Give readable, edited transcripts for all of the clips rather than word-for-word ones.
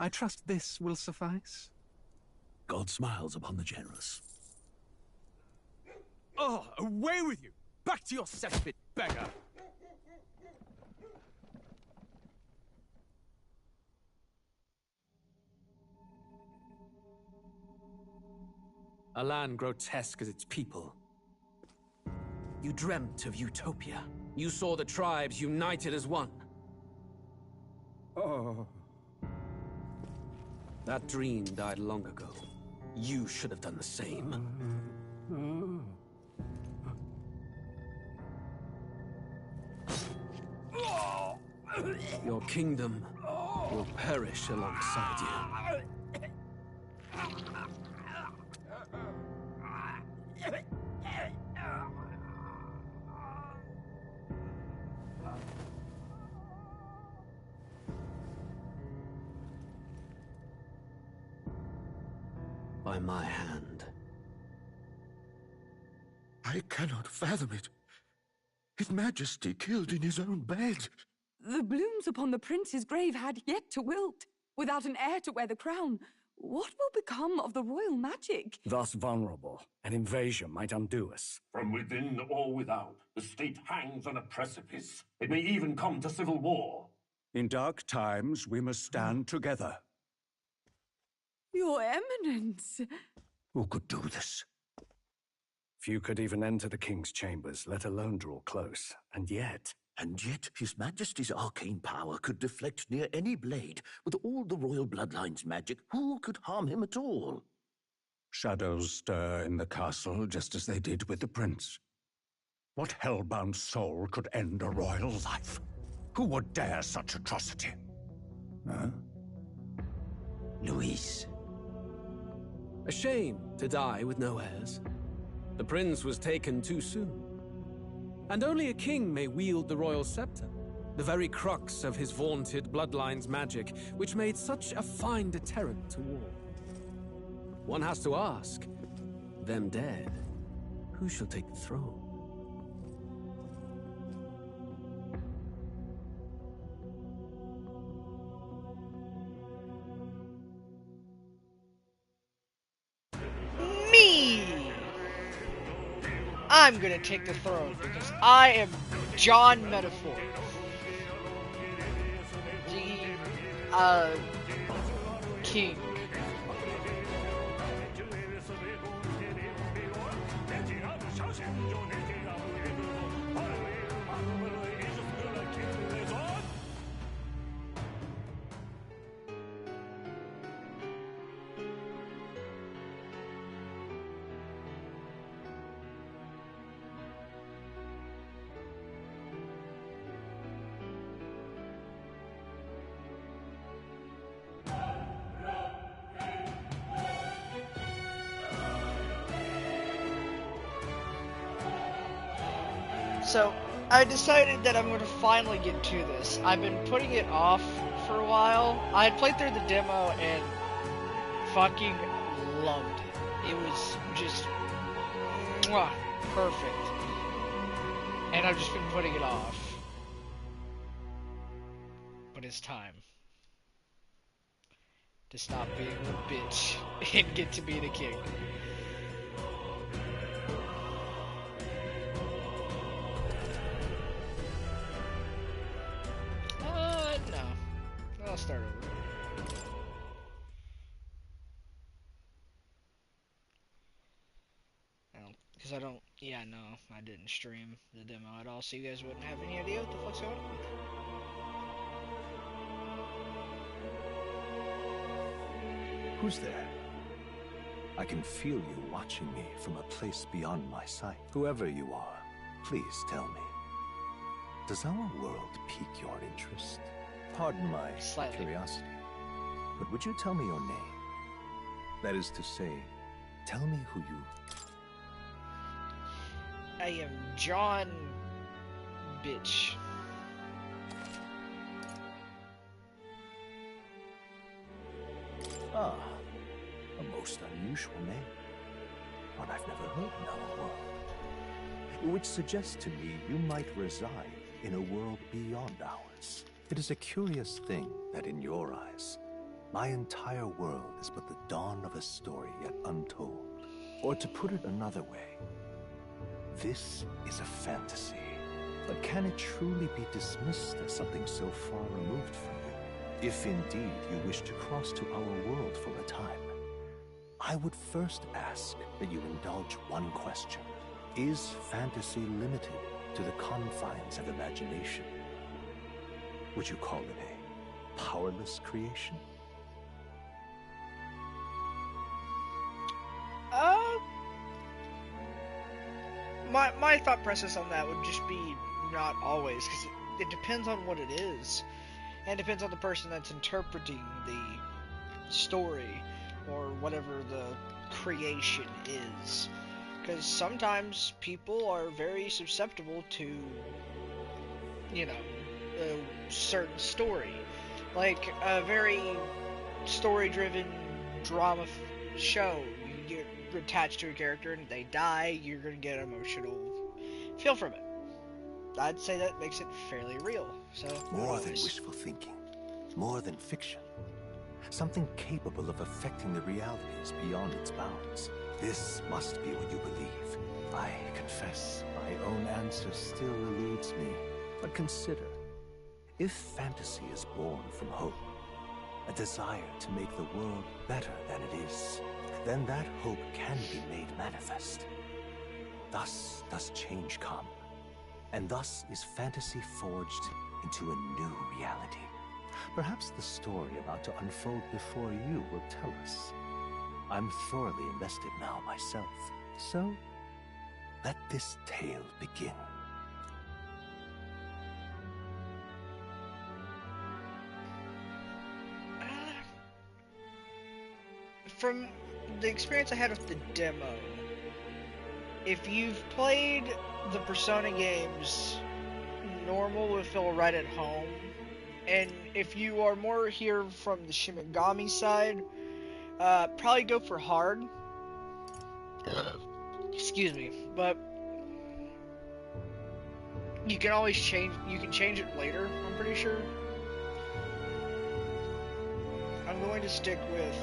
I trust this will suffice. God smiles upon the generous. Oh, away with you! Back to your cesspit, beggar! A land grotesque as its people. You dreamt of utopia. You saw the tribes united as one. Oh. That dream died long ago. You should have done the same. Your kingdom will perish alongside you. By my hand. I cannot fathom it. His Majesty killed in his own bed. The blooms upon the prince's grave had yet to wilt. Without an heir to wear the crown, what will become of the royal magic? Thus vulnerable, an invasion might undo us. From within or without, the state hangs on a precipice. It may even come to civil war. In dark times, we must stand together. Your Eminence! Who could do this? Few could even enter the king's chambers, let alone draw close. And yet His Majesty's arcane power could deflect near any blade. With all the royal bloodline's magic, who could harm him at all? shadows stir in the castle just as they did with the prince. What hellbound soul could end a royal life? Who would dare such atrocity? Huh? Luis. A shame to die with no heirs. The prince was taken too soon. And only a king may wield the royal scepter, the very crux of his vaunted bloodline's magic, which made such a fine deterrent to war. One has to ask, them dead, who shall take the throne? I'm gonna take the throne because I am John Metaphor. The king. So, I decided that I'm going to finally get to this. I've been putting it off for a while. I had played through the demo and fucking loved it. It was just perfect. And I've just been putting it off. But it's time to stop being a bitch and get to be the king. No. I'll start over. Because I don't... Yeah, no, I didn't stream the demo at all, so you guys wouldn't have any idea what the fuck's going on. Who's there? I can feel you watching me from a place beyond my sight. Whoever you are, please tell me. Does our world pique your interest? Pardon my curiosity, but would you tell me your name? That is to say, tell me who you... I am John... Bitch. Ah, a most unusual name. One I've never heard in our world. Which suggests to me you might reside in a world beyond ours. It is a curious thing that in your eyes, My entire world is but the dawn of a story yet untold. Or to put it another way, this is a fantasy. But can it truly be dismissed as something so far removed from you? If indeed you wish to cross to our world for a time, I would first ask that you indulge one question. Is fantasy limited to the confines of imagination? Would you call it a powerless creation? My thought process on that would just be not always, because it depends on what it is, and depends on the person that's interpreting the story or whatever the creation is. Because sometimes people are very susceptible to, you know, a certain story. Like a very story-driven drama show. You get attached to a character and they die, you're going to get an emotional feel from it. I'd say that makes it fairly real. So more than wishful thinking, more than fiction. Something capable of affecting the realities beyond its bounds. This must be what you believe. I confess, my own answer still eludes me. But consider, if fantasy is born from hope, a desire to make the world better than it is, then that hope can be made manifest. Thus does change come, and thus is fantasy forged into a new reality. Perhaps the story about to unfold before you will tell us. I'm thoroughly invested now myself, so let this tale begin. From the experience I had with the demo, if you've played the Persona games, normal will feel right at home. And if you are more here from the Shin Megami side, probably go for hard. Excuse me, but you can always change. You can change it later, I'm pretty sure. I'm going to stick with.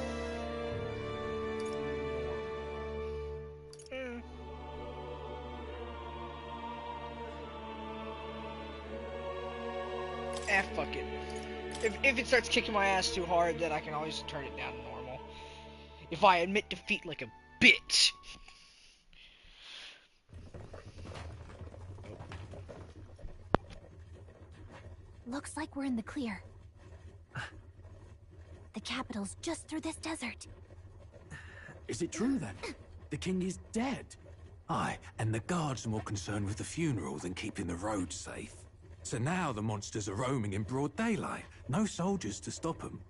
Fuck it. If it starts kicking my ass too hard, then I can always turn it down to normal. If I admit defeat like a bitch. Looks like we're in the clear. The capital's just through this desert. Is it true then? The king is dead? Aye, and the guards are more concerned with the funeral than keeping the roads safe. So now the monsters are roaming in broad daylight. No soldiers to stop them.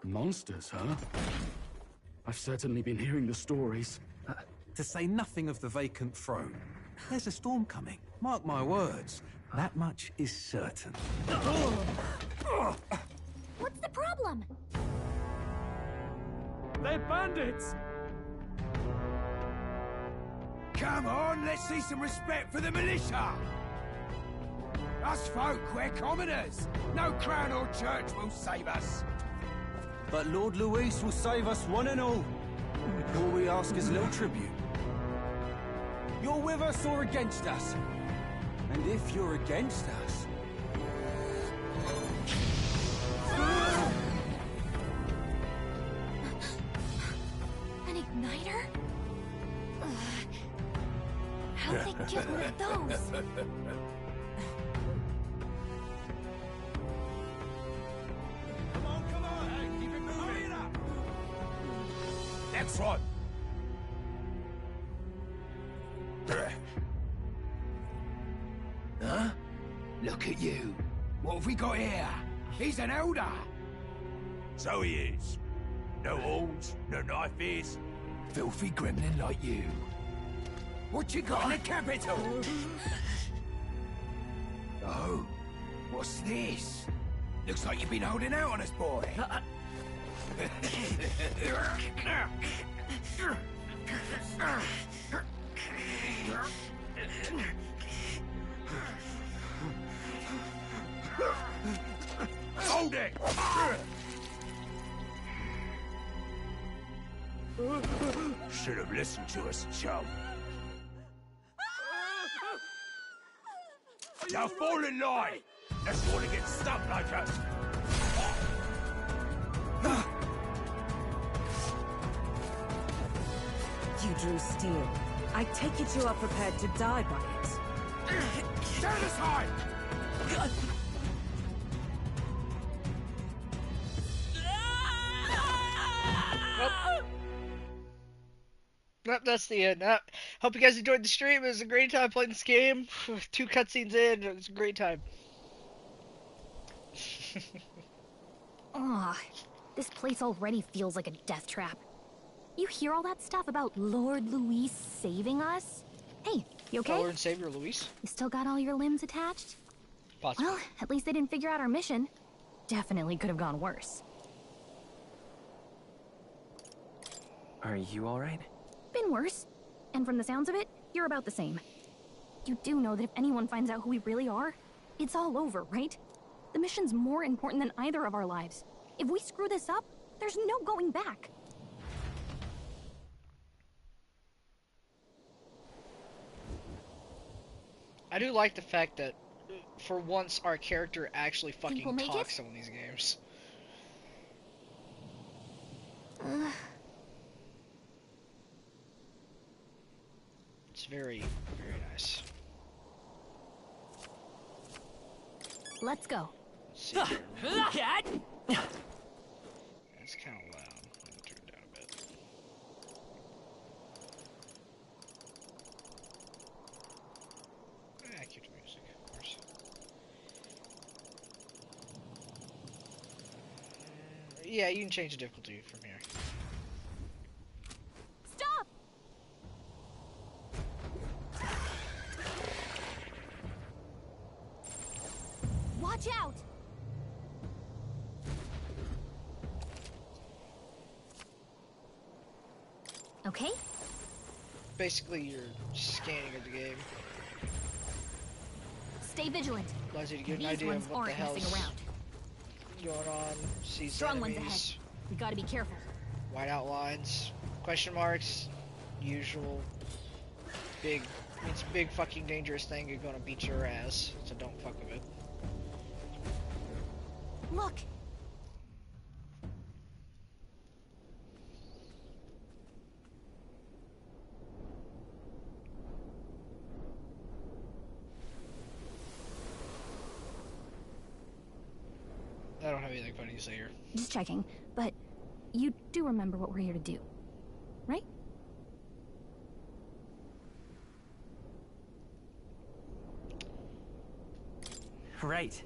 Monsters, huh? I've certainly been hearing the stories. To say nothing of the vacant throne. There's a storm coming. Mark my words. That much is certain. What's the problem? They're bandits! Come on, let's see some respect for the militia! Us folk, we're commoners. No crown or church will save us. But Lord Luis will save us one and all. All we ask is little tribute. You're with us or against us? And if you're against us... An igniter? How'd they get one of those? Next one. Huh? Look at you. What have we got here? He's an elder. So he is. No horns, no knife ears. Filthy gremlin like you. What you got in the capital? Oh, what's this? Looks like you've been holding out on us, boy. Hold it! Should have listened to us, chum. Now fall in line! Let's want to get stuck like us! You drew steel. I take it you are prepared to die by it. Stand aside! Nope, that's the end. Hope you guys enjoyed the stream. It was a great time playing this game. 2 cutscenes in, it was a great time. Aw, this place already feels like a death trap. You hear all that stuff about Lord Luis saving us? Hey, you okay? Lord and Savior Luis? You still got all your limbs attached? Possibly. Well, at least they didn't figure out our mission. Definitely could have gone worse. Are you alright? Been worse. And from the sounds of it, you're about the same. You do know that if anyone finds out who we really are, it's all over, right? The mission's more important than either of our lives. If we screw this up, there's no going back. I do like the fact that, for once, our character actually fucking talks in these games. It's very, very nice. Let's go. Let's see here. Look at! It's kind of loud. I'm gonna turn it down a bit. Keep the music, of course. Yeah, you can change the difficulty from here. Stop! Watch out! Okay? Basically, you're scanning of the game. Stay vigilant. Allows you to get an These idea ones of what the aren't hell's messing around. going on. See Strong ones enemies, ahead. We gotta be careful. white outlines, question marks, usual. Big, it's a big fucking dangerous thing. You're gonna beat your ass, so don't fuck with it. Look! I don't have anything funny to say here. Just checking, but you do remember what we're here to do, right? Right.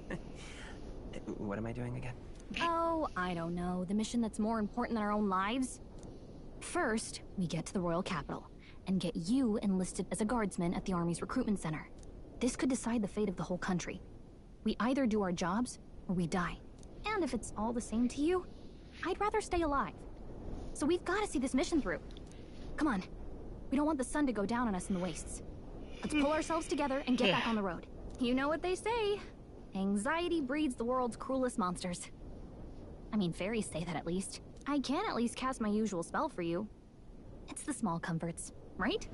What am I doing again? Oh, I don't know. The mission that's more important than our own lives? First, we get to the royal capital and get you enlisted as a guardsman at the army's recruitment center. This could decide the fate of the whole country. We either do our jobs or we die. And if it's all the same to you, I'd rather stay alive. So we've got to see this mission through. Come on. We don't want the sun to go down on us in the wastes. Let's pull ourselves together and get back on the road. You know what they say. Anxiety breeds the world's cruelest monsters. I mean, fairies say that at least. I can at least cast my usual spell for you. It's the small comforts, right?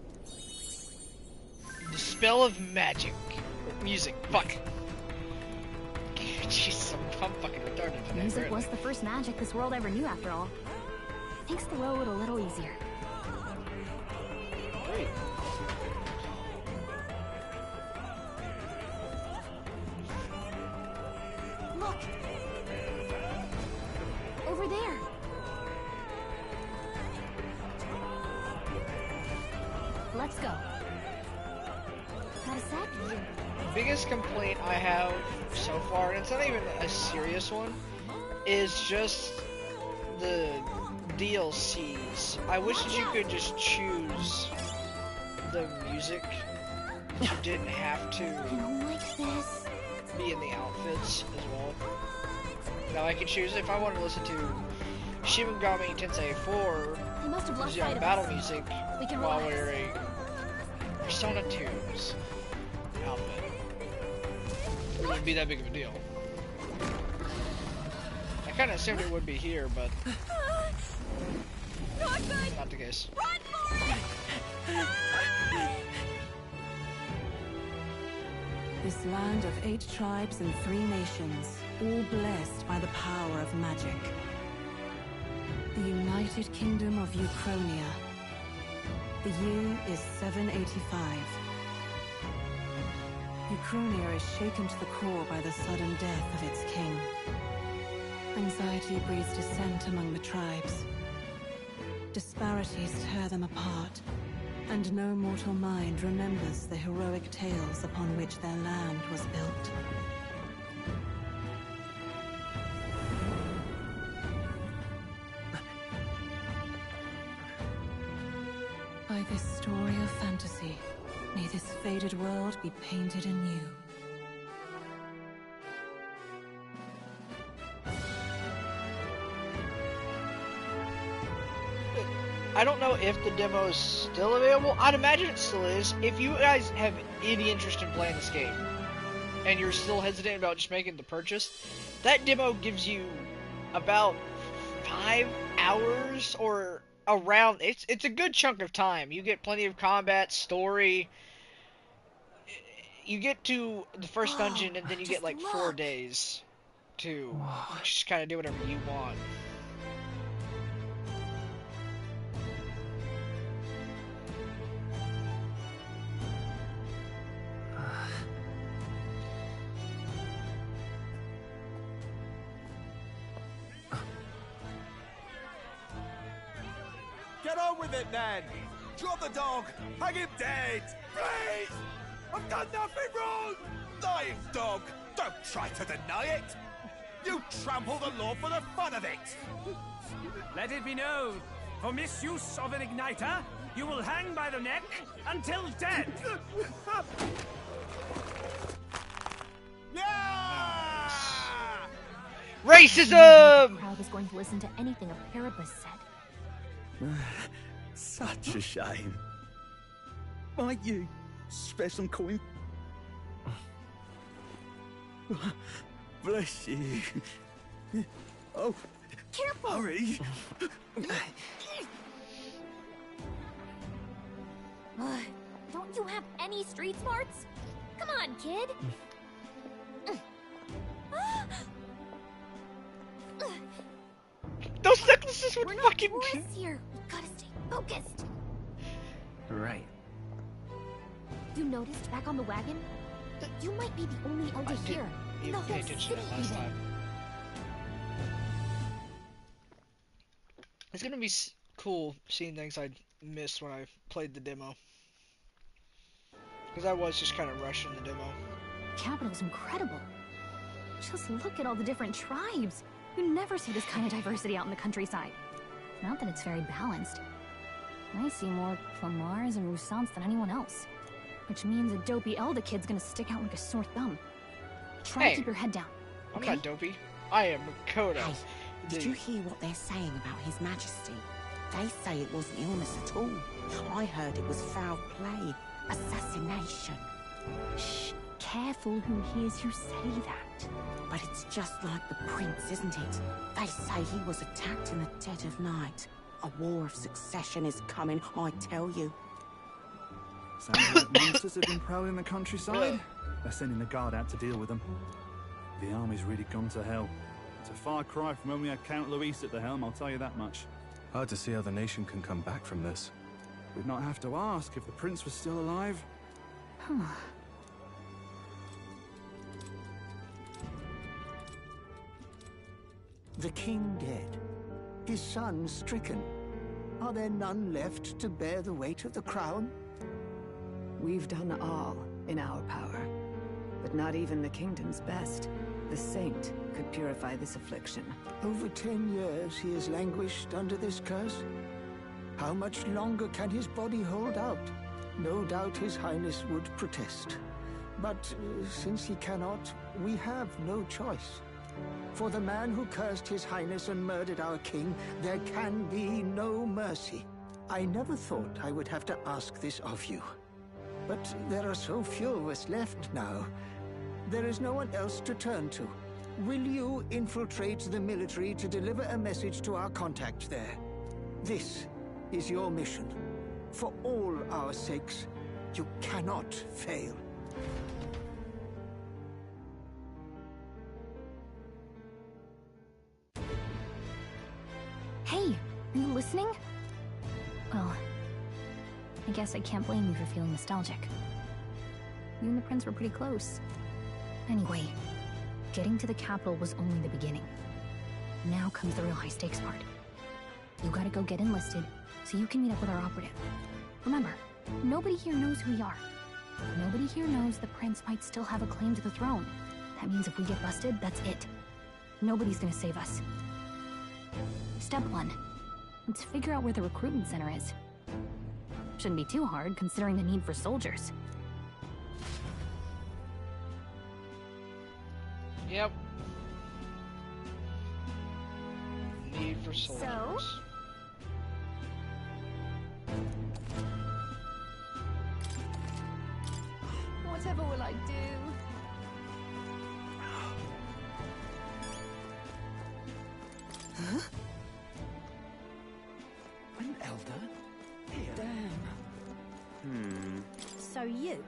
The spell of magic. Music. Fuck. Jeez, I'm fucking retarded today. Music was the first magic this world ever knew, after all. Makes the road a little easier. Great. Look! Over there! Let's go. Got a sec? The biggest complaint I have so far, and it's not even a serious one, is just the DLCs. I wish that you could just choose the music. You didn't have to be in the outfits as well. Now I can choose if I want to listen to Shin Megami Tensei 4 battle music while wearing Persona 2's outfit. It wouldn't be that big of a deal. I kind of assumed it would be here, but not good! Not the case. Run for it! This land of 8 tribes and 3 nations, all blessed by the power of magic. The United Kingdom of Uchronia. The year is 785. Uchronia is shaken to the core by the sudden death of its king. Anxiety breeds dissent among the tribes. Disparities tear them apart, and no mortal mind remembers the heroic tales upon which their land was built. By this story of fantasy, may this faded world be painted anew. I don't know if the demo is still available. I'd imagine it still is. If you guys have any interest in playing this game, and you're still hesitant about just making the purchase, that demo gives you about 5 hours or around. It's a good chunk of time. You get plenty of combat, story. You get to the first dungeon, and then you get like 4 days to just kind of do whatever you want. Get on with it, then! Drop the dog! Hang him dead! Please! I've done nothing wrong! Lying dog! Don't try to deny it! You trample the law for the fun of it! Let it be known, for misuse of an igniter, you will hang by the neck until dead! Yeah! Racism! The crowd is going to listen to anything a Paribus said. Such a shame. Might you spare some coin? Bless you. Oh, careful! Hurry! Don't you have any street smarts? Come on, kid! Those necklaces would We're fucking... not tourists here. We gotta stay focused. Right. You noticed back on the wagon? You might be the only elder here. In the whole city, even. It's gonna be cool seeing things I missed when I played the demo. Because I was just kind of rushing the demo. Capital's incredible. Just look at all the different tribes. You never see this kind of diversity out in the countryside. Not that it's very balanced. I see more Clamars and Roussants than anyone else. Which means a dopey Elder kid's gonna stick out like a sore thumb. Try to keep your head down. I'm not dopey. I am Makoto. Hey, did you hear what they're saying about His Majesty? They say it wasn't illness at all. I heard it was foul play. Assassination. Shh. Careful who hears you say that. But it's just like the prince, isn't it? They say he was attacked in the dead of night. A war of succession is coming, I tell you. Sounds like monsters have been prowling the countryside. They're sending the guard out to deal with them. The army's really gone to hell. It's a far cry from when we had Count Luis at the helm, I'll tell you that much. Hard to see how the nation can come back from this. We'd not have to ask if the prince was still alive. The king dead, his son stricken. Are there none left to bear the weight of the crown? We've done all in our power, but not even the kingdom's best. The saint could purify this affliction. Over 10 years he has languished under this curse. How much longer can his body hold out? No doubt his highness would protest. But since he cannot, we have no choice. For the man who cursed his highness and murdered our king, there can be no mercy. I never thought I would have to ask this of you. But there are so few of us left now. There is no one else to turn to. Will you infiltrate the military to deliver a message to our contact there? This is your mission. For all our sakes, you cannot fail. Hey, are you listening? Well, I guess I can't blame you for feeling nostalgic. You and the prince were pretty close. Anyway, getting to the capital was only the beginning. Now comes the real high-stakes part. You gotta go get enlisted, so you can meet up with our operative. Remember, nobody here knows who we are. Nobody here knows the prince might still have a claim to the throne. That means if we get busted, that's it. Nobody's gonna save us. Step 1. Let's figure out where the recruitment center is. Shouldn't be too hard, considering the need for soldiers. Yep. Need for soldiers. So? Whatever will I do? Huh? An elder? Here. Damn. So you?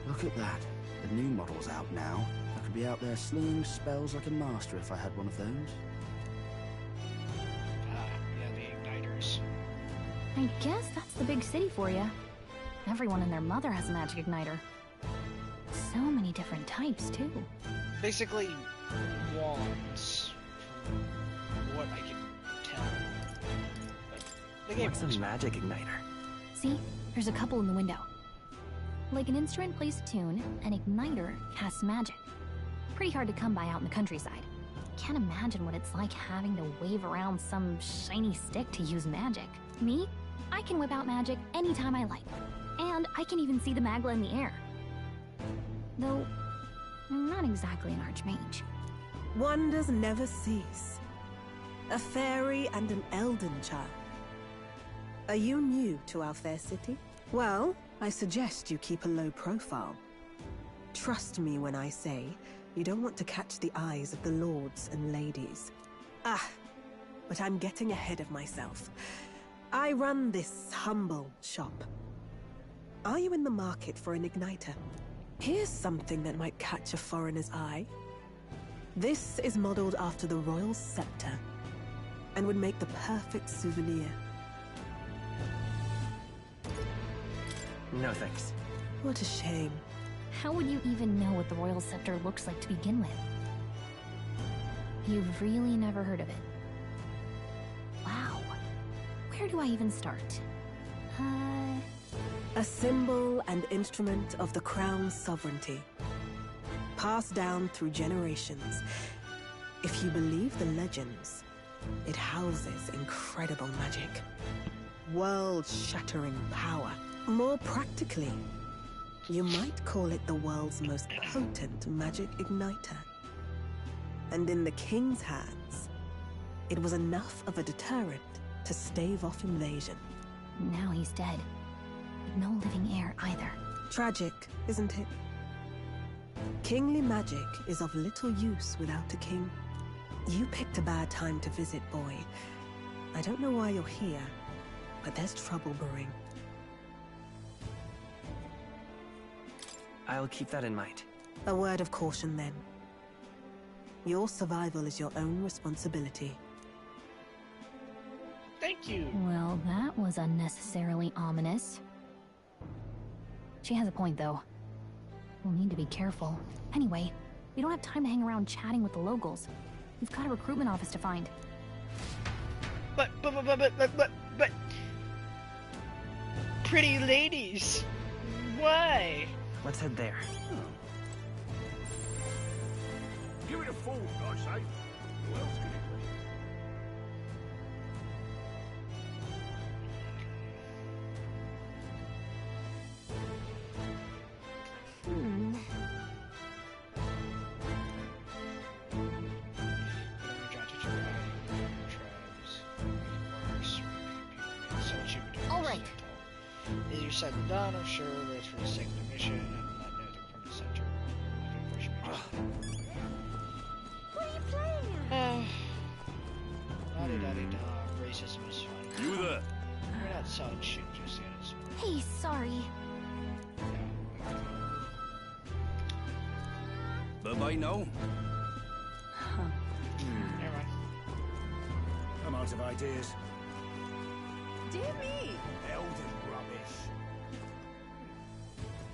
Look at that. The new model's out now. I could be out there slinging spells like a master if I had one of those. Yeah, the igniters. I guess that's the big city for you. Everyone and their mother has a magic igniter. So many different types, too. Basically, wands, from what I can tell. But the game What's a magic igniter? See? There's a couple in the window. Like an instrument plays a tune, an igniter casts magic. Pretty hard to come by out in the countryside. Can't imagine what it's like having to wave around some shiny stick to use magic. Me? I can whip out magic anytime I like. And I can even see the magla in the air. Though, I'm not exactly an archmage. Wonders never cease. A fairy and an elden child. Are you new to our fair city? Well, I suggest you keep a low profile. Trust me when I say you don't want to catch the eyes of the lords and ladies. But I'm getting ahead of myself. I run this humble shop. Are you in the market for an igniter? Here's something that might catch a foreigner's eye. This is modeled after the royal scepter and would make the perfect souvenir. No thanks. What a shame. How would you even know what the royal scepter looks like to begin with? You've really never heard of it. Wow. Where do I even start? A symbol and instrument of the crown's sovereignty. Passed down through generations. If you believe the legends, it houses incredible magic. World-shattering power. More practically, you might call it the world's most potent magic igniter. And in the king's hands, it was enough of a deterrent to stave off invasion. Now he's dead. No living heir either. Tragic, isn't it? Kingly magic is of little use without a king. You picked a bad time to visit, boy. I don't know why you're here, but there's trouble brewing. I'll keep that in mind. A word of caution, then. Your survival is your own responsibility. Thank you. Well, that was unnecessarily ominous. She has a point, though. We'll need to be careful. Anyway, we don't have time to hang around chatting with the locals. We've got a recruitment office to find. But... Pretty ladies! Why? Let's head there. Give it a fold, I say. Who else can it be? Is your said and done? I'm sure that's for the sake of the mission. I'm not near the recruitment center. What are you playing at? La-di-da-di-da. Racism is fun. You there? We're not selling shit just yet. Hey, sorry. Bye-bye now. Never mind. I'm out of ideas. Dear me! Elden rubbish.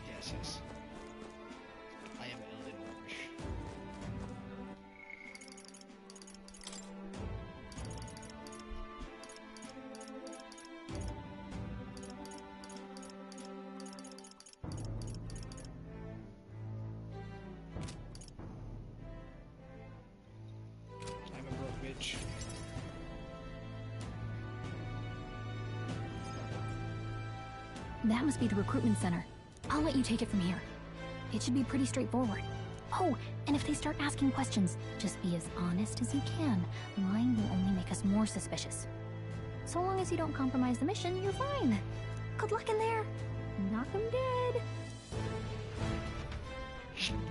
Yes. I am elden rubbish. I'm a broke bitch. That must be the recruitment center. I'll let you take it from here. It should be pretty straightforward. Oh, and if they start asking questions, just be as honest as you can. Lying will only make us more suspicious. So long as you don't compromise the mission, you're fine. Good luck in there. Knock 'em dead.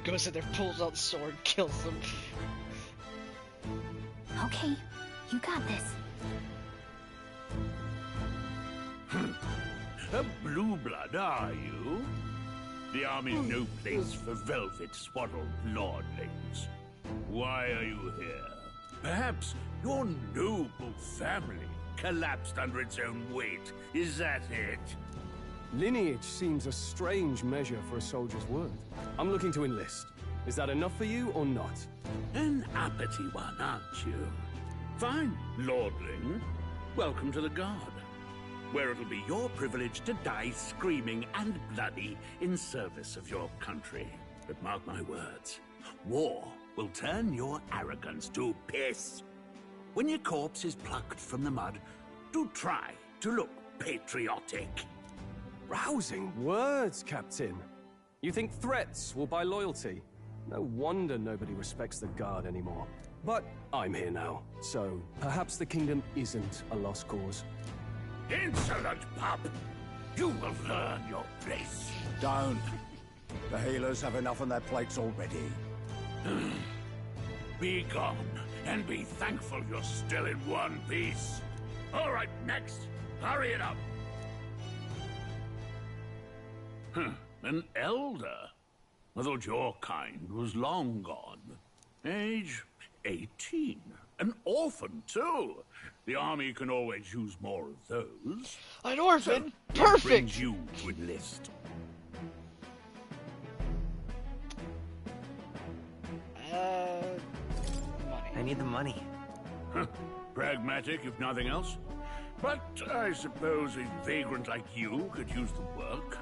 Goes in there, pulls out the sword, kills them. Okay, you got this. A blue blood, are you? The army's no place for velvet-swaddled lordlings. Why are you here? Perhaps your noble family collapsed under its own weight. Is that it? Lineage seems a strange measure for a soldier's word. I'm looking to enlist. Is that enough for you or not? An uppity one, aren't you? Fine, lordling. Welcome to the Guard, where it'll be your privilege to die screaming and bloody in service of your country. But mark my words, war will turn your arrogance to piss. When your corpse is plucked from the mud, do try to look patriotic. Rousing words, Captain. You think threats will buy loyalty? No wonder nobody respects the Guard anymore. But I'm here now, so perhaps the kingdom isn't a lost cause. Insolent pup! You will learn your place. Don't. The healers have enough on their plates already. Be gone, and be thankful you're still in one piece. All right, next. Hurry it up. An elder? I thought your kind was long gone. Age 18. An orphan, too. The army can always use more of those. An orphan? So, what perfect! brings you to enlist? Money. I need the money. Pragmatic, if nothing else. But I suppose a vagrant like you could use the work.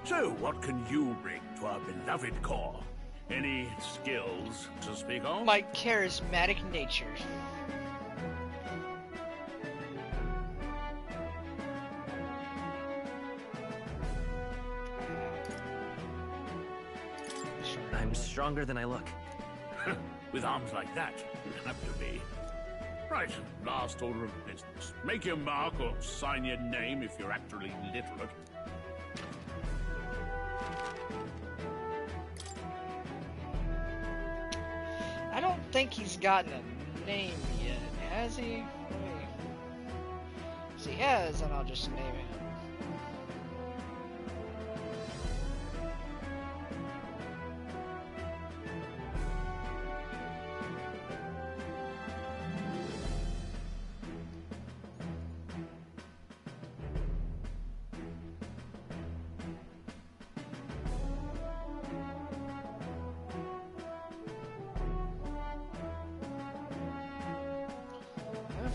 So, what can you bring to our beloved corps? Any skills to speak of? My charismatic nature. I'm stronger than I look. With arms like that, you have to be. Right, last order of business. Make your mark or sign your name if you're actually literate. I don't think he's gotten a name yet, has he? Wait. If he has, then I'll just name it.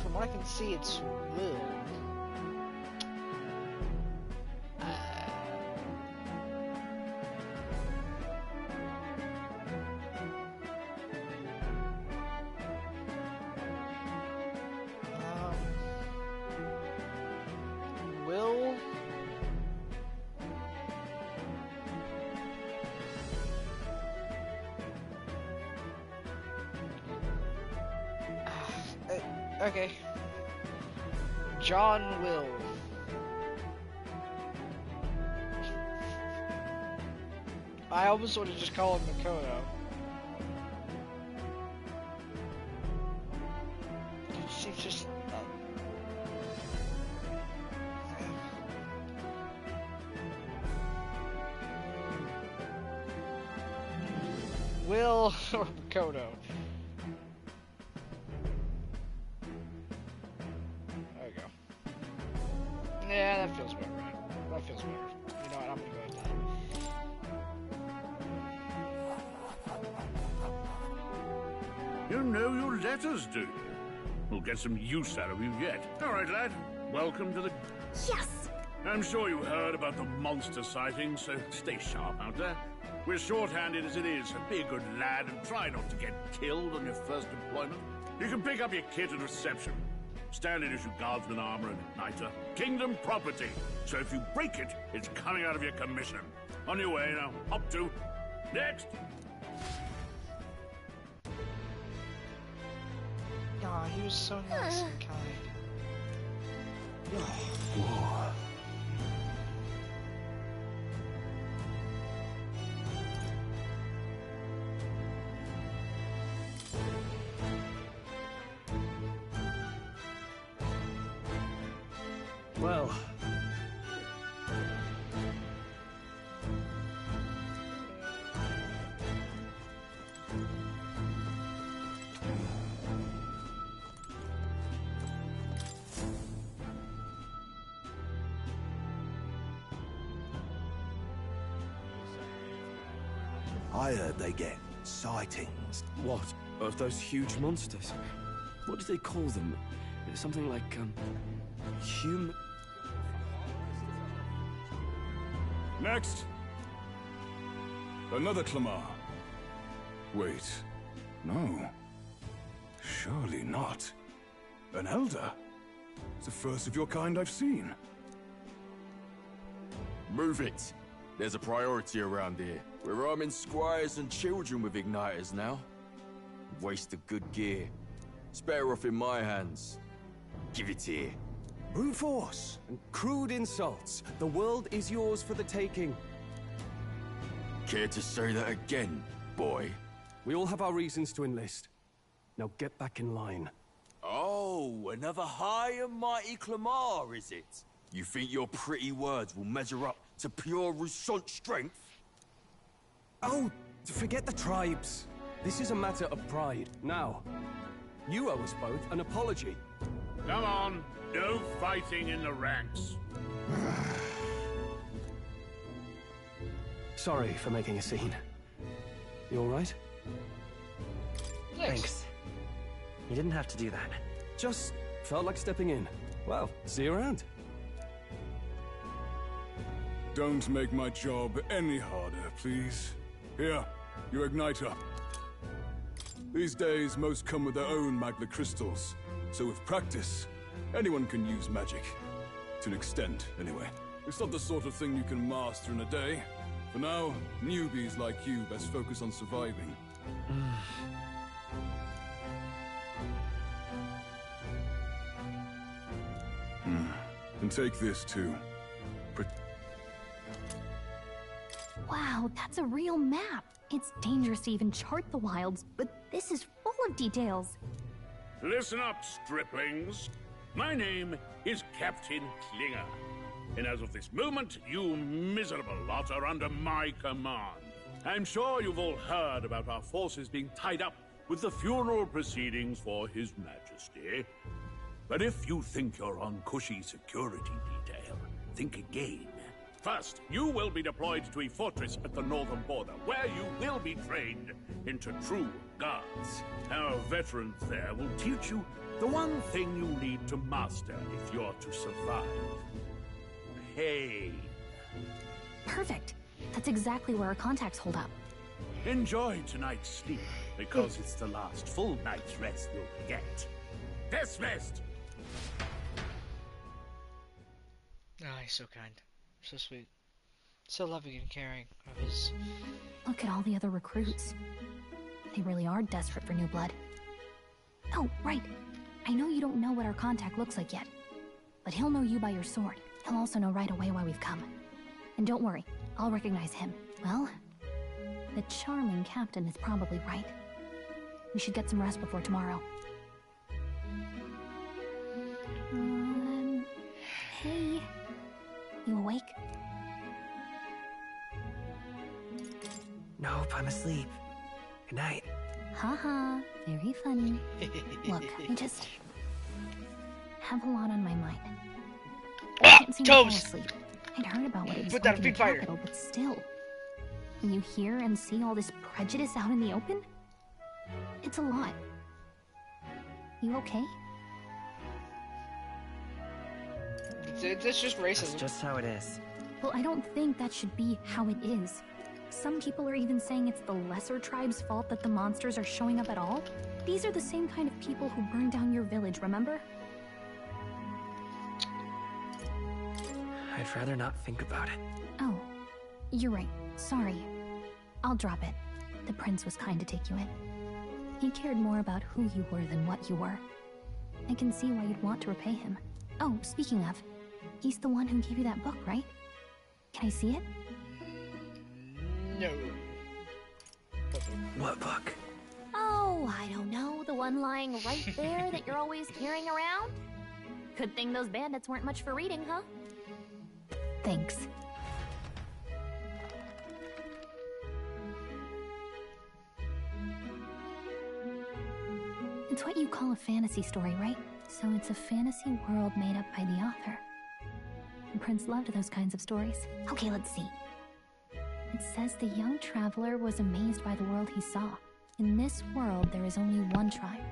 From what I can see, it's Will. Will. Okay. John Will. I almost want to just call him Makoto. He's just... Will or Makoto? There we go. Yeah, that feels about right. That feels better. You know what, I'm gonna go with that. You know your letters, do you? We'll get some use out of you yet. All right, lad. Welcome to the... Yes! I'm sure you heard about the monster sightings, so stay sharp out there. We're short-handed as it is, so be a good lad and try not to get killed on your first deployment. You can pick up your kit at reception. Standard issue guardsman armor and igniter. Kingdom property. So if you break it, it's coming out of your commission. On your way now. Up to... Next! Aw, he was so nice and kind. Whoa. Well... I heard they get sightings. What? Of those huge monsters? What do they call them? Something like, human... Next! Another Clamar. Wait. No. Surely not. An elder? It's the first of your kind I've seen. Move it. There's a priority around here. We're arming squires and children with igniters now. Waste of good gear. It's better off in my hands. Give it here. Brute force and crude insults. The world is yours for the taking. Care to say that again, boy? We all have our reasons to enlist. Now get back in line. Oh, another high and mighty Clamar, is it? You think your pretty words will measure up to pure Rousant strength? Oh, forget the tribes. This is a matter of pride. Now, you owe us both an apology. Come on, no fighting in the ranks. Sorry for making a scene. You all right? Thanks. You didn't have to do that. Just felt like stepping in. Well, see you around. Don't make my job any harder, please. Here, your igniter. These days, most come with their own magna crystals. So with practice, anyone can use magic. To an extent, anyway. It's not the sort of thing you can master in a day. For now, newbies like you best focus on surviving. And take this, too. Wow, that's a real map. It's dangerous to even chart the wilds, but this is full of details. Listen up, striplings. My name is Captain Klinger. And as of this moment, you miserable lot are under my command. I'm sure you've all heard about our forces being tied up with the funeral proceedings for His Majesty. But if you think you're on cushy security detail, think again. First, you will be deployed to a fortress at the northern border, where you will be trained into true guards. Our veterans there will teach you the one thing you need to master if you're to survive. Pain. Perfect. That's exactly where our contacts hold up. Enjoy tonight's sleep, because it's the last full night's rest you'll get. Dismissed! Ah, he's so kind. So sweet. So loving and caring of his... Look at all the other recruits. They really are desperate for new blood. Oh, right. I know you don't know what our contact looks like yet, but he'll know you by your sword. He'll also know right away why we've come. And don't worry, I'll recognize him. Well, The charming captain is probably right. We should get some rest before tomorrow. Hey. You awake? Nope, I'm asleep. Good night. Haha, very funny. Look, I just have a lot on my mind. I can't seem to fall asleep. I'd heard about what it was like in the capital, but still. When you hear and see all this prejudice out in the open, it's a lot. You okay? It's just racism. That's just how it is. Well, I don't think that should be how it is. Some people are even saying it's the lesser tribe's fault that the monsters are showing up at all. These are the same kind of people who burned down your village, remember? I'd rather not think about it. Oh, you're right. Sorry. I'll drop it. The prince was kind to take you in. He cared more about who you were than what you were. I can see why you'd want to repay him. Oh, speaking of, he's the one who gave you that book, right? Can I see it? No. What book? Oh, I don't know. The one lying right there that you're always carrying around? Good thing those bandits weren't much for reading, huh? Thanks. It's what you call a fantasy story, right? So it's a fantasy world made up by the author. The prince loved those kinds of stories. Okay, let's see. It says the young traveler was amazed by the world he saw. In this world, there is only one tribe.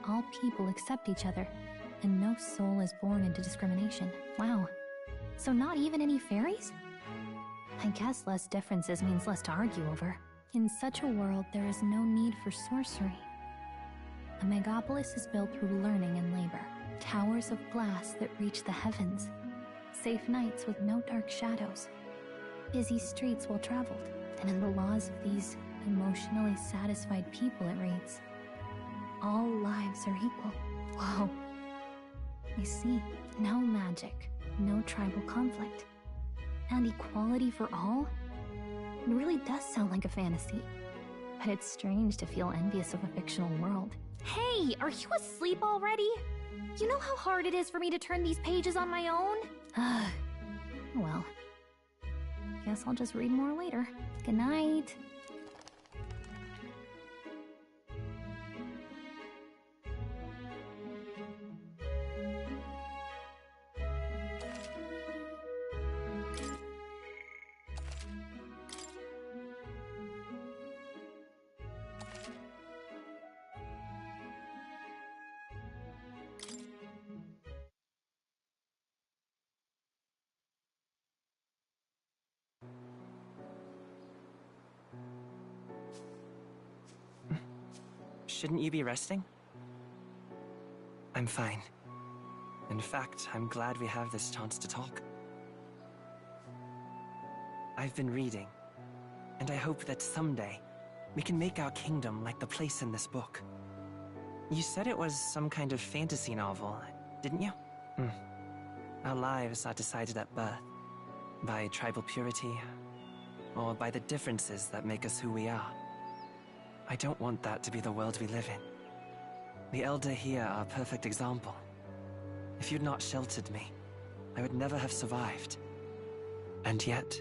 All people accept each other, and no soul is born into discrimination. Wow. So not even any fairies? I guess less differences means less to argue over. In such a world, there is no need for sorcery. A megapolis is built through learning and labor. Towers of glass that reach the heavens. Safe nights with no dark shadows. Busy streets well traveled. And in the laws of these emotionally satisfied people, it reads, all lives are equal. Whoa. I see. No magic. No tribal conflict. And equality for all? It really does sound like a fantasy. But it's strange to feel envious of a fictional world. Hey, are you asleep already? You know how hard it is for me to turn these pages on my own? Well, guess I'll just read more later. Good night. Shouldn't you be resting? I'm fine. In fact, I'm glad we have this chance to talk. I've been reading, and I hope that someday we can make our kingdom like the place in this book. You said it was some kind of fantasy novel, didn't you? Our lives are decided at birth, by tribal purity, or by the differences that make us who we are. I don't want that to be the world we live in. The Elder here are a perfect example. If you'd not sheltered me, I would never have survived. And yet,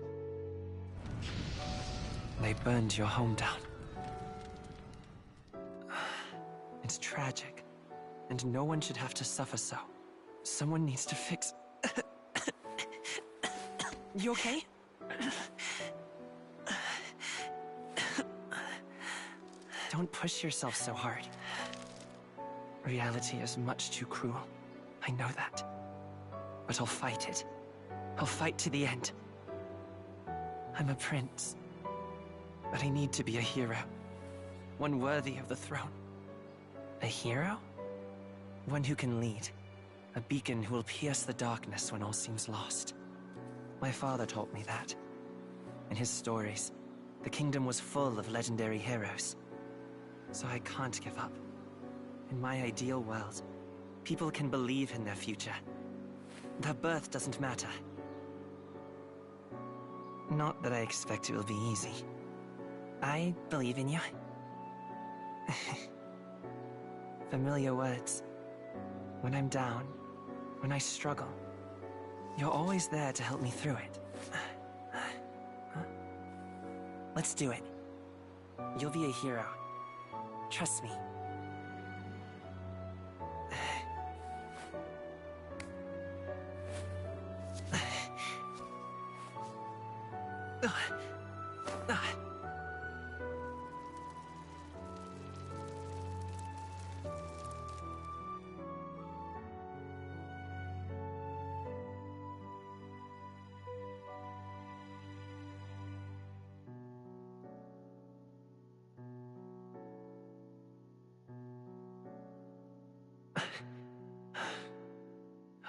they burned your home down. It's tragic, and no one should have to suffer so. Someone needs to fix... You okay? Don't push yourself so hard. Reality is much too cruel. I know that. But I'll fight it. I'll fight to the end. I'm a prince. But I need to be a hero. One worthy of the throne. A hero? One who can lead. A beacon who will pierce the darkness when all seems lost. My father taught me that. In his stories, the kingdom was full of legendary heroes. So I can't give up. In my ideal world, people can believe in their future. Their birth doesn't matter. Not that I expect it will be easy. I believe in you. Familiar words. When I'm down, when I struggle, you're always there to help me through it. Let's do it. You'll be a hero. Trust me.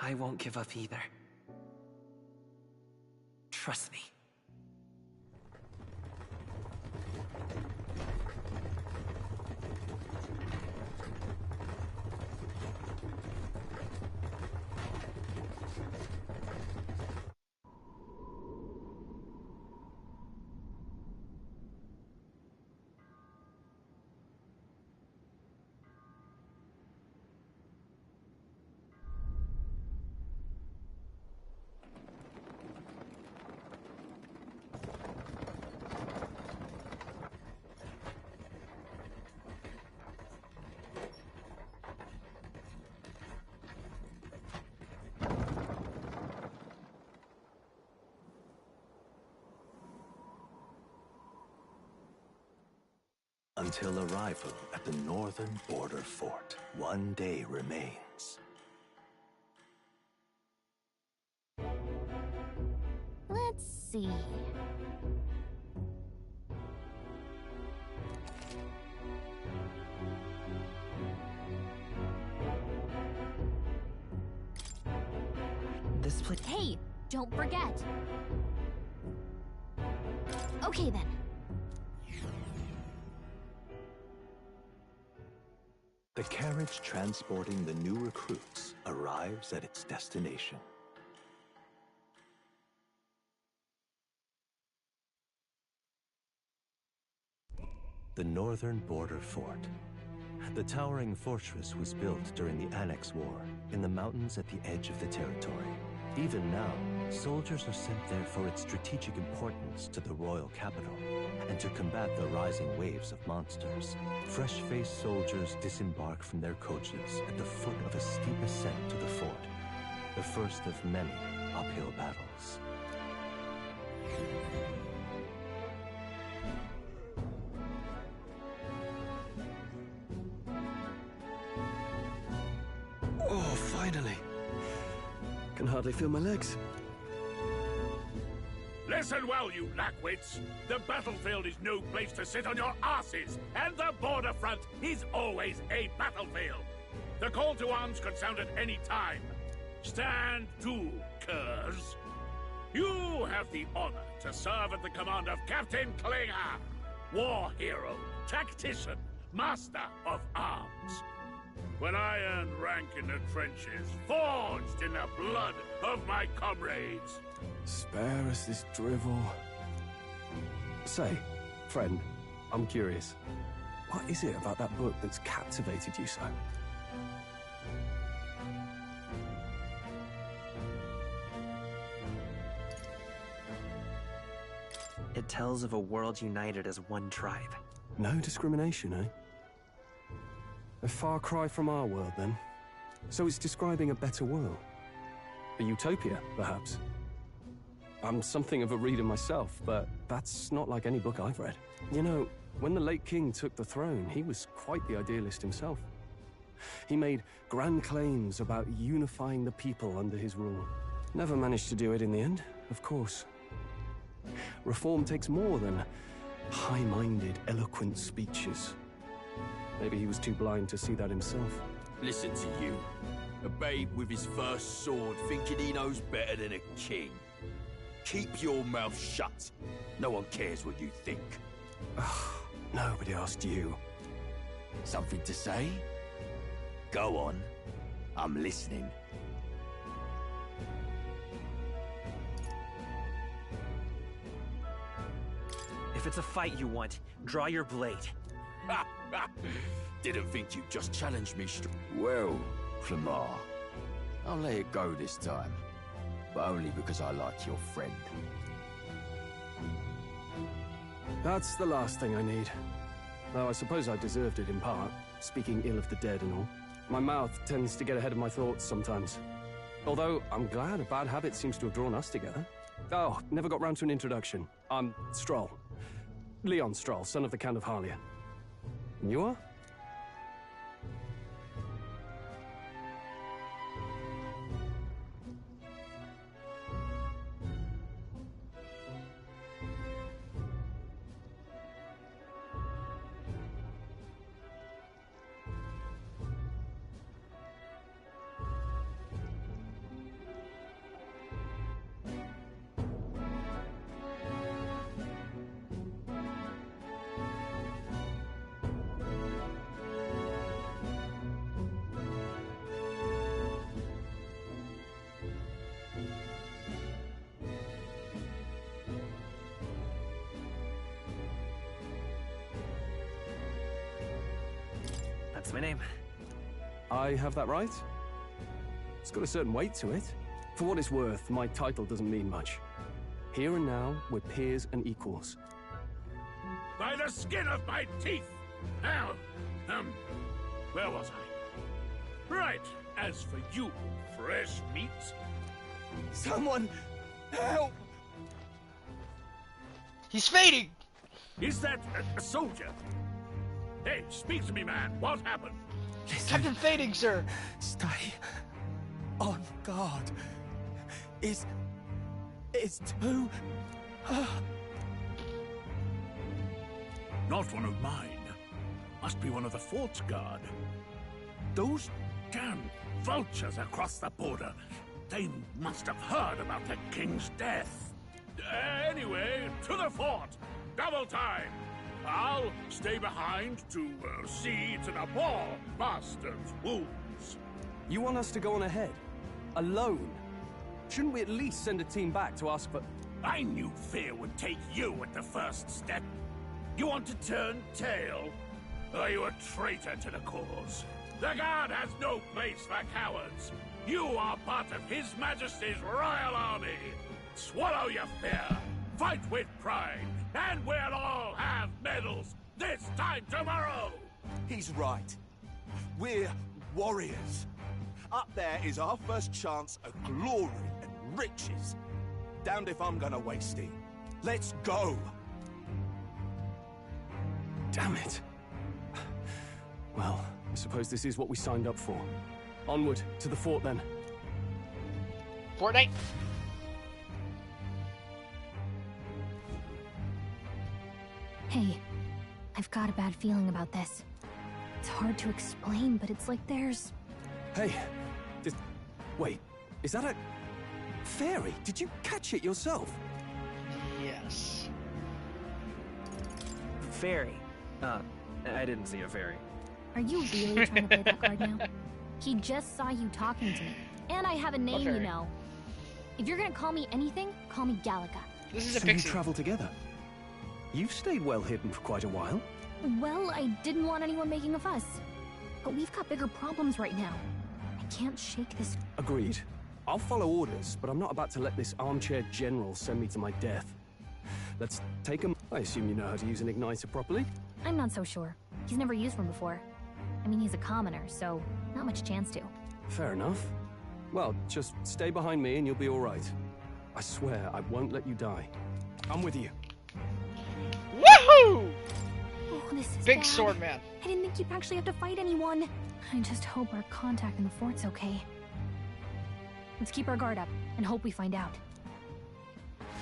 I won't give up either. Trust me. Until arrival at the northern border fort, one day remains. Let's see. This place. Hey, don't forget. Okay then. The carriage transporting the new recruits arrives at its destination. The northern border fort. The towering fortress was built during the Annex War in the mountains at the edge of the territory. Even now, soldiers are sent there for its strategic importance to the royal capital and to combat the rising waves of monsters. Fresh-faced soldiers disembark from their coaches at the foot of a steep ascent to the fort, the first of many uphill battles. Oh, finally. Can hardly feel my legs. Listen well, you lackwits. The battlefield is no place to sit on your asses, and the border front is always a battlefield. The call to arms could sound at any time. Stand to, curs. You have the honor to serve at the command of Captain Klinger, war hero, tactician, master of arms. When I earned rank in the trenches, forged in the blood of my comrades. Spare us this drivel. Say, friend, I'm curious. What is it about that book that's captivated you so? It tells of a world united as one tribe. No discrimination, eh? A far cry from our world, then. So it's describing a better world. A utopia, perhaps. I'm something of a reader myself, but that's not like any book I've read. You know, when the late king took the throne, he was quite the idealist himself. He made grand claims about unifying the people under his rule. Never managed to do it in the end, of course. Reform takes more than high-minded, eloquent speeches. Maybe he was too blind to see that himself. Listen to you. A babe with his first sword thinking he knows better than a king. Keep your mouth shut. No one cares what you think. Nobody asked you. Something to say? Go on. I'm listening. If it's a fight you want, draw your blade. Didn't think you'd just challenge me. Well, Flamar, I'll let it go this time. But only because I like your friend. That's the last thing I need. Though I suppose I deserved it in part, speaking ill of the dead and all. My mouth tends to get ahead of my thoughts sometimes. Although, I'm glad a bad habit seems to have drawn us together. Oh, never got round to an introduction. I'm Stroll. Leon Stroll, son of the Count of Harlia. And you are? That's my name. I have that right? It's got a certain weight to it. For what it's worth, my title doesn't mean much. Here and now, we're peers and equals. By the skin of my teeth! Now, where was I? Right, as for you, fresh meat... Someone, help! He's fading! Is that a soldier? Hey, speak to me, man. What happened? Captain Fading, sir! Stay on guard. It's too... Not one of mine. Must be one of the fort's guard. Those damn vultures across the border. They must have heard about the king's death. Anyway, to the fort. Double time. I'll stay behind to see to the poor bastard's wounds. You want us to go on ahead? Alone? Shouldn't we at least send a team back to ask for... I knew fear would take you at the first step. You want to turn tail? Are you a traitor to the cause? The Guard has no place for cowards. You are part of His Majesty's Royal Army. Swallow your fear. Fight with pride. And we'll all have medals this time tomorrow! He's right. We're warriors. Up there is our first chance at glory and riches. Damned if I'm gonna waste it. Let's go! Damn it. Well, I suppose this is what we signed up for. Onward, to the fort then. Fortnite! Hey, I've got a bad feeling about this. It's hard to explain, but it's like there's... Hey, wait, is that a... fairy? Did you catch it yourself? Yes. Fairy? I didn't see a fairy. Are you really trying to play that card now? He just saw you talking to me. And I have a name, you know. If you're gonna call me anything, call me Gallica. This is a so pixie. you travel together? You've stayed well hidden for quite a while. Well, I didn't want anyone making a fuss. But we've got bigger problems right now. I can't shake this... Agreed. I'll follow orders, but I'm not about to let this armchair general send me to my death. Let's take him. I assume you know how to use an igniter properly? I'm not so sure. He's never used one before. I mean, he's a commoner, so not much chance to. Fair enough. Well, just stay behind me and you'll be all right. I swear I won't let you die. I'm with you. Woohoo! Oh, this is Big bad. sword man. I didn't think you'd actually have to fight anyone. I just hope our contact in the fort's okay. Let's keep our guard up and hope we find out.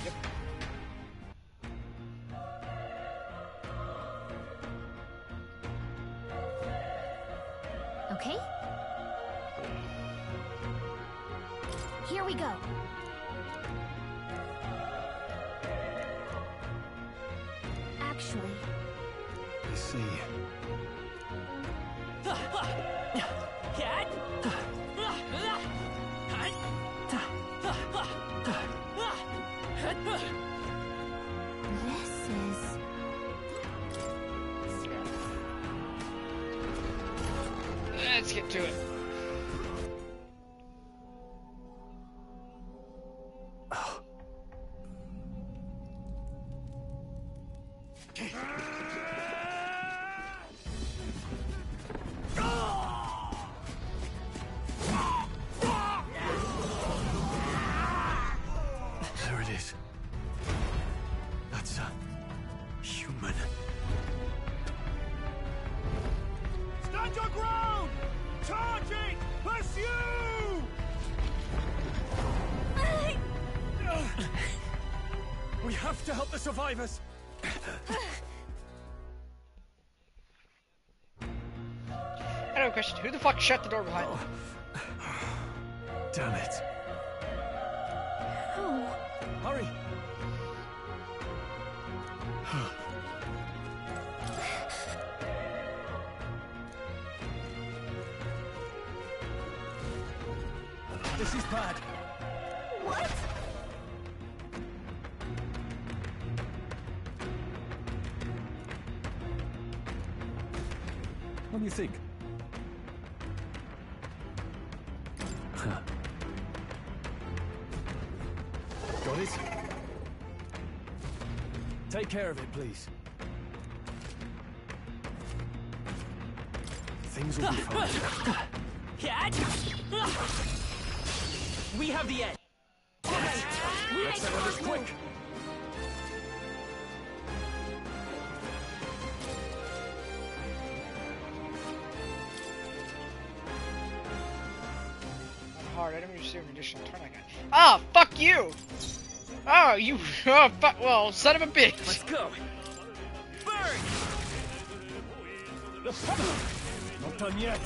Yep. Okay? Here we go. Actually... I see. This is... Let's get to it. There it is. That's a human. Stand your ground! Charging! Pursue! We have to help the survivors. I have a question. Who the fuck shut the door behind me? Damn it. Oh. Hurry. This is bad. What? What do you think? Got it? Take care of it, please. Things will be fine. We have the edge. Let's settle this quick. Hard. I didn't receive an additional turn I got. Ah, fuck you! Oh, you. Oh, fuck. Well, son of a bitch. Let's go. Burn! Not done yet.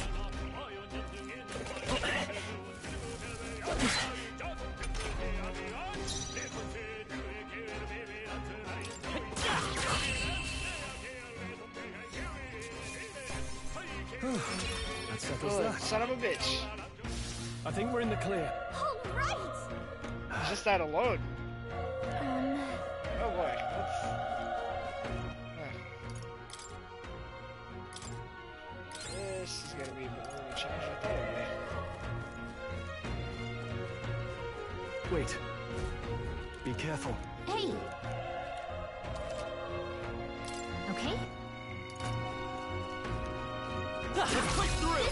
That settles Oh, that. son of a bitch. I think we're in the clear. All right. Just that alone. Oh boy. This is gonna be more of a challenge than I thought it would be. Wait. Be careful. Hey. Okay. Let's push through.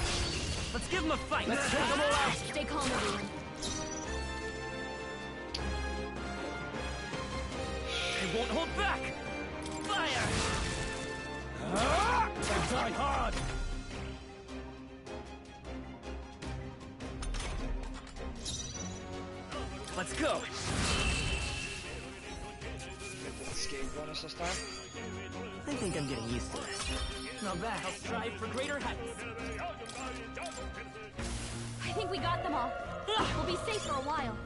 Let's give them a fight. Let's take them all out. Stay calm, everyone. They won't hold back. Fire! They die hard. Let's go. Escape bonus this time. I think I'm getting used to this. Not bad. I'll strive for greater heights. I think we got them all. We'll be safe for a while.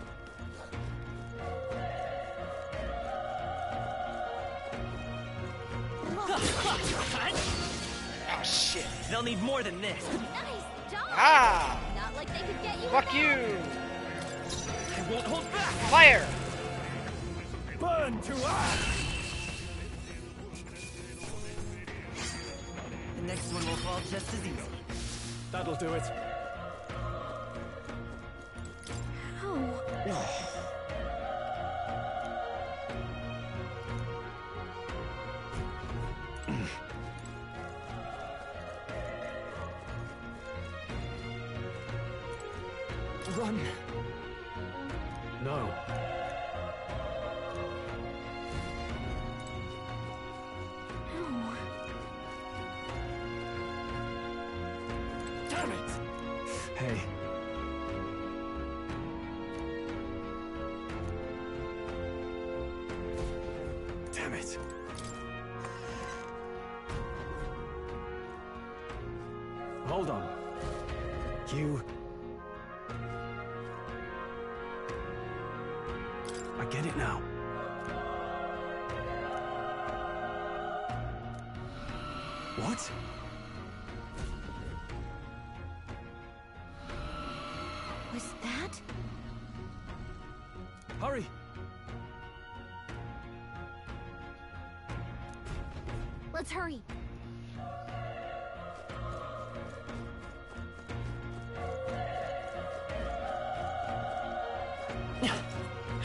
Oh shit. They'll need more than this. Nice job. Ah! Not like they could get you. Fuck alone. you! They won't hold back. Fire! Burn to ash. The next one will fall just as easy. That'll do it. Oh. Run. No. Damn it! Hey. Damn it. Hold on. You... I get it now. What? Was that? Hurry! Let's hurry.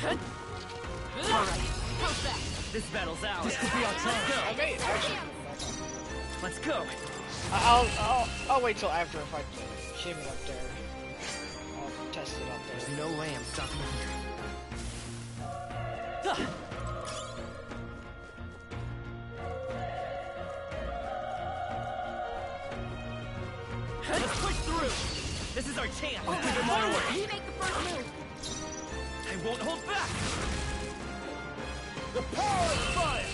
Alright, how's that? This battle's ours. This could be our chance. I may actually. Let's go. I'll wait till after if I shim it up there. I'll test it up there. There's no way I'm stopping here. Let's push through. This is our chance. I'll give it my order. You make the first move. I won't hold back. The power of fire.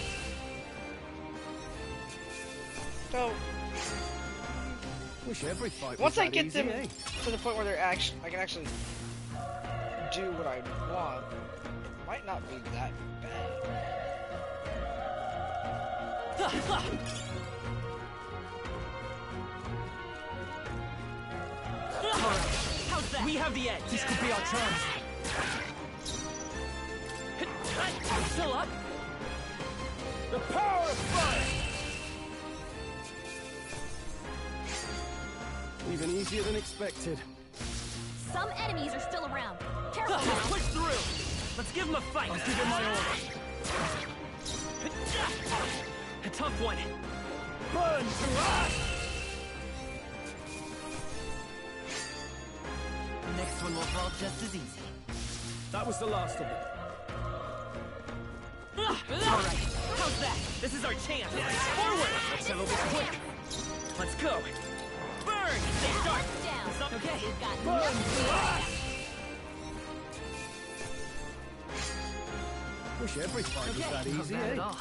So Wish every fight once was I that get easy, them eh? to the point where they're I can actually do what I want, it might not be that bad. How's that? We have the edge. This could be our chance. Still up? The power of fire! Even easier than expected. Some enemies are still around. Careful Let's now. push through. Let's give him a fight. I'll give him my order. A tough one. Burn to ash! The next one will fall just as easy. That was the last of them. Alright, how's that? This is our chance. Forward! Let's settle this quick. Let's go. Burn! Stay sharp! Down. Okay. You've got Burn! nothing. Wish every fight was that Not easy, bad eh? at all.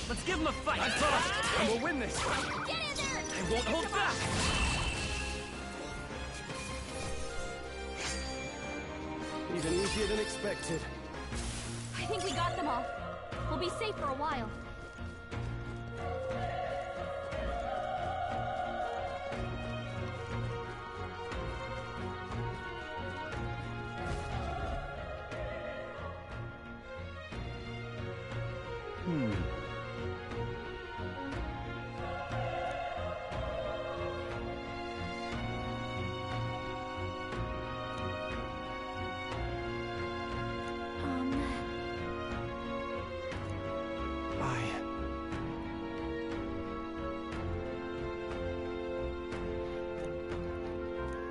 Let's give him a fight. I trust, and we'll win this. Get in there. I won't hold back. Even easier than expected. I think we got them all. We'll be safe for a while.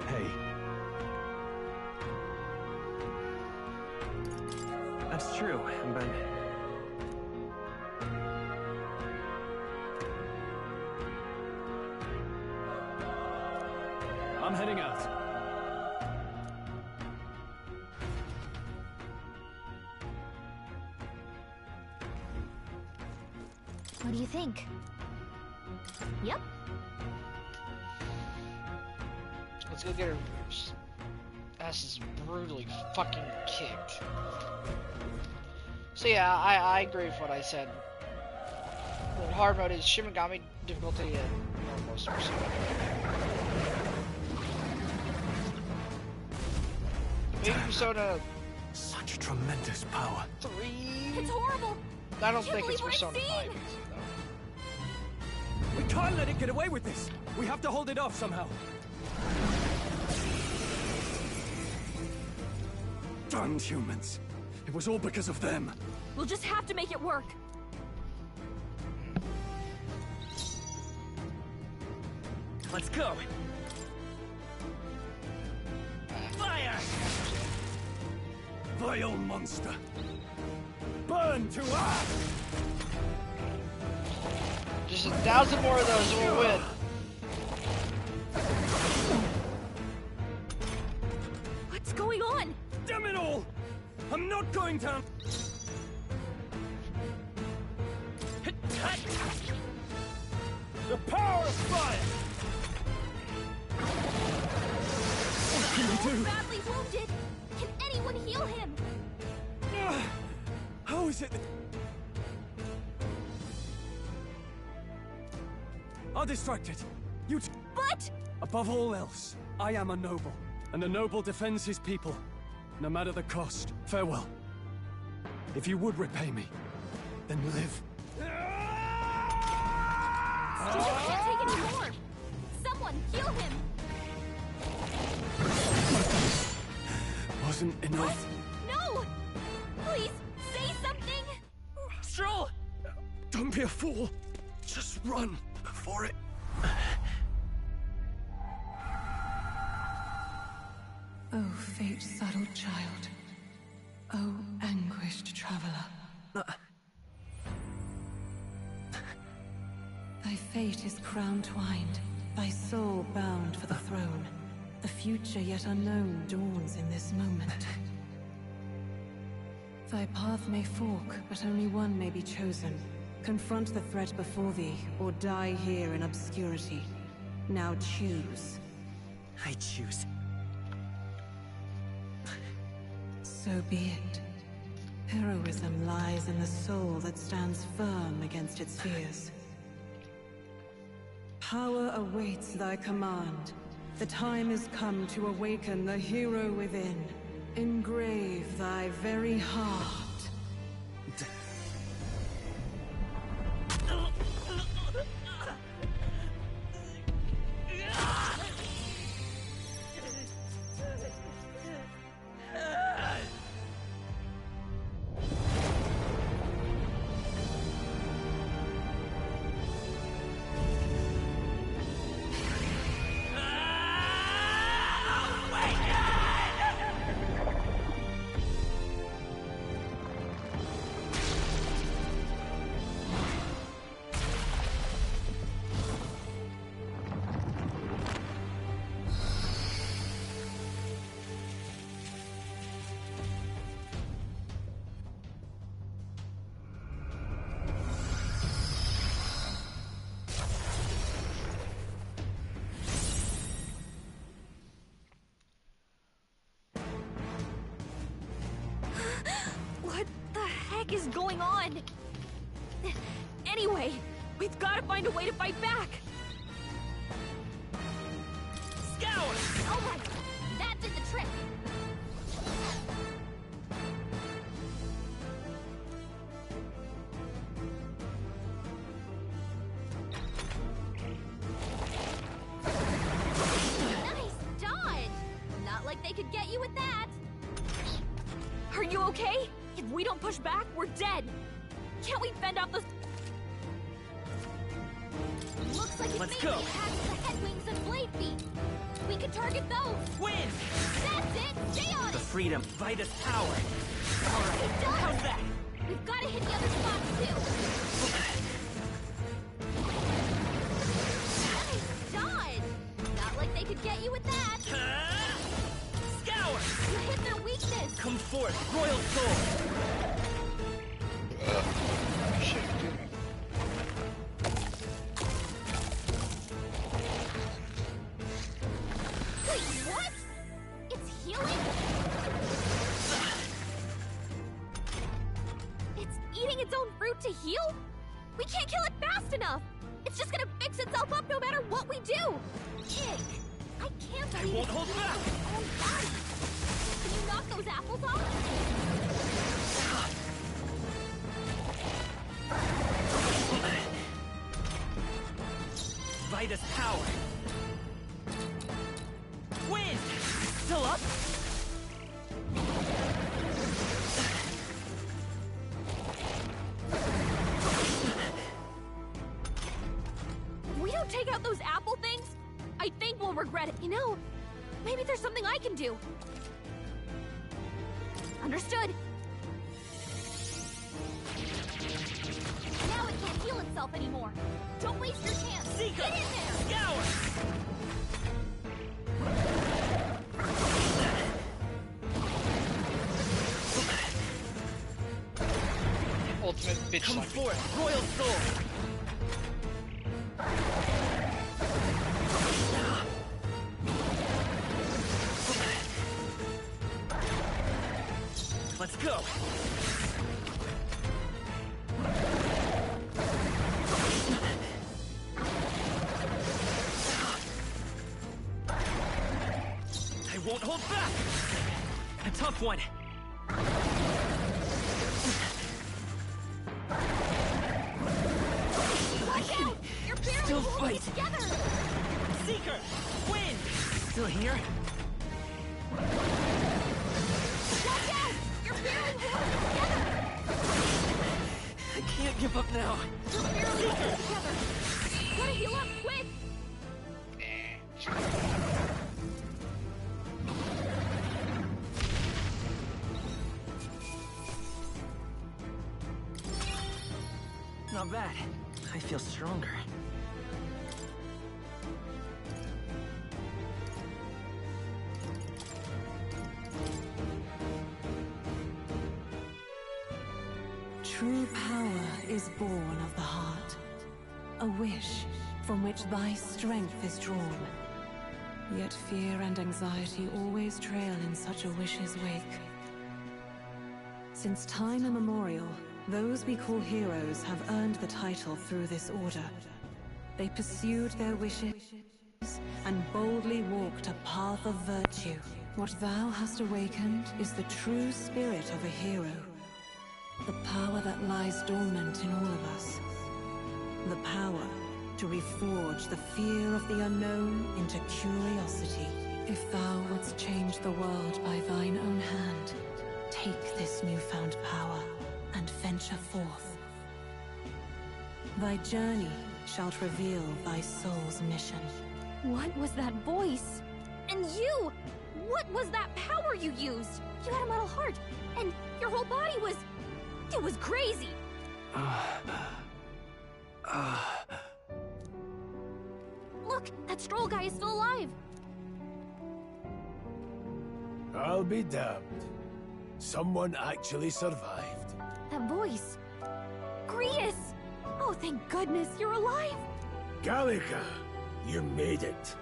Hey. That's true, but... I'm heading out. What do you think? Yep. Let's go get her asses brutally fucking kicked. So yeah, I agree with what I said. The hard mode is Shimigami difficulty and normal sorcery. Maybe Persona Such tremendous power. 3. It's horrible. I don't Can't think it's believe what Persona I've 5 seen. easy though. We can't let it get away with this. We have to hold it off somehow. Damned humans. It was all because of them. We'll just have to make it work. Let's go. Fire! Vile monster. Burn to ash! Just 1,000 more of those and we'll win. What's going on? Damn it all! I'm not going down. The power of fire! What can you do? Badly wounded. Can anyone heal him? How is it that... I'll distract it. You But... Above all else, I am a noble, and a noble defends his people, no matter the cost. Farewell. If you would repay me, then live. Studio can't take any more! Someone, heal him! Wasn't enough. No! Please, say something! Stroll! Don't be a fool. Just run for it. Oh, fate-saddled child. Oh, anguished traveler. Thy fate is crown-twined, thy soul bound for the throne. The future yet unknown dawns in this moment. Thy path may fork, but only one may be chosen. Confront the threat before thee, or die here in obscurity. Now choose. I choose. So be it. Heroism lies in the soul that stands firm against its fears. Power awaits thy command. The time is come to awaken the hero within. Engrave thy very heart. What the heck is going on? Anyway, we've got to find a way to fight back! Scour! Oh my... That did the trick! Nice dodge! Not like they could get you with that! Are you okay? If we don't push back, we're dead! Can't we fend off those... Looks like it Let's mainly go. attacks the head wings and blade feet! We can target those! Win! That's it! Stay on The it! freedom, Vitus power. It does! How's that? We've got to hit the other spots, too! Nice dodge! Not like they could get you with that! Scour! You hit their weakness! Come forth, royal soul! Wait, what? It's healing? It's eating its own fruit to heal? We can't kill it fast enough! It's just gonna fix itself up no matter what we do! Ick! I can't believe won't hold it's back. eating its own body! Can you knock those apples off? Vitus power. Wind! Still up? If we don't take out those apple things, I think we'll regret it. You know, maybe there's something I can do. Understood. Now it can't heal itself anymore. Don't waste your chance. Seeker! Get in there! Scour! Ultimate bitch Come like forth, royal soul! Let's go! I won't hold back! A tough one! Watch out! You're barely Still right! Together! Seeker! Win! Still here? Watch out! You're barely holding together! I can't give up now. You're barely holding together! Gotta heal up, quick! Not bad. I feel stronger. True power is born of the heart. A wish from which thy strength is drawn. Yet fear and anxiety always trail in such a wish's wake. Since time immemorial, those we call heroes have earned the title through this order. They pursued their wishes and boldly walked a path of virtue. What thou hast awakened is the true spirit of a hero. The power that lies dormant in all of us. The power to reforge the fear of the unknown into curiosity. If thou wouldst change the world by thine own hand, take this newfound power and venture forth. Thy journey shalt reveal thy soul's mission. What was that voice? And you! What was that power you used? You had a metal heart, and your whole body was... It was crazy! Look, that Stroll guy is still alive! I'll be damned. Someone actually survived. That voice... Grius! Oh, thank goodness, you're alive! Gallica, you made it.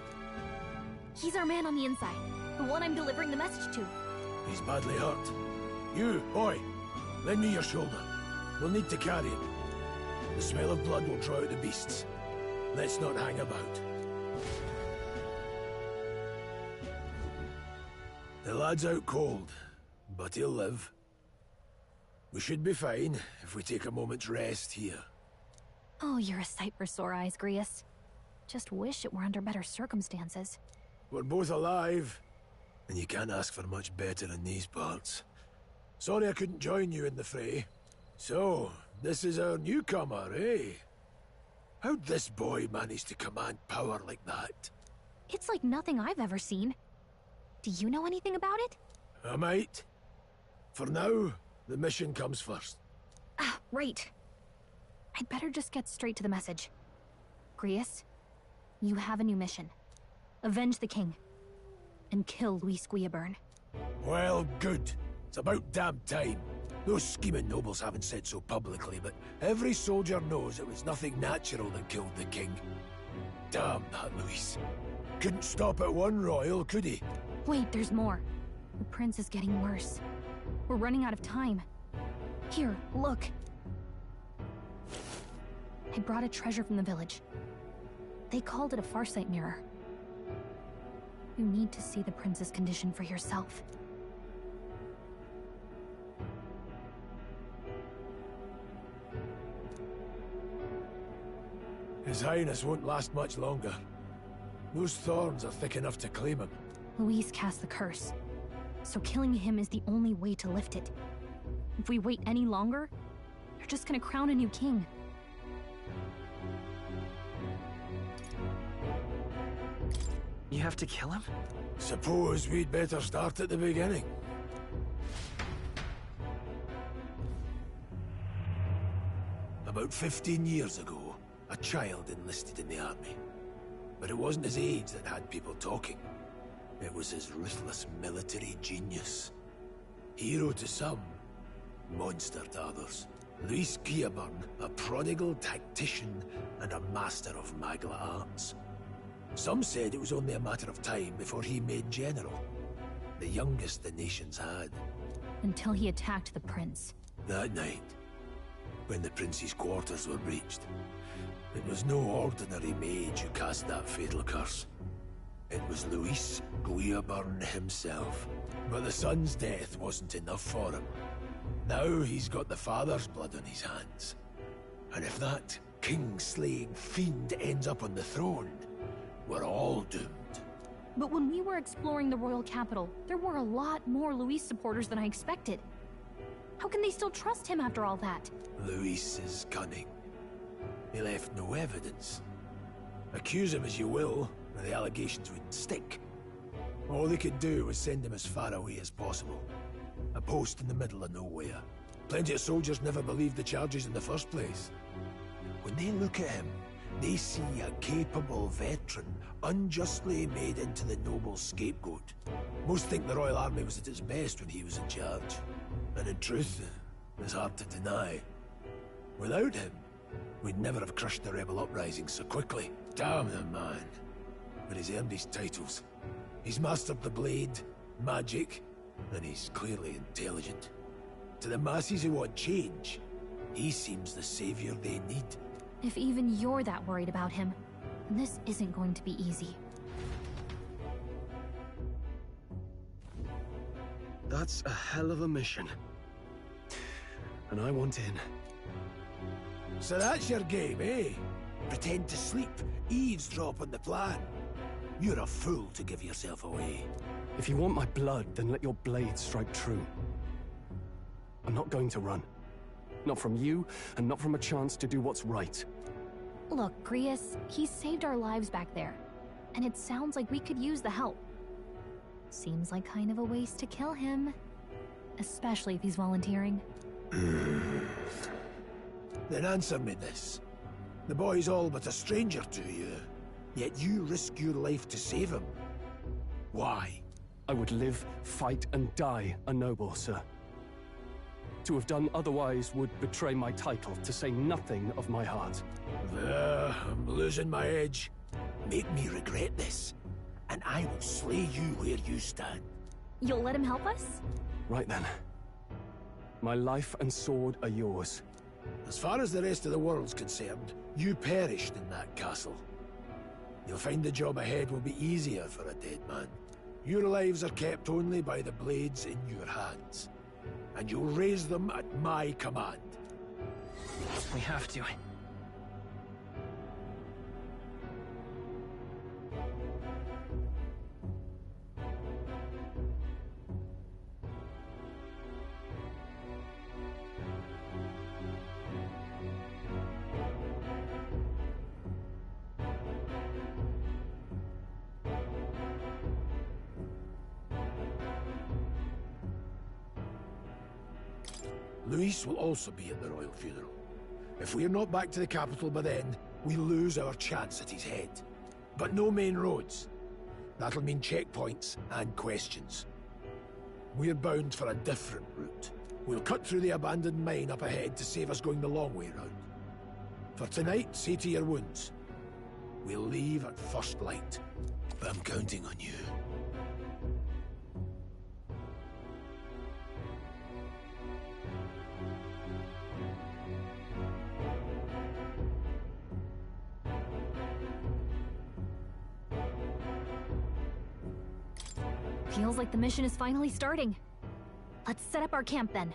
He's our man on the inside, the one I'm delivering the message to. He's badly hurt. You, boy, lend me your shoulder. We'll need to carry him. The smell of blood will draw out the beasts. Let's not hang about. The lad's out cold, but he'll live. We should be fine if we take a moment's rest here. Oh, you're a sight for sore eyes, Grius. Just wish it were under better circumstances. We're both alive, and you can't ask for much better in these parts. Sorry I couldn't join you in the fray. So, this is our newcomer, eh? How'd this boy manage to command power like that? It's like nothing I've ever seen. Do you know anything about it? I might. For now, the mission comes first. Ah, right. I'd better just get straight to the message. Grius, you have a new mission. Avenge the king. And kill Luis Guillaburn. Well, good. It's about damn time. Those scheming nobles haven't said so publicly, but every soldier knows it was nothing natural that killed the king. Damn that Luis. Couldn't stop at one royal, could he? Wait, there's more. The prince is getting worse. We're running out of time. Here, look. I brought a treasure from the village. They called it a farsight mirror. You need to see the prince's condition for yourself. His Highness won't last much longer. Those thorns are thick enough to claim him. Luis cast the curse, so killing him is the only way to lift it. If we wait any longer, they're just gonna crown a new king. You have to kill him? Suppose we'd better start at the beginning. About 15 years ago, a child enlisted in the army. But it wasn't his age that had people talking. It was his ruthless military genius. Hero to some, monster to others. Luis Guillaburn, a prodigal tactician and a master of Magla arts. Some said it was only a matter of time before he made general. The youngest the nations had. Until he attacked the prince. That night, when the prince's quarters were breached, it was no ordinary mage who cast that fatal curse. It was Luis Guillaburn himself. But the son's death wasn't enough for him. Now he's got the father's blood on his hands. And if that king-slaying fiend ends up on the throne, we're all doomed. But when we were exploring the royal capital, there were a lot more Luis supporters than I expected. How can they still trust him after all that? Luis is cunning. He left no evidence. Accuse him as you will, the allegations wouldn't stick. All they could do was send him as far away as possible. A post in the middle of nowhere. Plenty of soldiers never believed the charges in the first place. When they look at him, they see a capable veteran unjustly made into the noble scapegoat. Most think the Royal Army was at its best when he was in charge. And in truth, it's hard to deny. Without him, we'd never have crushed the rebel uprising so quickly. Damn the man. But he's earned his titles. He's mastered the blade, magic, and he's clearly intelligent. To the masses who want change, he seems the savior they need. If even you're that worried about him, then this isn't going to be easy. That's a hell of a mission. And I want in. So that's your game, eh? Pretend to sleep, eavesdrop on the plan. You're a fool to give yourself away. If you want my blood, then let your blade strike true. I'm not going to run. Not from you, and not from a chance to do what's right. Look, Grius, he saved our lives back there. And it sounds like we could use the help. Seems like kind of a waste to kill him. Especially if he's volunteering. Then answer me this. The boy's all but a stranger to you, yet you risk your life to save him. Why? I would live, fight, and die a noble, sir. To have done otherwise would betray my title, to say nothing of my heart. I'm losing my edge. Make me regret this, and I will slay you where you stand. You'll let him help us? Right then. My life and sword are yours. As far as the rest of the world's concerned, you perished in that castle. You'll find the job ahead will be easier for a dead man. Your lives are kept only by the blades in your hands. And you'll raise them at my command. We have to. Luis will also be at the royal funeral. If we're not back to the capital by then, we lose our chance at his head. But no main roads. That'll mean checkpoints and questions. We're bound for a different route. We'll cut through the abandoned mine up ahead to save us going the long way round. For tonight, see to your wounds. We'll leave at first light. But I'm counting on you. Feels like the mission is finally starting. Let's set up our camp then.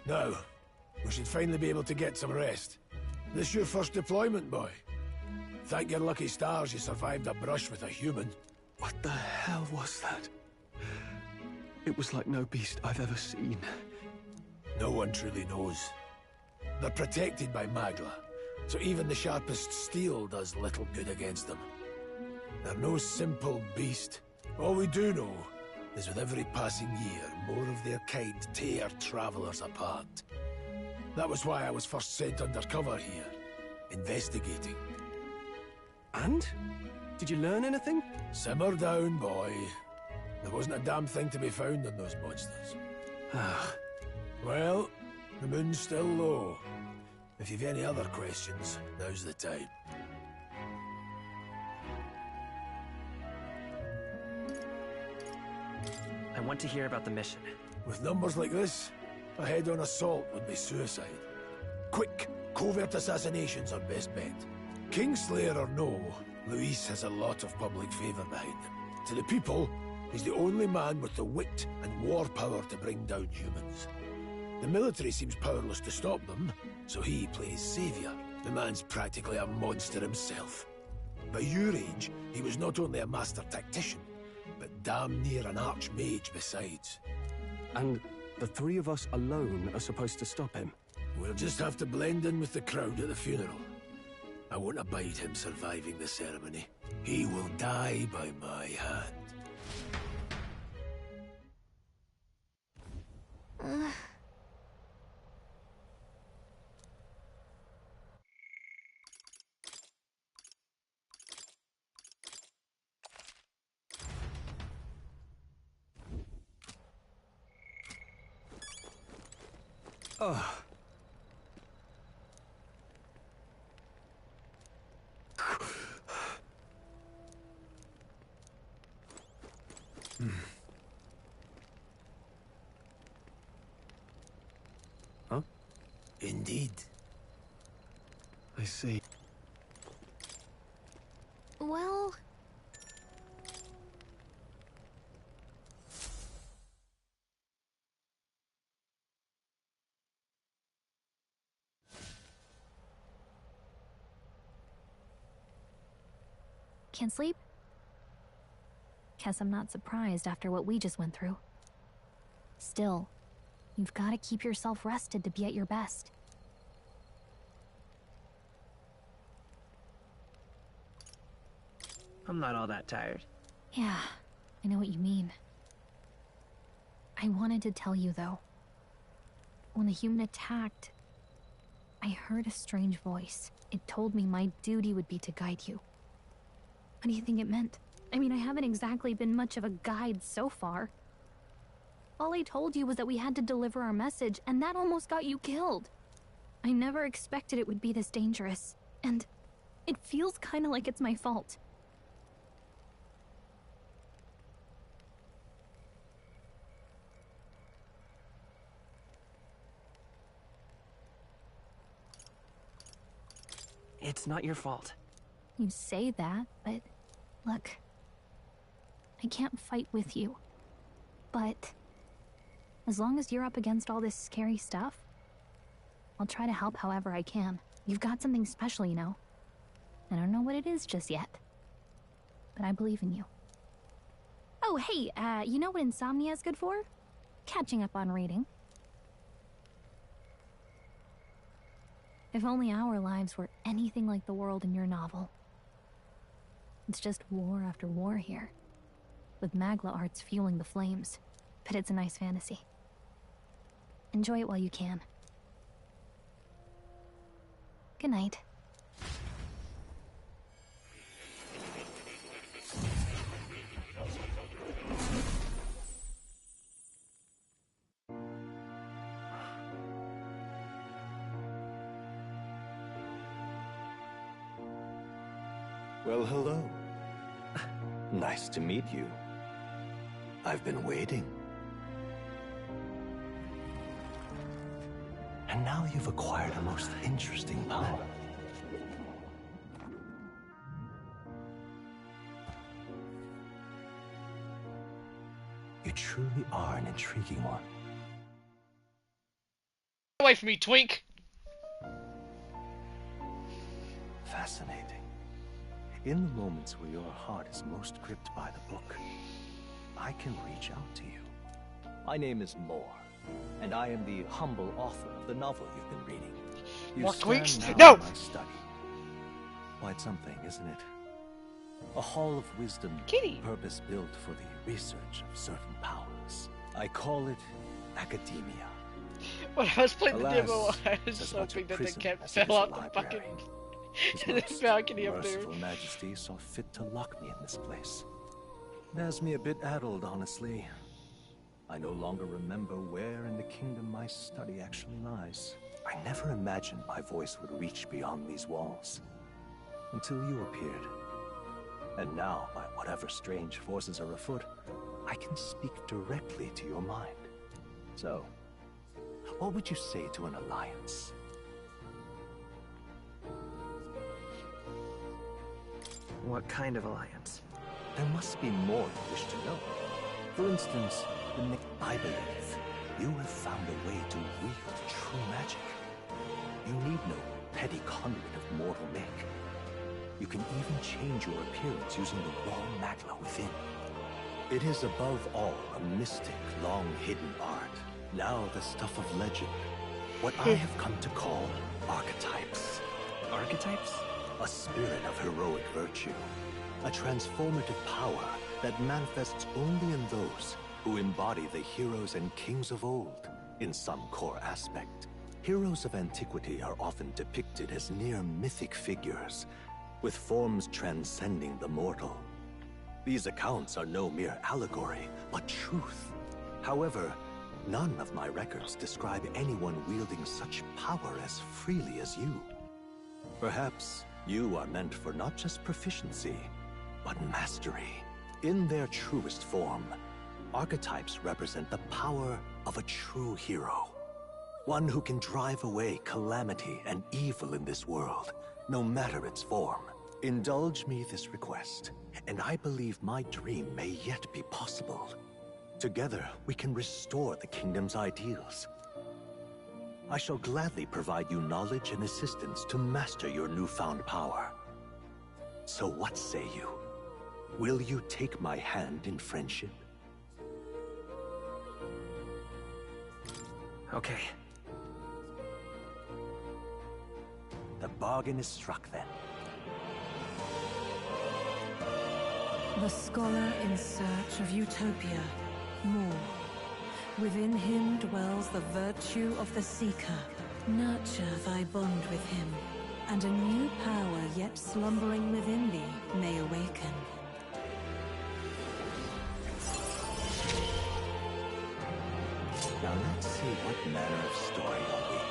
Now, we should finally be able to get some rest. This your first deployment, boy? Thank your lucky stars you survived a brush with a human. What the hell was that? It was like no beast I've ever seen. No one truly knows. They're protected by Magla, so even the sharpest steel does little good against them. They're no simple beast. All we do know is with every passing year, more of their kind tear travelers apart. That was why I was first sent undercover here, investigating. And? Did you learn anything? Simmer down, boy. There wasn't a damn thing to be found on those monsters. Well, the moon's still low. If you've any other questions, now's the time. I want to hear about the mission. With numbers like this, a head-on assault would be suicide. Quick, covert assassinations are best bet. Kingslayer or no, Luis has a lot of public favor behind him. To the people, he's the only man with the wit and war power to bring down humans. The military seems powerless to stop them, so he plays savior. The man's practically a monster himself. By your age, he was not only a master tactician, but damn near an archmage besides. And the three of us alone are supposed to stop him? We'll just have to blend in with the crowd at the funeral. I won't abide him surviving the ceremony. He will die by my hand. Oh. Huh? Indeed. I see. Well... Can't sleep? Guess I'm not surprised after what we just went through. Still, you've got to keep yourself rested to be at your best. I'm not all that tired. Yeah, I know what you mean. I wanted to tell you, though. When the human attacked, I heard a strange voice. It told me my duty would be to guide you. What do you think it meant? I mean, I haven't exactly been much of a guide so far. All I told you was that we had to deliver our message, and that almost got you killed. I never expected it would be this dangerous, and it feels kind of like it's my fault. It's not your fault. You say that, but look, I can't fight with you. But as long as you're up against all this scary stuff, I'll try to help however I can. You've got something special, you know. I don't know what it is just yet, but I believe in you. Oh, hey, you know what insomnia is good for? Catching up on reading. If only our lives were anything like the world in your novel. It's just war after war here, with Magla arts fueling the flames, but it's a nice fantasy. Enjoy it while you can. Good night. Well, hello. Nice to meet you. I've been waiting. And now you've acquired a most interesting power. You truly are an intriguing one. Get away from me, twink! Fascinating. In the moments where your heart is most gripped by the book, I can reach out to you. My name is Moore, and I am the humble author of the novel you've been reading. You More tweaks? stand No! now in my study. Quite something, isn't it? A hall of wisdom, purpose-built for the research of certain powers. I call it academia. When I was playing Alas, the demo, I was as just much a hoping that the prison cat as it fell is a out the library. fucking His most balcony up there. merciful Majesty saw fit to lock me in this place. It has me a bit addled, honestly. I no longer remember where in the kingdom my study actually lies. I never imagined my voice would reach beyond these walls. Until you appeared. And now, by whatever strange forces are afoot, I can speak directly to your mind. So, what would you say to an alliance? What kind of alliance? There must be more you wish to know. For instance, I believe you have found a way to wield true magic. You need no petty conduit of mortal make. You can even change your appearance using the raw magla within. It is above all a mystic, long-hidden art, now the stuff of legend. What I have come to call archetypes. Archetypes? A spirit of heroic virtue. A transformative power that manifests only in those who embody the heroes and kings of old in some core aspect. Heroes of antiquity are often depicted as near mythic figures, with forms transcending the mortal. These accounts are no mere allegory, but truth. However, none of my records describe anyone wielding such power as freely as you. Perhaps you are meant for not just proficiency, but mastery. In their truest form, archetypes represent the power of a true hero. One who can drive away calamity and evil in this world, no matter its form. Indulge me this request, and I believe my dream may yet be possible. Together, we can restore the kingdom's ideals. I shall gladly provide you knowledge and assistance to master your newfound power. So what say you? Will you take my hand in friendship? Okay. The bargain is struck then. The scholar in search of utopia. More. Within him dwells the virtue of the seeker. Nurture thy bond with him, and a new power yet slumbering within thee may awaken. Now let's see what manner of story you'll weave.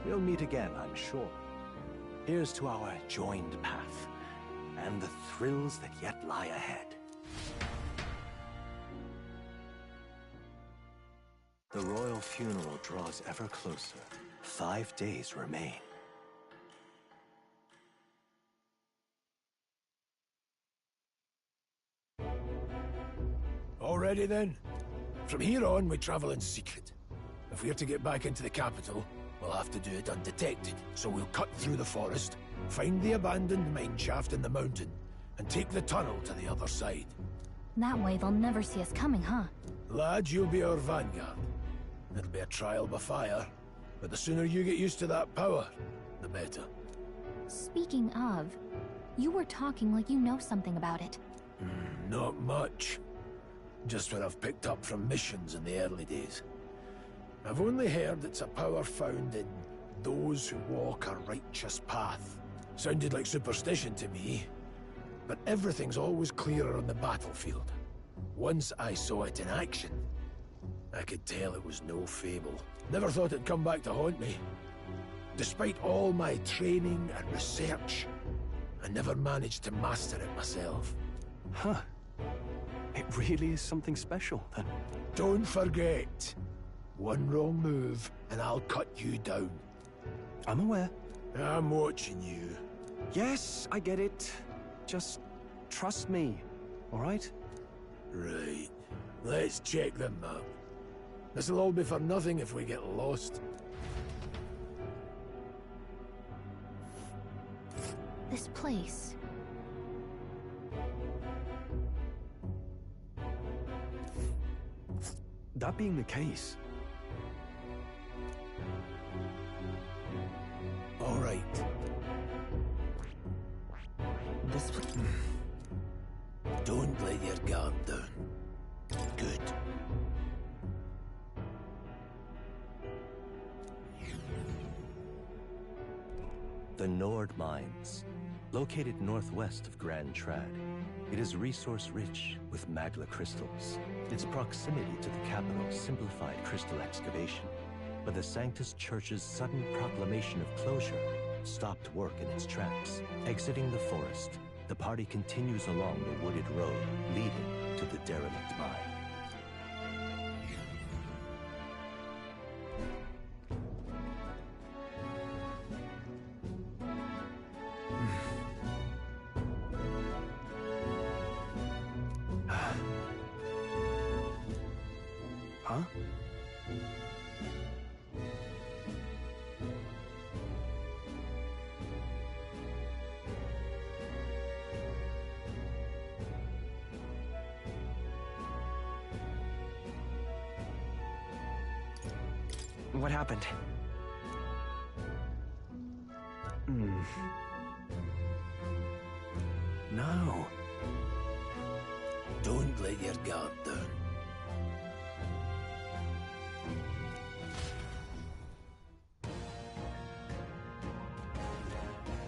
We'll meet again, I'm sure. Here's to our joined path, and the thrills that yet lie ahead. The royal funeral draws ever closer. 5 days remain. Already then? From here on, we travel in secret. If we're to get back into the capital, we'll have to do it undetected. So we'll cut through the forest, find the abandoned mine shaft in the mountain, and take the tunnel to the other side. That way they'll never see us coming, huh? Lad, you'll be our vanguard. It'll be a trial by fire, but the sooner you get used to that power, the better. Speaking of, you were talking like you know something about it. Not much. Just what I've picked up from missions in the early days. I've only heard it's a power found in those who walk a righteous path. Sounded like superstition to me, but everything's always clearer on the battlefield. Once I saw it in action, I could tell it was no fable. Never thought it'd come back to haunt me. Despite all my training and research, I never managed to master it myself. Huh. It really is something special, then. Don't forget. One wrong move, and I'll cut you down. I'm aware. I'm watching you. Yes, I get it. Just trust me, all right? Right. Let's check the map. This'll all be for nothing if we get lost. This place. That being the case... All right. This... Don't let your guard down. Good. The Nord Mines, located northwest of Grand Trad. It is resource-rich with magla crystals. Its proximity to the capital simplified crystal excavation, but the Sanctus Church's sudden proclamation of closure stopped work in its tracks. Exiting the forest, The party continues along the wooded road leading to the derelict mine. Huh? What happened? No. Don't let your guard down.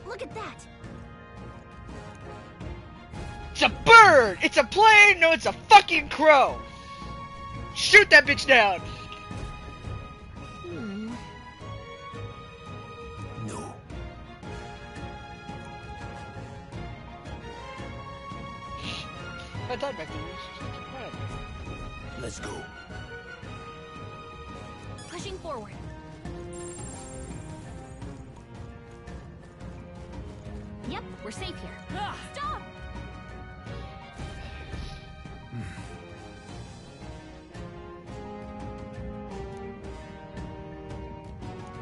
Look at that! It's a bird! It's a plane! No, it's a fucking crow! Shoot that bitch down! No. I died back there. Let's go. Pushing forward. Yep, we're safe here. Stop!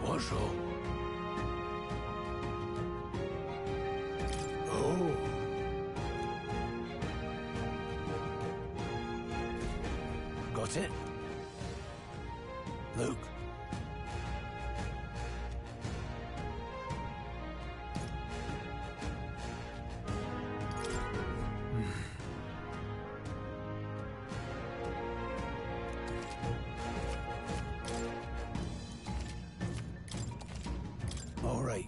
What's wrong? Oh. Got it? Look. All right.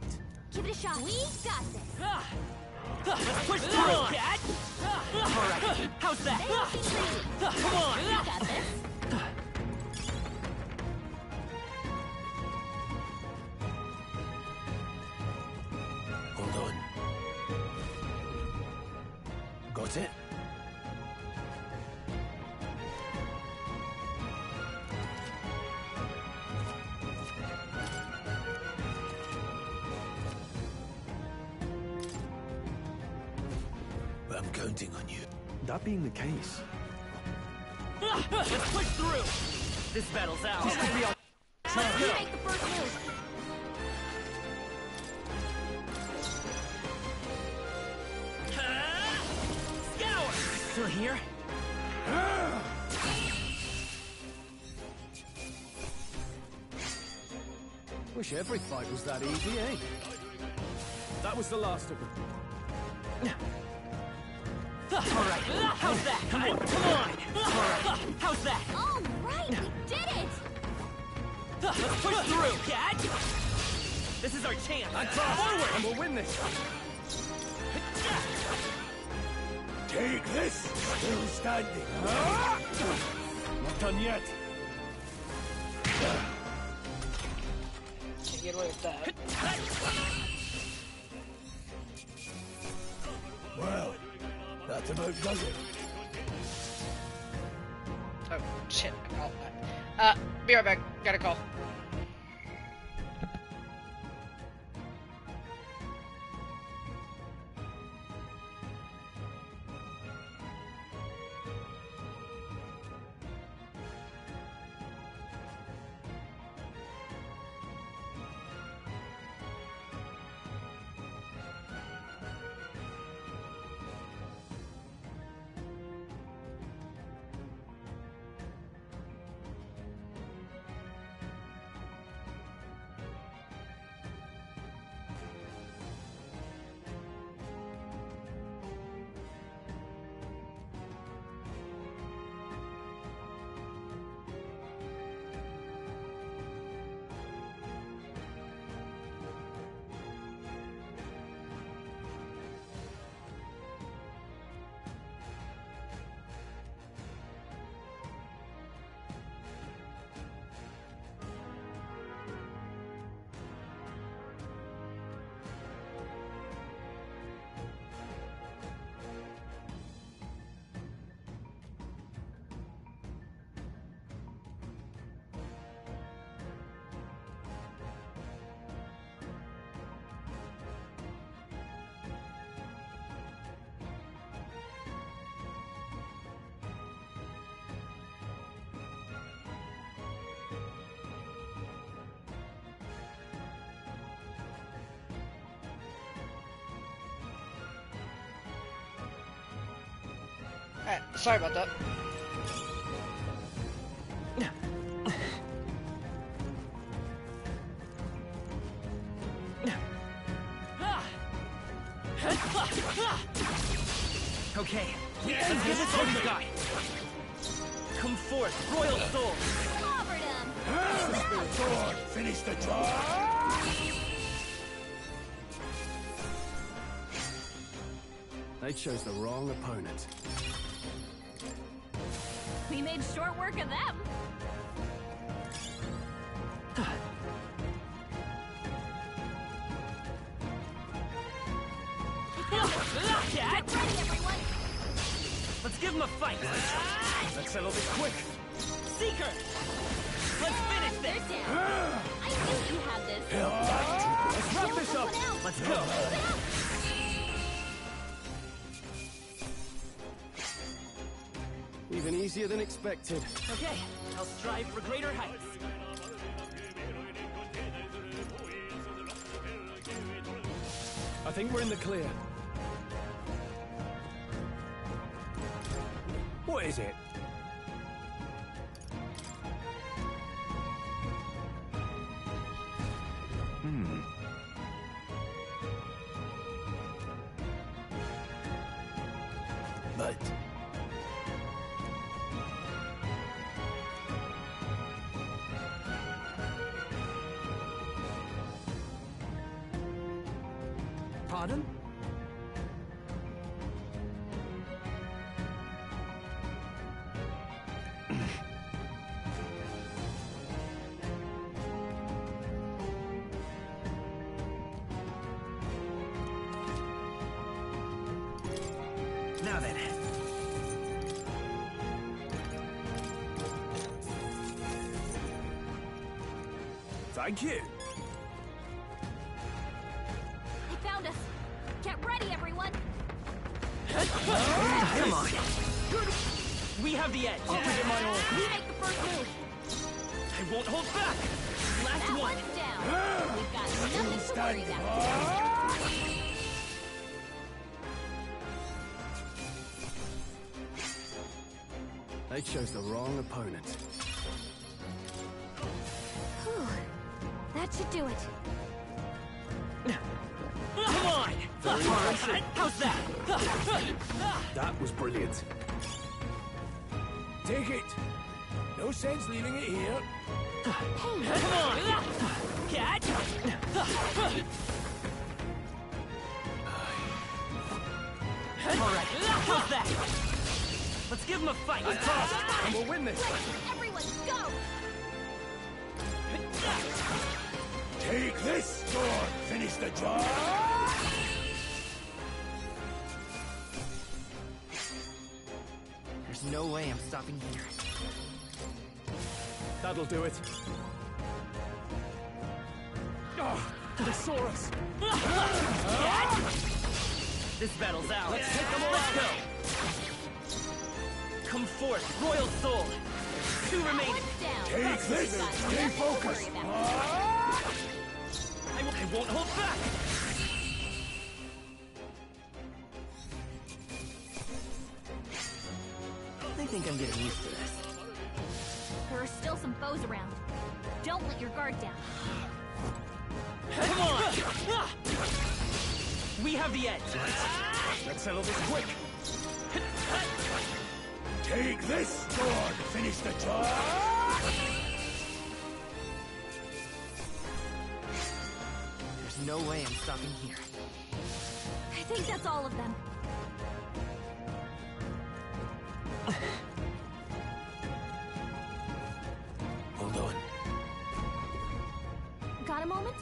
Give it a shot. We got this. Let's push through, cat! Alright, how's that? Come on! We got this. Hold on. Got it? But I'm counting on you. That being the case, Let's push through! This battle's out. You make the first move. Scour! Still here? Wish every fight was that easy, eh? That was the last of them. Alright, how's that? Come on, come on! Alright, how's that? All right, we did it! Let's push through, cat! This is our chance! Forward! And we'll win this! Take this! Still standing. Not done yet. Can't get away with that. Well, that about does it. Oh, shit. Be right back. Got a call. Sorry about that. Okay, let's get this on the guy. Come forth, royal soul. Sword, finish the job! They chose the wrong opponent. We made short work of them. Get ready, everyone! Let's give him a fight! Let's settle this quick! Seeker! Let's finish this! I knew you had this. Let's wrap this up! Let's go! Even easier than expected. Okay, I'll strive for greater heights. I think we're in the clear. What is it? But... Pardon? Now then. Thank you. They found us. Get ready, everyone. Come on. We have the edge. I'll give it my all. We make the first move. I won't hold back. Last That one. one's down. We've got nothing to worry about. They chose the wrong opponent. Whew. That should do it. Come on. How's that? That was brilliant. Take it! No sense leaving it here. Come on. Catch. All right. How's that? Let's give him a fight. Let's toss, and we'll win this. Everyone, go! Take this sword, finish the job! There's no way I'm stopping here. That'll do it. Oh, they saw us. This battle's out. Let's take them all. Let's go. Come forth, royal soul. 2 remaining. Take this! Stay focused! I won't hold back. I think I'm getting used to this. There are still some foes around. Don't let your guard down. Come on! We have the edge. Let's settle this quick. Take this sword, finish the job! There's no way I'm stopping here. I think that's all of them. Hold on. Got a moment?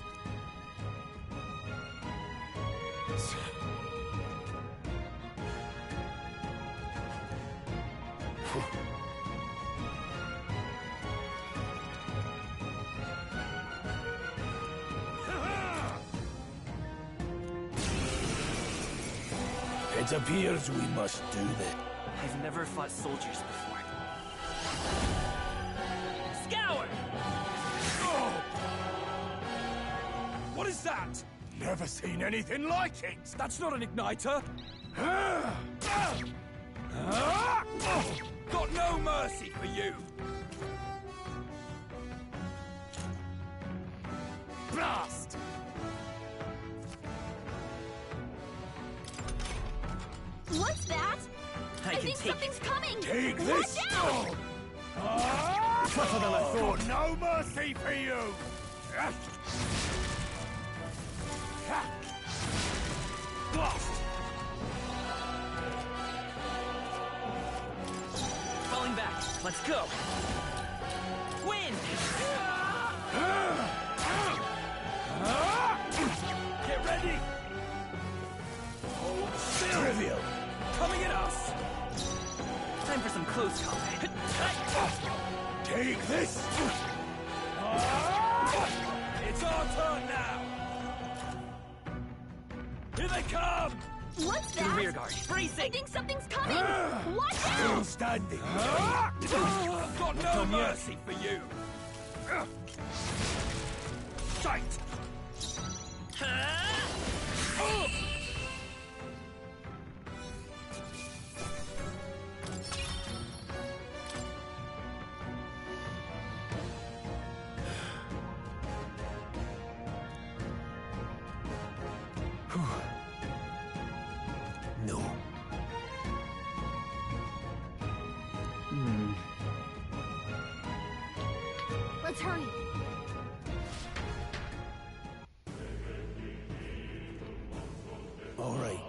It appears we must do this. I've never fought soldiers before. Scour! What is that? Never seen anything like it! That's not an igniter. think something's coming! Take Watch this! out! Tougher than I thought. No mercy for you! Blast! Falling back. Let's go. Win! Get ready! Hold still! Trivial! Coming at us! Time for some close combat. Take this! It's our turn now! Here they come! What's To the that? rear guard. Bracing! I think something's coming! Watch Still out! standing! Got no mercy for you! Sight! No. Let's hurry. All right.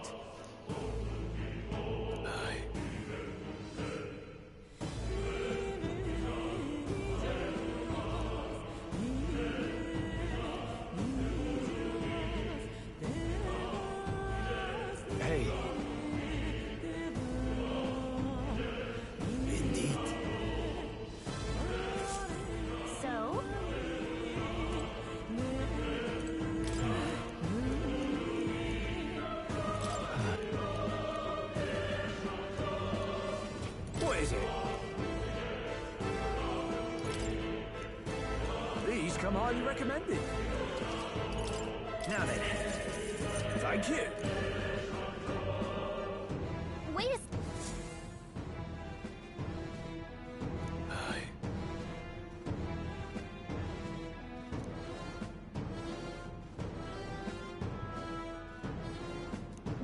Hey. Indeed. So? What is it? These come highly recommended. Now then. Thank you. Wait a...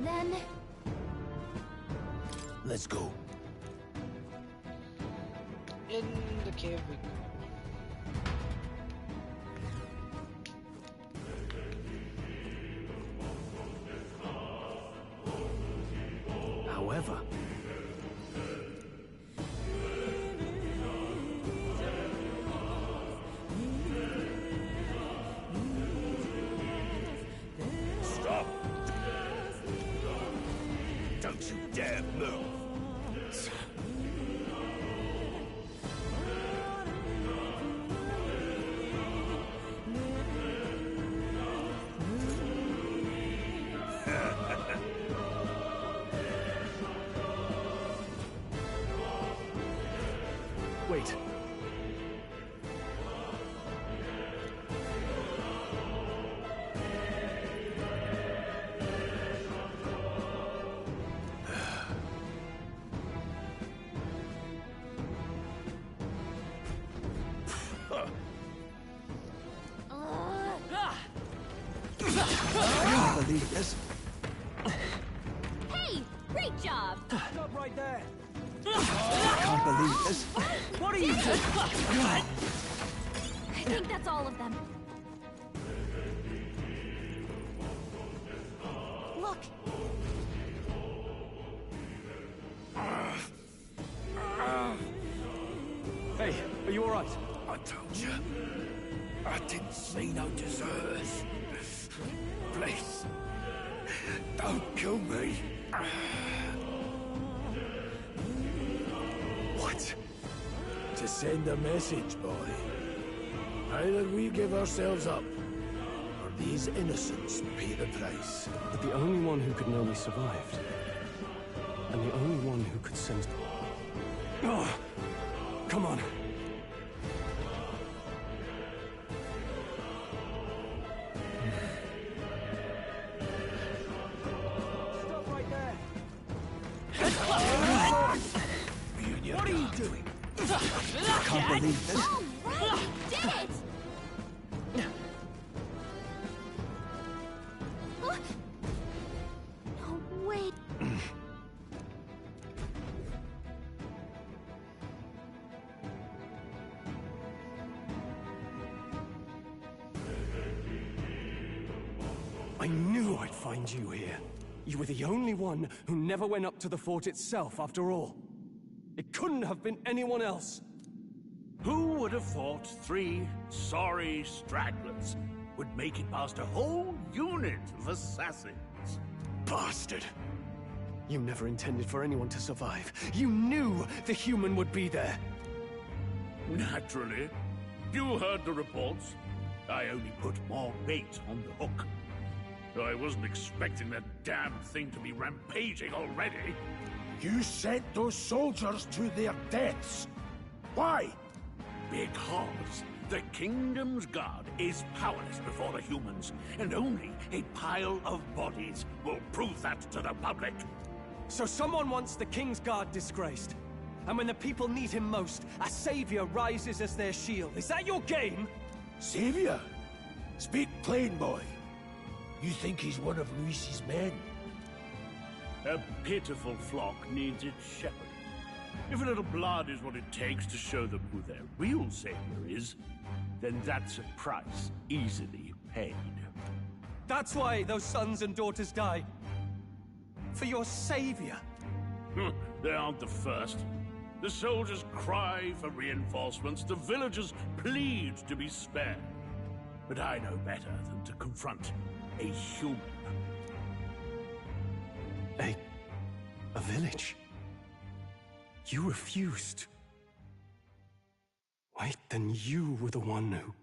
Then... Let's go. In the cave we go. However, Stop! Don't you dare move! Wait. I can't believe this. Hey! Great job! Stop right there! I can't believe this. What are you doing? I think that's all of them. Look! Hey, are you alright? I told you. I didn't see no deserters. Please. Don't kill me. What? To send a message, boy. Either we give ourselves up, or these innocents pay the price. But the only one who could know we survived, and the only one who could sense... Oh, come on. Stop right there! What are you doing? I can't believe this. All right! We did it! No, wait. I knew I'd find you here. You were the only one who never went up to the fort itself, after all. It couldn't have been anyone else. Who would have thought 3 sorry stragglers would make it past a whole unit of assassins? Bastard! You never intended for anyone to survive. You knew the human would be there. Naturally. You heard the reports. I only put more bait on the hook. I wasn't expecting that damn thing to be rampaging already. You sent those soldiers to their deaths. Why? Because the Kingdom's Guard is powerless before the humans, and only a pile of bodies will prove that to the public. So someone wants the King's Guard disgraced. And when the people need him most, a savior rises as their shield. Is that your game? Savior? Speak plain, boy. You think he's one of Luis's men? A pitiful flock needs its shepherding. If a little blood is what it takes to show them who their real savior is, then that's a price easily paid. That's why those sons and daughters die. For your savior. They aren't the first. The soldiers cry for reinforcements, the villagers plead to be spared. But I know better than to confront a human. A village? You refused. Wait, then you were the one who...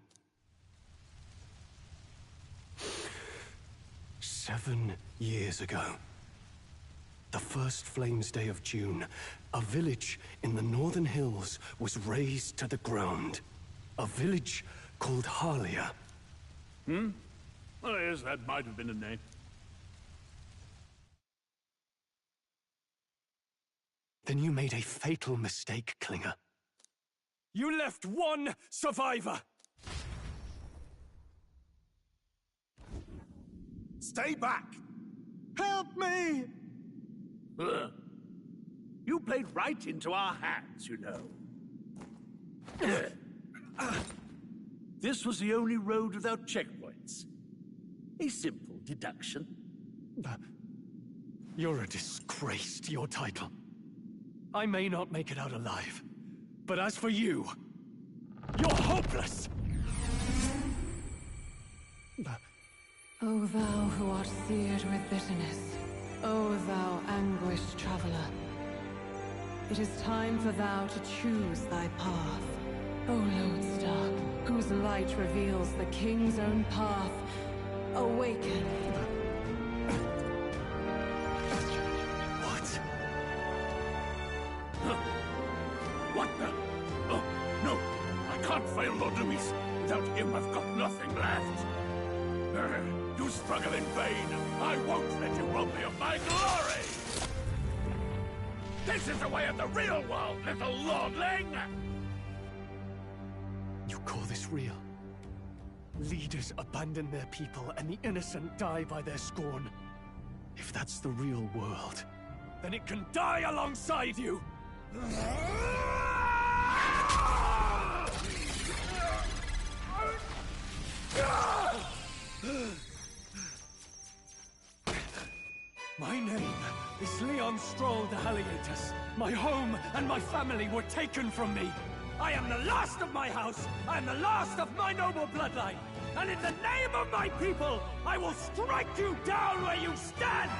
7 years ago. The first Flames Day of June, a village in the northern hills was razed to the ground. A village called Harlia. Oh, yes, that might have been a name. Then you made a fatal mistake, Klinger. You left one survivor! Stay back! Help me! You played right into our hands, you know. This was the only road without checkpoints. A simple deduction. You're a disgrace to your title. I may not make it out alive, but as for you, you're hopeless! O thou who art seared with bitterness, O thou anguished traveler, it is time for thou to choose thy path. O lodestar, whose light reveals the king's own path, awaken. What the? Oh, no! I can't fail Lord Luis. Without him, I've got nothing left. You struggle in vain. I won't let you rob me of my glory! This is the way of the real world, little lordling! You call this real? Leaders abandon their people and the innocent die by their scorn. If that's the real world, then it can die alongside you! My name is Leon Stroll de Halietus. My home and my family were taken from me. I am the last of my house. I am the last of my noble bloodline. And in the name of my people, I will strike you down where you stand!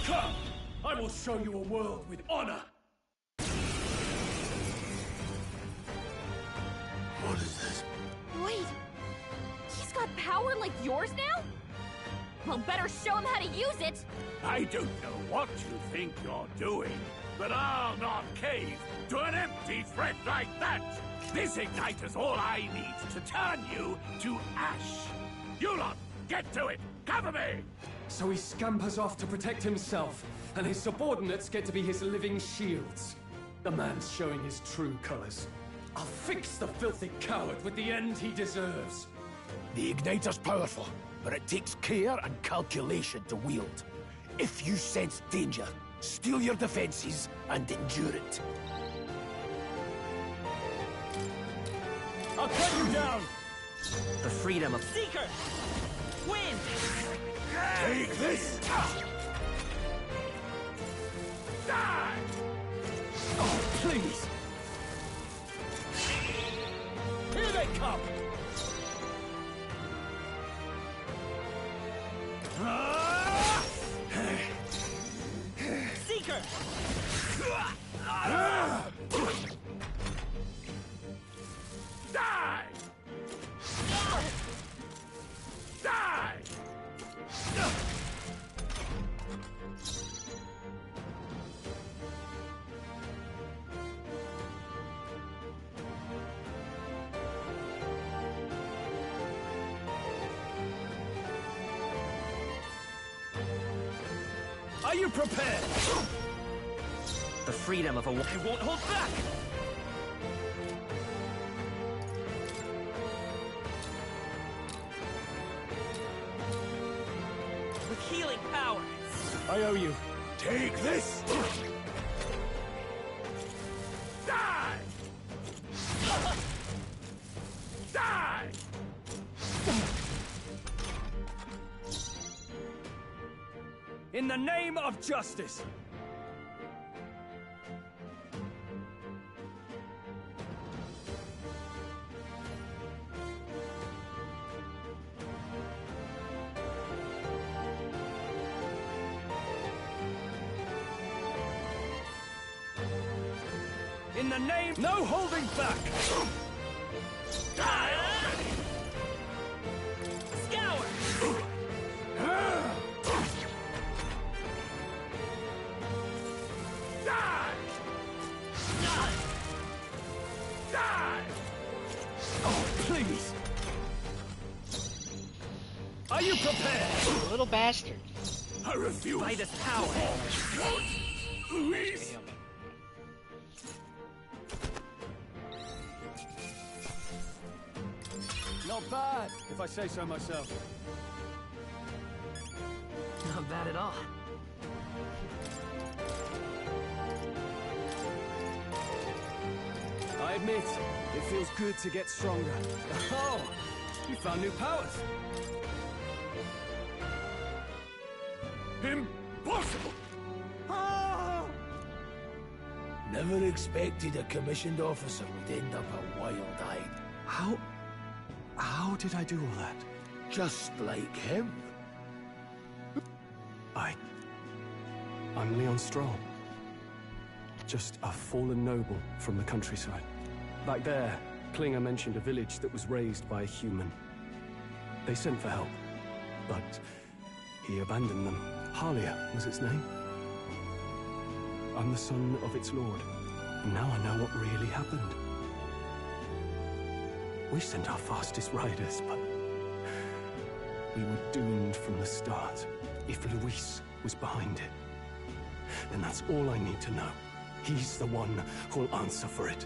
Come! I will show you a world with honor! What is this? Wait! He's got power like yours now? Well, better show him how to use it! I don't know what you think you're doing, but I'll not cave to an empty threat like that! This igniter's all I need to turn you to ash! You lot, get to it! Cover me! So he scampers off to protect himself, and his subordinates get to be his living shields. The man's showing his true colors. I'll fix the filthy coward with the end he deserves. The igniter's powerful, but it takes care and calculation to wield. If you sense danger, steel your defenses and endure it. I'll cut you down! The freedom of Seeker! Win! Take this! Die! Oh, please! Here they come! Seeker! Die! Die! Are you prepared? the freedom of a... I won't hold back! With healing power! I owe you. Take this! Die! Die! In the name of justice! In the name... No holding back! Die already! Scour! Die! Die! Oh, please! Are you prepared? Little bastard. I refuse! By this power! Luis! Not bad, if I say so myself. Not bad at all. I admit, it feels good to get stronger. Oh, you found new powers. Impossible! Ah! Never expected a commissioned officer would end up a wild-eyed. How did I do all that? Just like him. I'm Leon Stroll. Just a fallen noble from the countryside. Back there, Klinger mentioned a village that was raised by a human. They sent for help, but he abandoned them. Halia was its name. I'm the son of its lord, and now I know what really happened. We sent our fastest riders, but we were doomed from the start. If Luis was behind it, then that's all I need to know. He's the one who'll answer for it.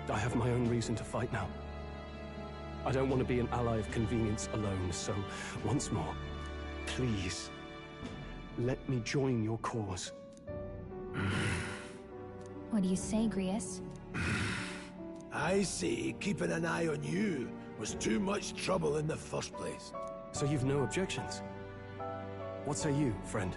I have my own reason to fight now. I don't want to be an ally of convenience alone, so once more, please, let me join your cause. What do you say, Grius? I say keeping an eye on you was too much trouble in the first place. So you've no objections? What say you, friend?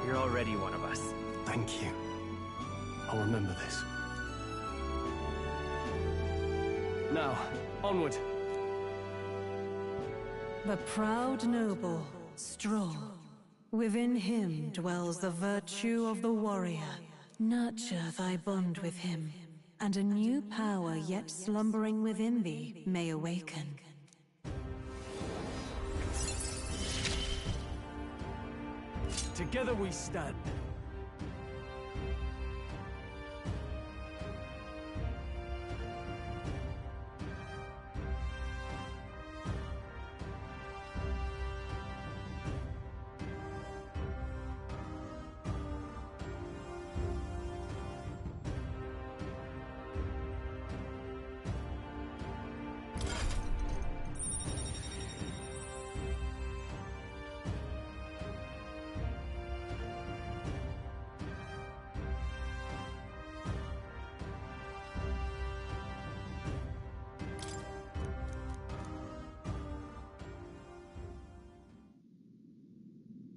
You're already one of us. Thank you. I'll remember this. Now, onward. The proud noble, Stroll. Within him dwells the virtue of the warrior. Nurture thy bond with him, and a new power yet slumbering within thee may awaken. Together we stand.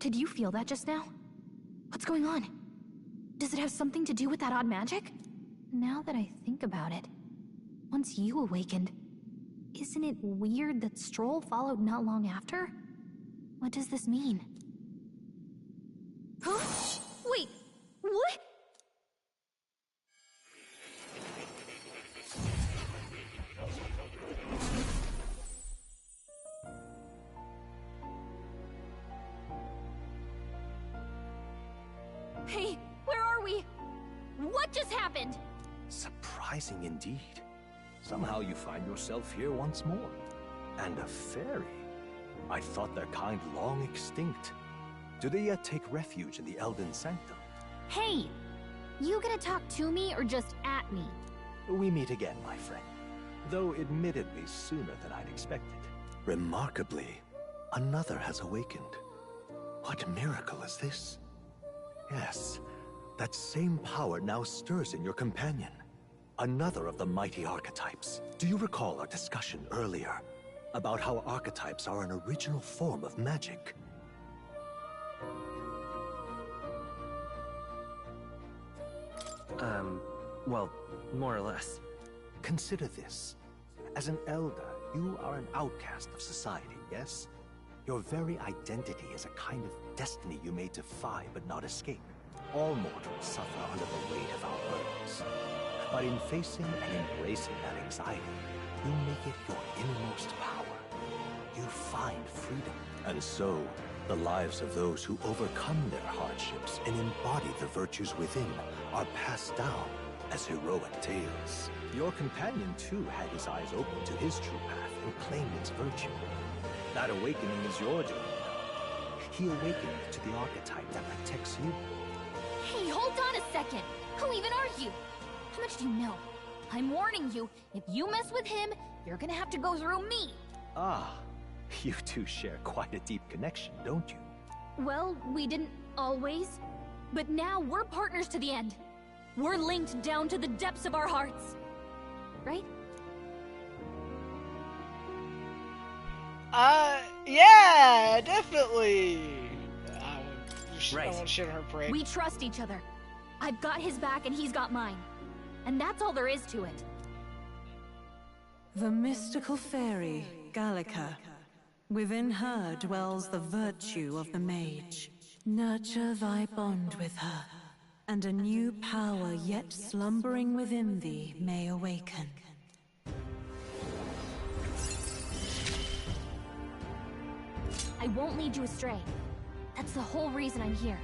Did you feel that just now? What's going on? Does it have something to do with that odd magic? Now that I think about it, once you awakened, isn't it weird that Stroll followed not long after? What does this mean? Huh? Wait, what? Hey, where are we? What just happened? Surprising indeed. Somehow you find yourself here once more. And a fairy. I thought their kind long extinct. Do they yet take refuge in the Elven Sanctum? Hey! You gonna talk to me or just at me? We meet again, my friend. Though admittedly sooner than I'd expected. Remarkably, another has awakened. What miracle is this? Yes, that same power now stirs in your companion. Another of the mighty archetypes. Do you recall our discussion earlier about how archetypes are an original form of magic? Well, more or less. Consider this. As an elder, you are an outcast of society, yes? Your very identity is a kind of destiny you may defy but not escape. All mortals suffer under the weight of our burdens. But in facing and embracing that anxiety, you make it your innermost power. You find freedom. And so, the lives of those who overcome their hardships and embody the virtues within are passed down as heroic tales. Your companion, too, had his eyes open to his true path and claimed its virtue. That awakening is your doing now. He awakened to the archetype that protects you. Hey, hold on a second! Who even are you? How much do you know? I'm warning you, if you mess with him, you're gonna have to go through me! Ah, you two share quite a deep connection, don't you? Well, we didn't always. But now we're partners to the end. We're linked down to the depths of our hearts. Right? Yeah, definitely. I won't shit on her parade. We trust each other. I've got his back and he's got mine. And that's all there is to it. The mystical fairy, Gallica. Within her dwells the virtue of the mage. Nurture thy bond with her, and a new power yet slumbering within thee may awaken. I won't lead you astray. That's the whole reason I'm here.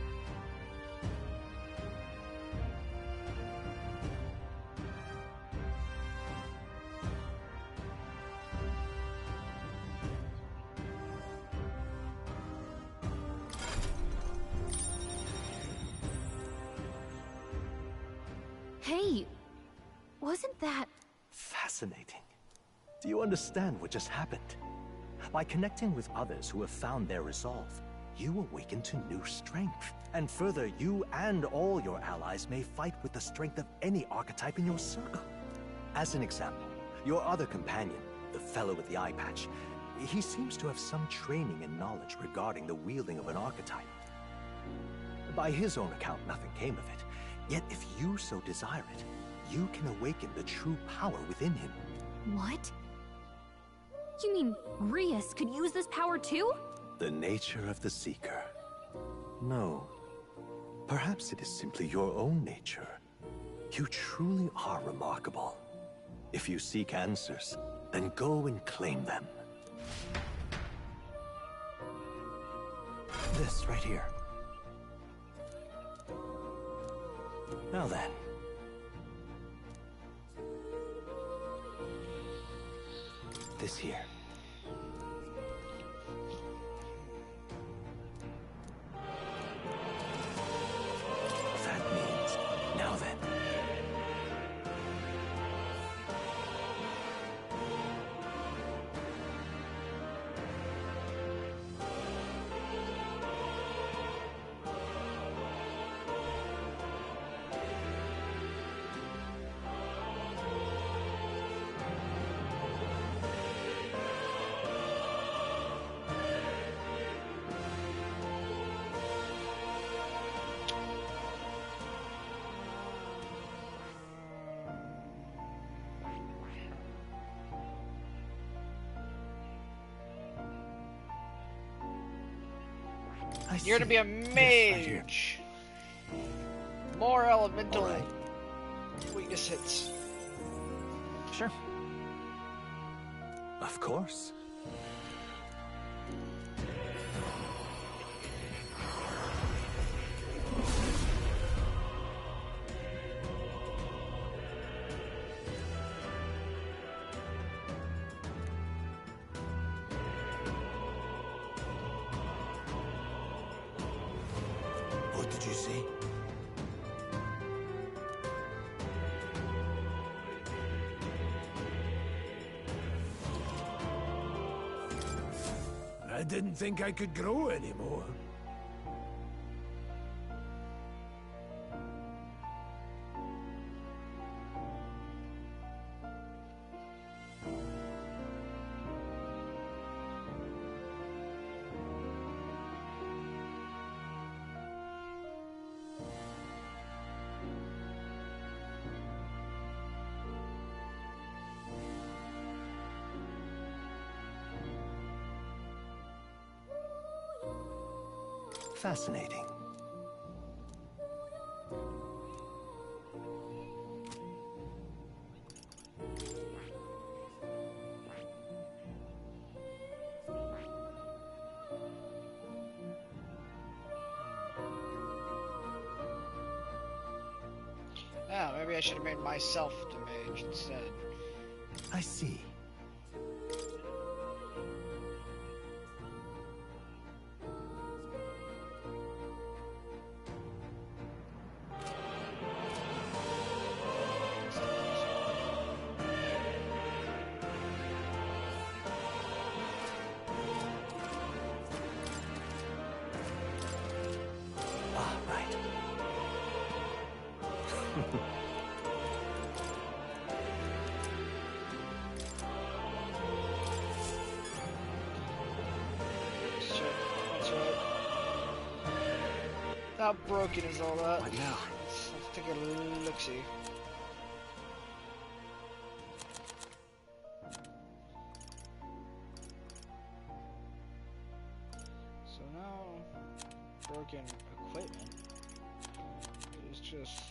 Hey, wasn't that... Fascinating. Do you understand what just happened? By connecting with others who have found their resolve, you awaken to new strength. And further, you and all your allies may fight with the strength of any archetype in your circle. As an example, your other companion, the fellow with the eye patch, he seems to have some training and knowledge regarding the wielding of an archetype. By his own account, nothing came of it. Yet if you so desire it, you can awaken the true power within him. What? You mean Rias could use this power too? The nature of the Seeker. No. Perhaps it is simply your own nature. You truly are remarkable. If you seek answers, then go and claim them. This right here. Now then. This here. That means, now then. You're gonna be a mage. More elemental weakness hits. Sure. Of course. What did you say? I didn't think I could grow anymore. Fascinating. Ah, maybe I should have made myself the mage instead. I see. That's right. How broken is all that? What now? Let's take a look-see. So now, broken equipment is just...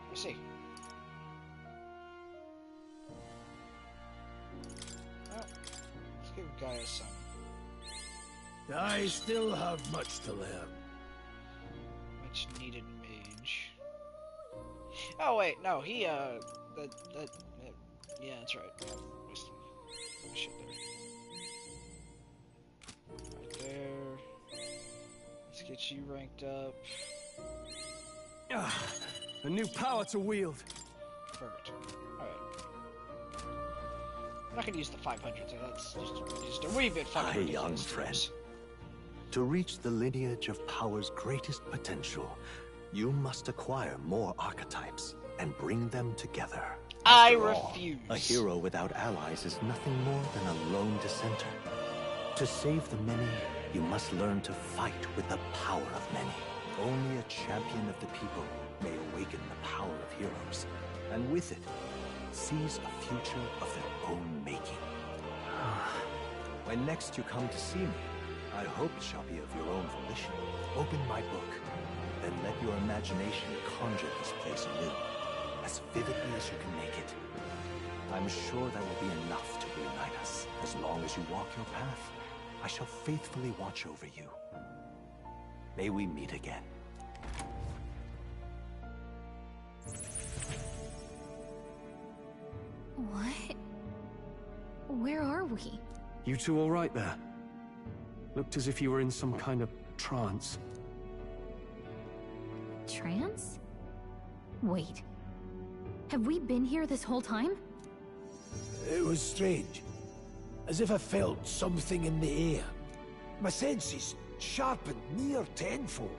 Let's see. Well, let's give Gaia some. I still have much to learn. Much needed mage. Oh wait, no, he yeah, that's right. Wisdom. Shit there. Right there. Let's get you ranked up. A new power to wield. Perfect. Alright. I'm not gonna use the 500, so that's just a wee bit fucking Hi, ridiculous. young friend. To reach the lineage of power's greatest potential, you must acquire more archetypes and bring them together. I After all, refuse. A hero without allies is nothing more than a lone dissenter. To save the many, you must learn to fight with the power of many. Only a champion of the people may awaken the power of heroes, and with it, seize a future of their own making. When next you come to see me, I hope it shall be of your own volition. Open my book, then let your imagination conjure this place anew, as vividly as you can make it. I'm sure that will be enough to reunite us. As long as you walk your path, I shall faithfully watch over you. May we meet again. What? Where are we? You two all right there? Looked as if you were in some kind of trance. Trance? Wait. Have we been here this whole time? It was strange. As if I felt something in the air. My senses sharpened near tenfold.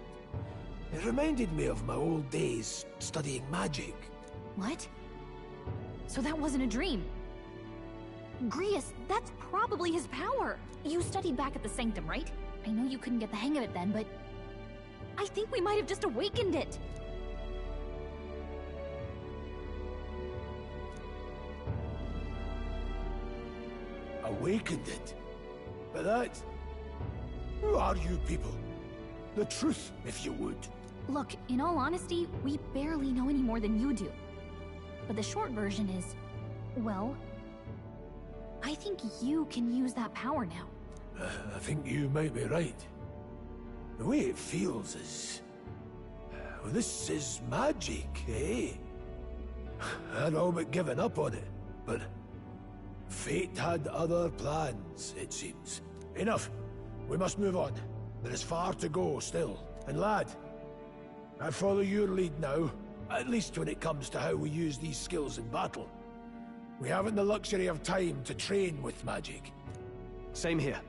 It reminded me of my old days studying magic. What? So that wasn't a dream. Grius, that's probably his power. You studied back at the Sanctum, right? I know you couldn't get the hang of it then, but I think we might have just awakened it. awakened it. But that... Who are you people? The truth, if you would. Look, in all honesty, we barely know any more than you do. But the short version is, well, I think you can use that power now. I think you might be right. The way it feels is... Well, this is magic, eh? I'd all but given up on it, but... Fate had other plans, it seems. Enough. We must move on. There is far to go still. And lad, I follow your lead now, at least when it comes to how we use these skills in battle. We haven't the luxury of time to train with magic. Same here.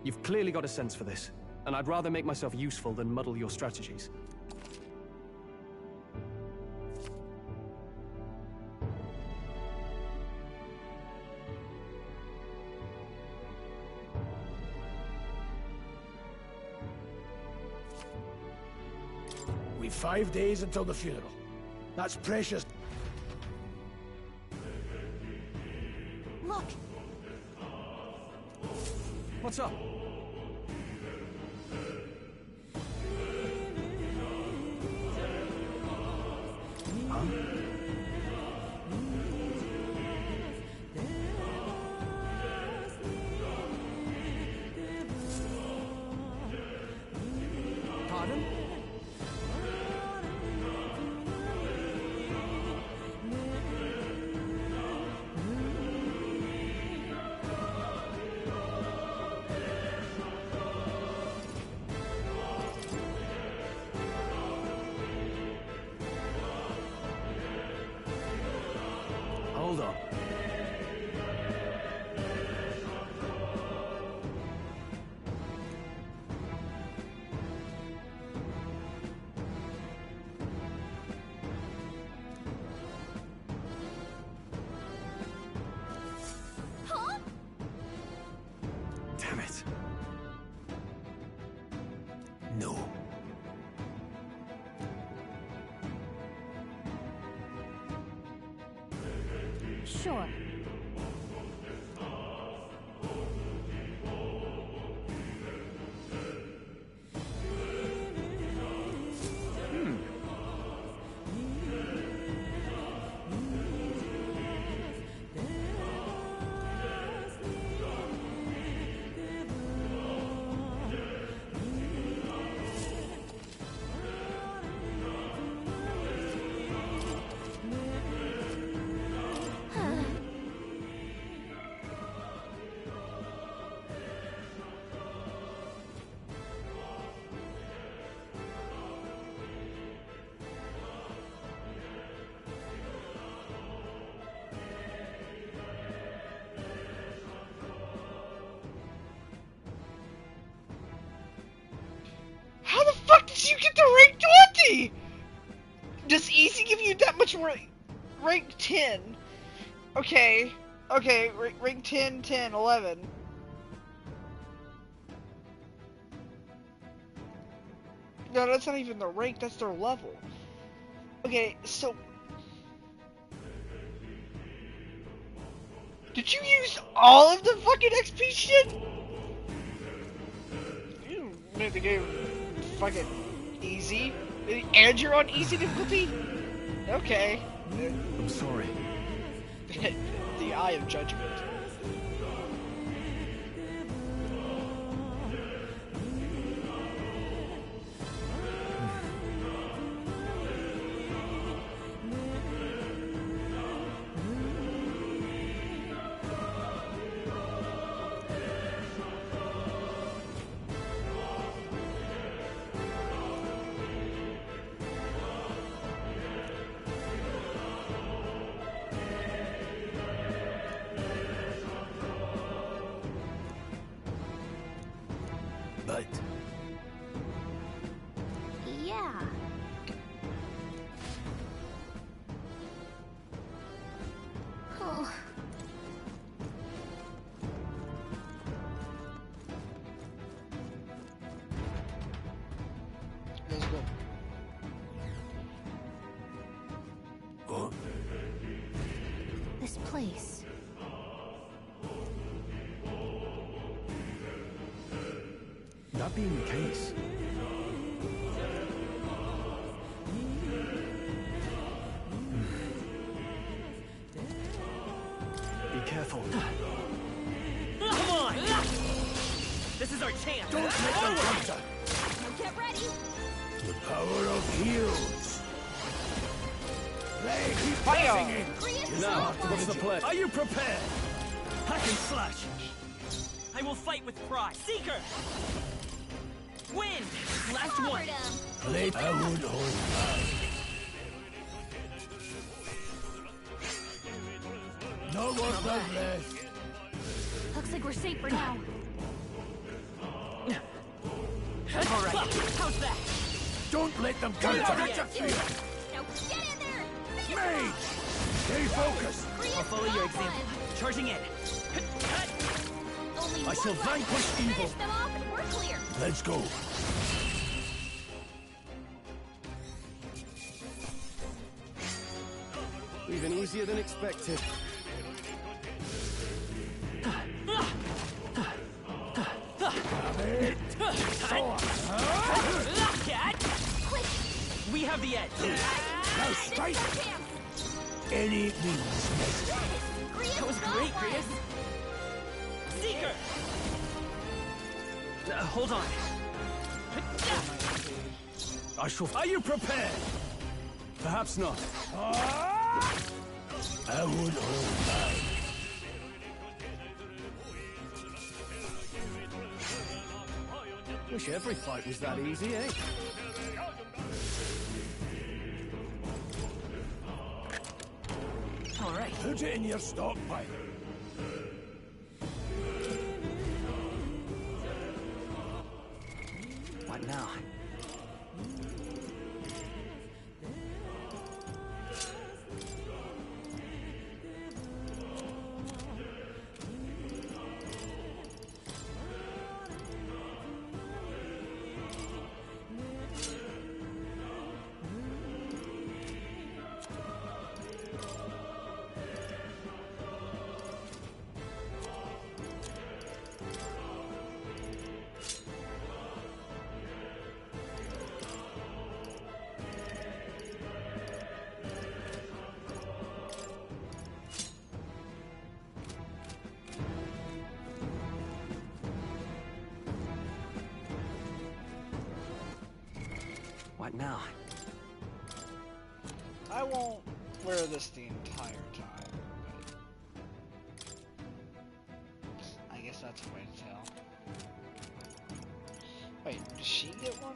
You've clearly got a sense for this, and I'd rather make myself useful than muddle your strategies. We've 5 days until the funeral. That's precious. Look! What's up? Pardon? Hold on. Huh? Damn it. No. Sure. How the fuck did you get to rank 20? Does easy give you that much rank 10? Okay, rank 10, 10, 11. No, that's not even the rank, that's their level. Okay, so... Did you use all of the fucking XP shit? You made the game fucking easy. And you're on easy difficulty? Okay. I'm sorry. The Eye of Judgment. But... Yeah. Oh. Let's go. Oh. This place. That being the case, be careful. Come on! This is our chance! Don't let them counter! Get ready! The power of heals! They keep Fire! pressing in! Now, what's the play? Are you prepared? Hack and slash! I will fight with pride! Seeker! Win! Last one! Blade, I would hold back. No more progress! Looks like we're safe for now. Alright, how's that? Don't let them counter! Get Get your fear! Now get in there! Mage! Stay focused! I'll follow your example. Charging in. Only I one shall way. vanquish evil. Finish them off and we're clear. Let's go! Even easier than expected. We have the edge. Now strike! Any means necessary. That was great, Grius. Seeker! Hold on. I shall... Are you prepared? Perhaps not. I would hold back. Wish every fight was that easy, eh? All right. Put it in your stockpile. What now? What now? I won't wear this the entire time. But I guess that's a way to tell. Wait, does she get one?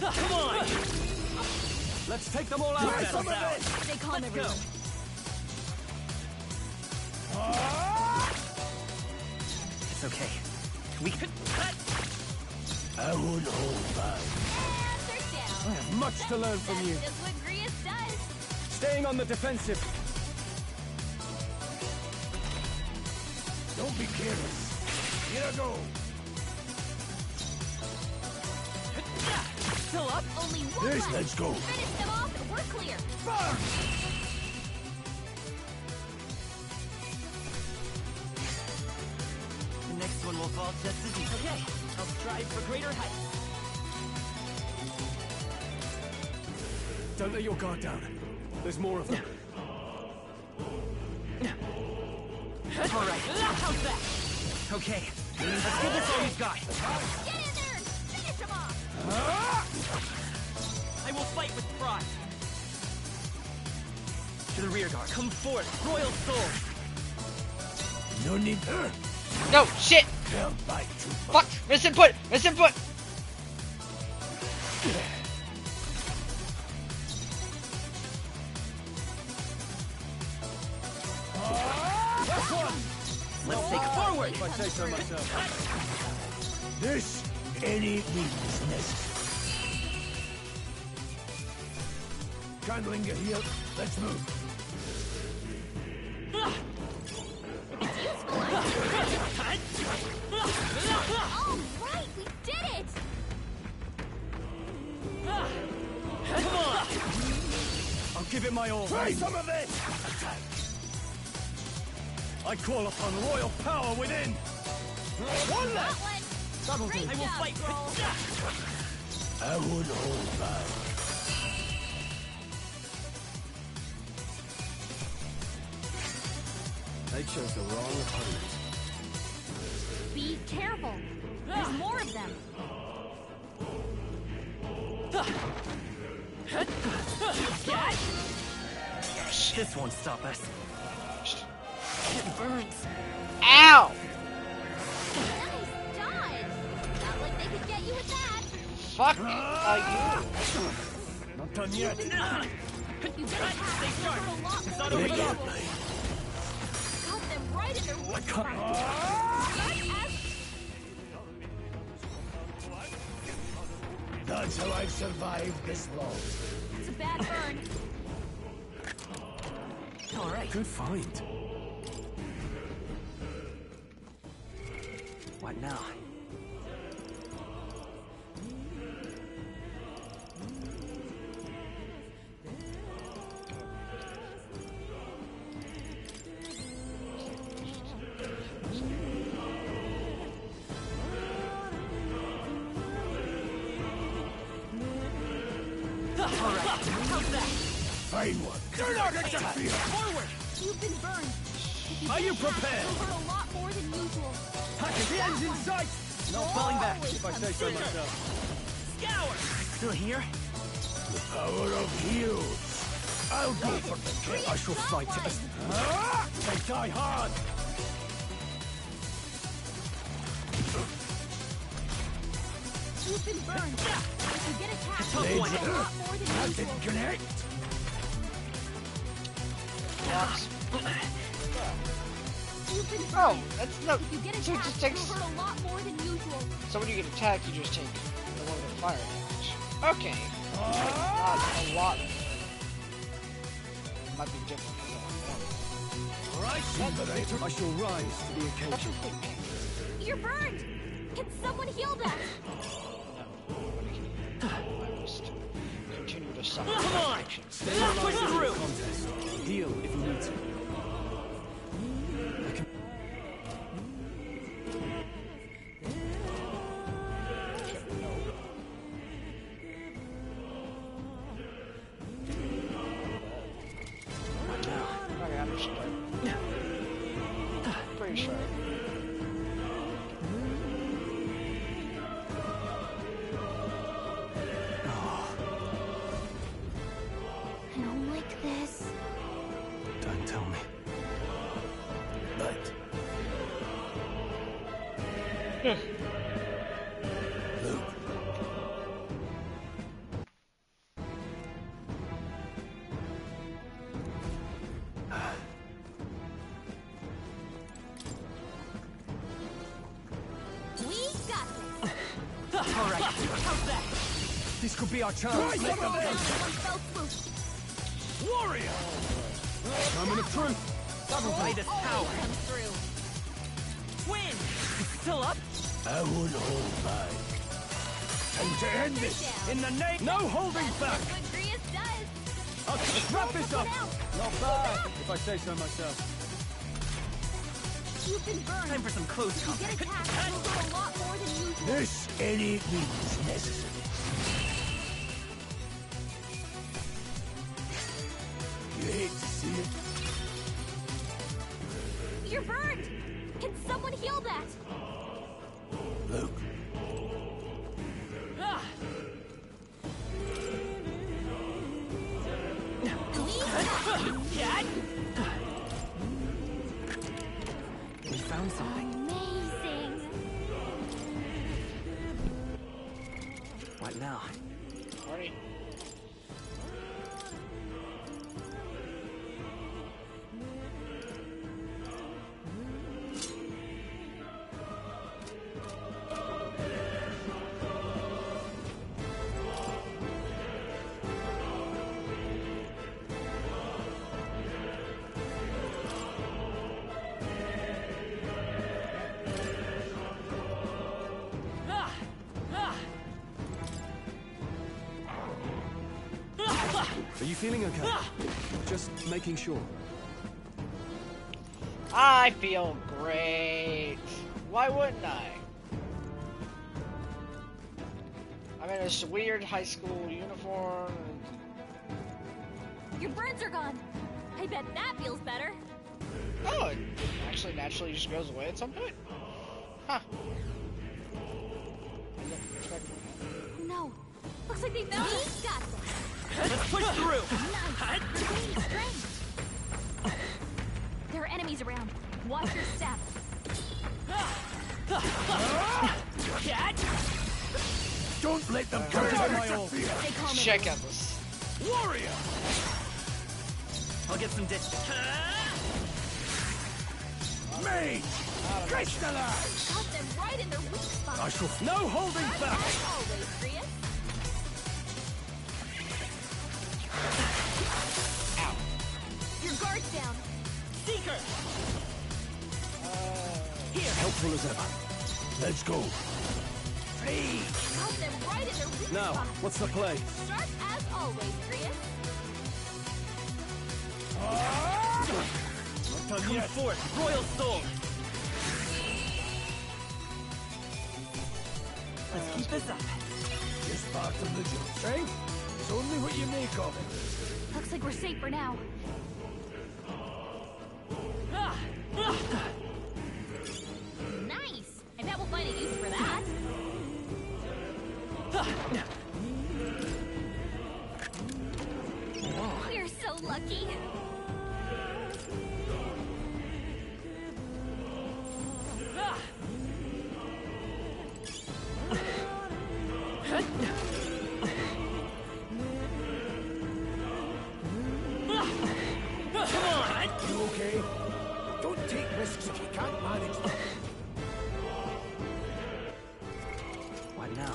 Come on! Let's take them all out. Try some of this! Stay calm, Let's everyone. go! It's okay. We could... I would hold back. And they're down. I have much to learn from you. That's just what Grius does. Staying on the defensive. Don't be careless. Here I go. Still up? Only one Yes, left. let's go. Finish them off and we're clear. Burn! The next one will fall just as easy. Okay, I'll strive for greater heights. Don't let your guard down. There's more of them. All right, how's that? Okay, let's give this all you've got. Get in there and finish them off. I will fight with pride. To the rear guard, come forth, royal soul. No need. No, shit! They'll bite too Fuck! Misinput! Misinput! Let's take forward. If I say so myself. This any means necessary. Candlinger here. Let's move. All right, we did it. Come on! I'll give it my by all Try means. some of this! I call upon royal power within. One left. I will fight. I would hold back. They chose the wrong opponent. Be careful. There's more of them. This won't stop us. It burns. Ow! Nice dodge. Not like they could get you with that. Fuck you. Not done yet. You get attacked. Stay sharp. A lot It's more not than over usual. yet. Got them right in their weak spot. That's how I've survived this long. It's a bad burn. All right. Good find. What now? Fine one. You're not going to fear. Forward. You've been burned. If you Are get you attacked, prepared? you'll hurt a lot more than usual. The end's in sight. No falling back. Always If I come say so sooner. myself. Scour. Still here? The power of heals. I'll go for the kill. I shall fight as... They die hard. You've been burned. If you get attacked, Tough you'll one. hurt a lot more than That usual. didn't connect. You've been Oh, burned. that's no. If you get So it attacked, just takes. you'll hurt a lot more than usual. So when you get attacked, you just take a little bit of fire damage. Okay. Not a lot. Might be different. All right, I shall rise to the occasion. You're burned. Can someone heal that? Just continue to suffer. Come on. Push through. Contest. Heal if you need to. Okay, I'm sure. Pretty sure. I don't like this. Don't tell me. But Luke, We got this. All right. How's that? This could be our chance. One fell swoop. warrior. Moment of truth. Lightest power. Comes through. Wind. Still up? I would hold back. Time to end this. In the name. No holding back. That's what Grius does. Let's wrap this up. Out. Not bad, if I say so myself. You've been burned. Time for some close If you combat. get attacked, you'll hurt a lot more than usual. This any means necessary. You hate to see it. You're burned. Can someone heal that? Luke, Ah. Cat. We found something. Amazing. What now? Alright. Ah. Ah. Are you feeling okay? Just making sure. I feel great. Why wouldn't I? I'm in this weird high school uniform. Your burns are gone. I bet that feels better. Oh, it actually naturally just goes away at some point? Huh. No. Looks like they found us. Got this. Let's push through. Nice. Gain strength. There are enemies around. Watch your step. Catch! Don't let them get out my own. Check out this. Warrior! I'll get some distance. Mage! Crystallize! Got them right in their weak spot. I shall... No holding back! As always, Prius. Ow. Your guard's down. Seeker! Here. Helpful as ever. Let's go. Got them right in their weak Now, spot. what's the play? Sharp as always, Prius. Come forth, Royal Soul! Let's keep this up. Just part of the job. Strength? It's only what you make of it. Looks like we're safe for now. Nice! I bet we'll find a use for that. You're so lucky. Come on! You okay? Don't take risks if you can't manage them. What now?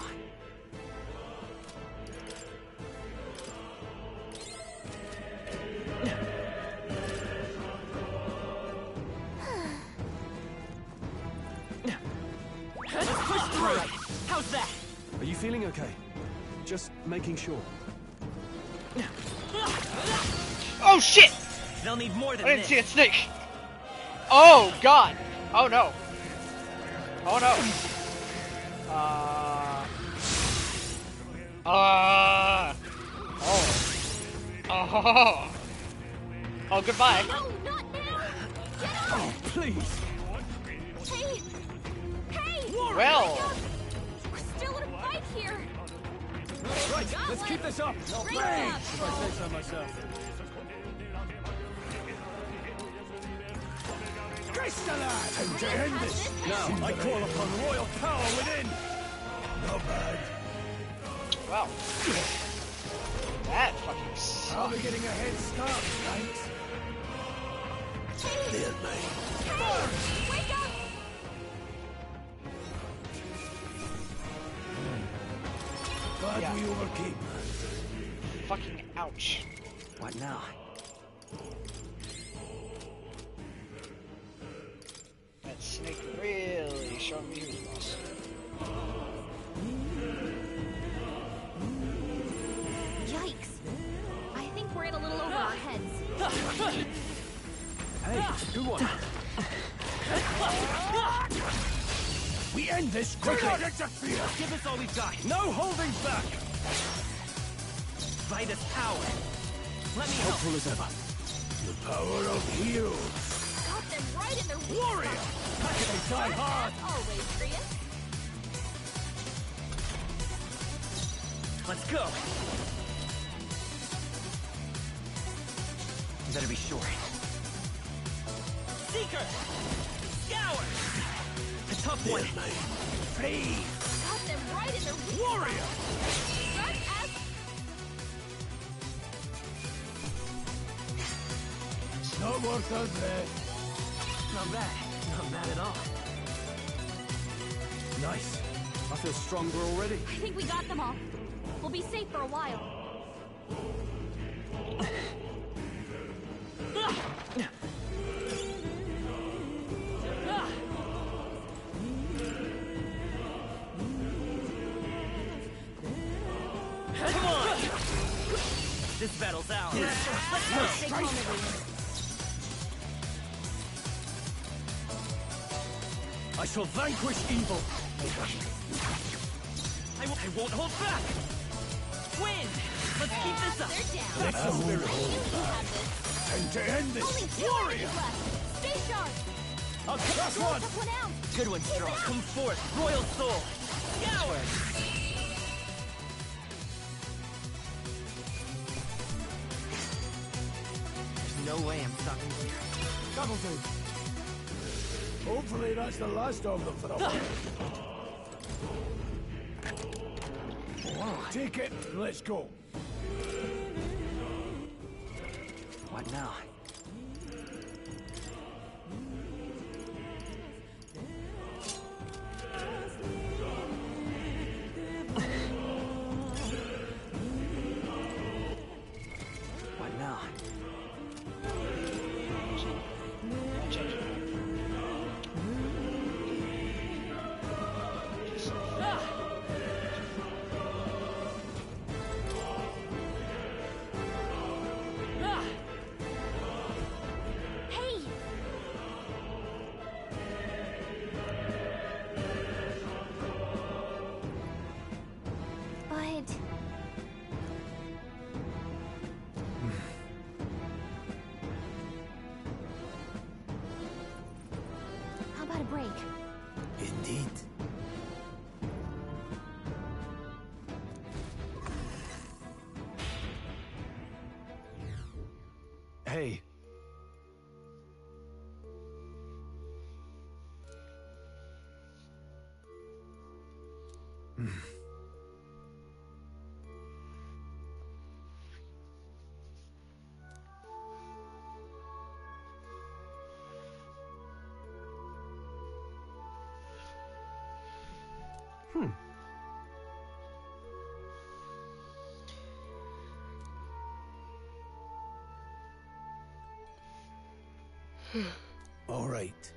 Let's push through! How's that? Are you feeling okay? Just making sure. Oh shit! They'll need more than I didn't this. see a snake. Oh god. Oh no. Oh no. Oh. Oh, goodbye. No, not now! Get off! Oh, please! Hey! Hey! Well. We're still in a fight here! Right, Got let's one. keep this up! Great Hey! job, If I say so myself. Crystallize! Time to end this! Now, I call upon royal power within! Not bad. Wow. That fucking I'll sucks. be getting a head start, thanks. Hey! There, mate. Hey! Wake up! Glad Yeah. we overcame. Fucking ouch. What now? That snake really showed me who's boss. Yikes! I think we're in a little over our heads. Hey, good one. We end this quickly. Give us all we've got. No holding back! By this power. Let me help. Helpful as ever. The power of heroes. Got them right in their weak Warrior! spot. How can I die hard? As always, Prius. Let's go. You better be sure. Seeker! Scour! A tough one. Free! Got them right in their weak Warrior! spot. Sharp as... It's not worth our breath. Not bad. Not bad at all. Nice. I feel stronger already. I think we got them all. We'll be safe for a while. Come on! This battle's ours. Let's go straight home, everyone. I shall vanquish evil. I won't hold back. Win. Let's keep this up. They're down. Let's go. Time to end this. Only 2 Warrior. enemies left. Stay sharp. Last Girl, one. took one out. Good one, Keep Strong. it up. Come forth, Royal Soul. Coward. There's no way I'm stopping here. That'll do. Hopefully that's the last of them for a while. Take it, and let's go. What now? What now? Hey! But... How about a break? Indeed. Hey. All right.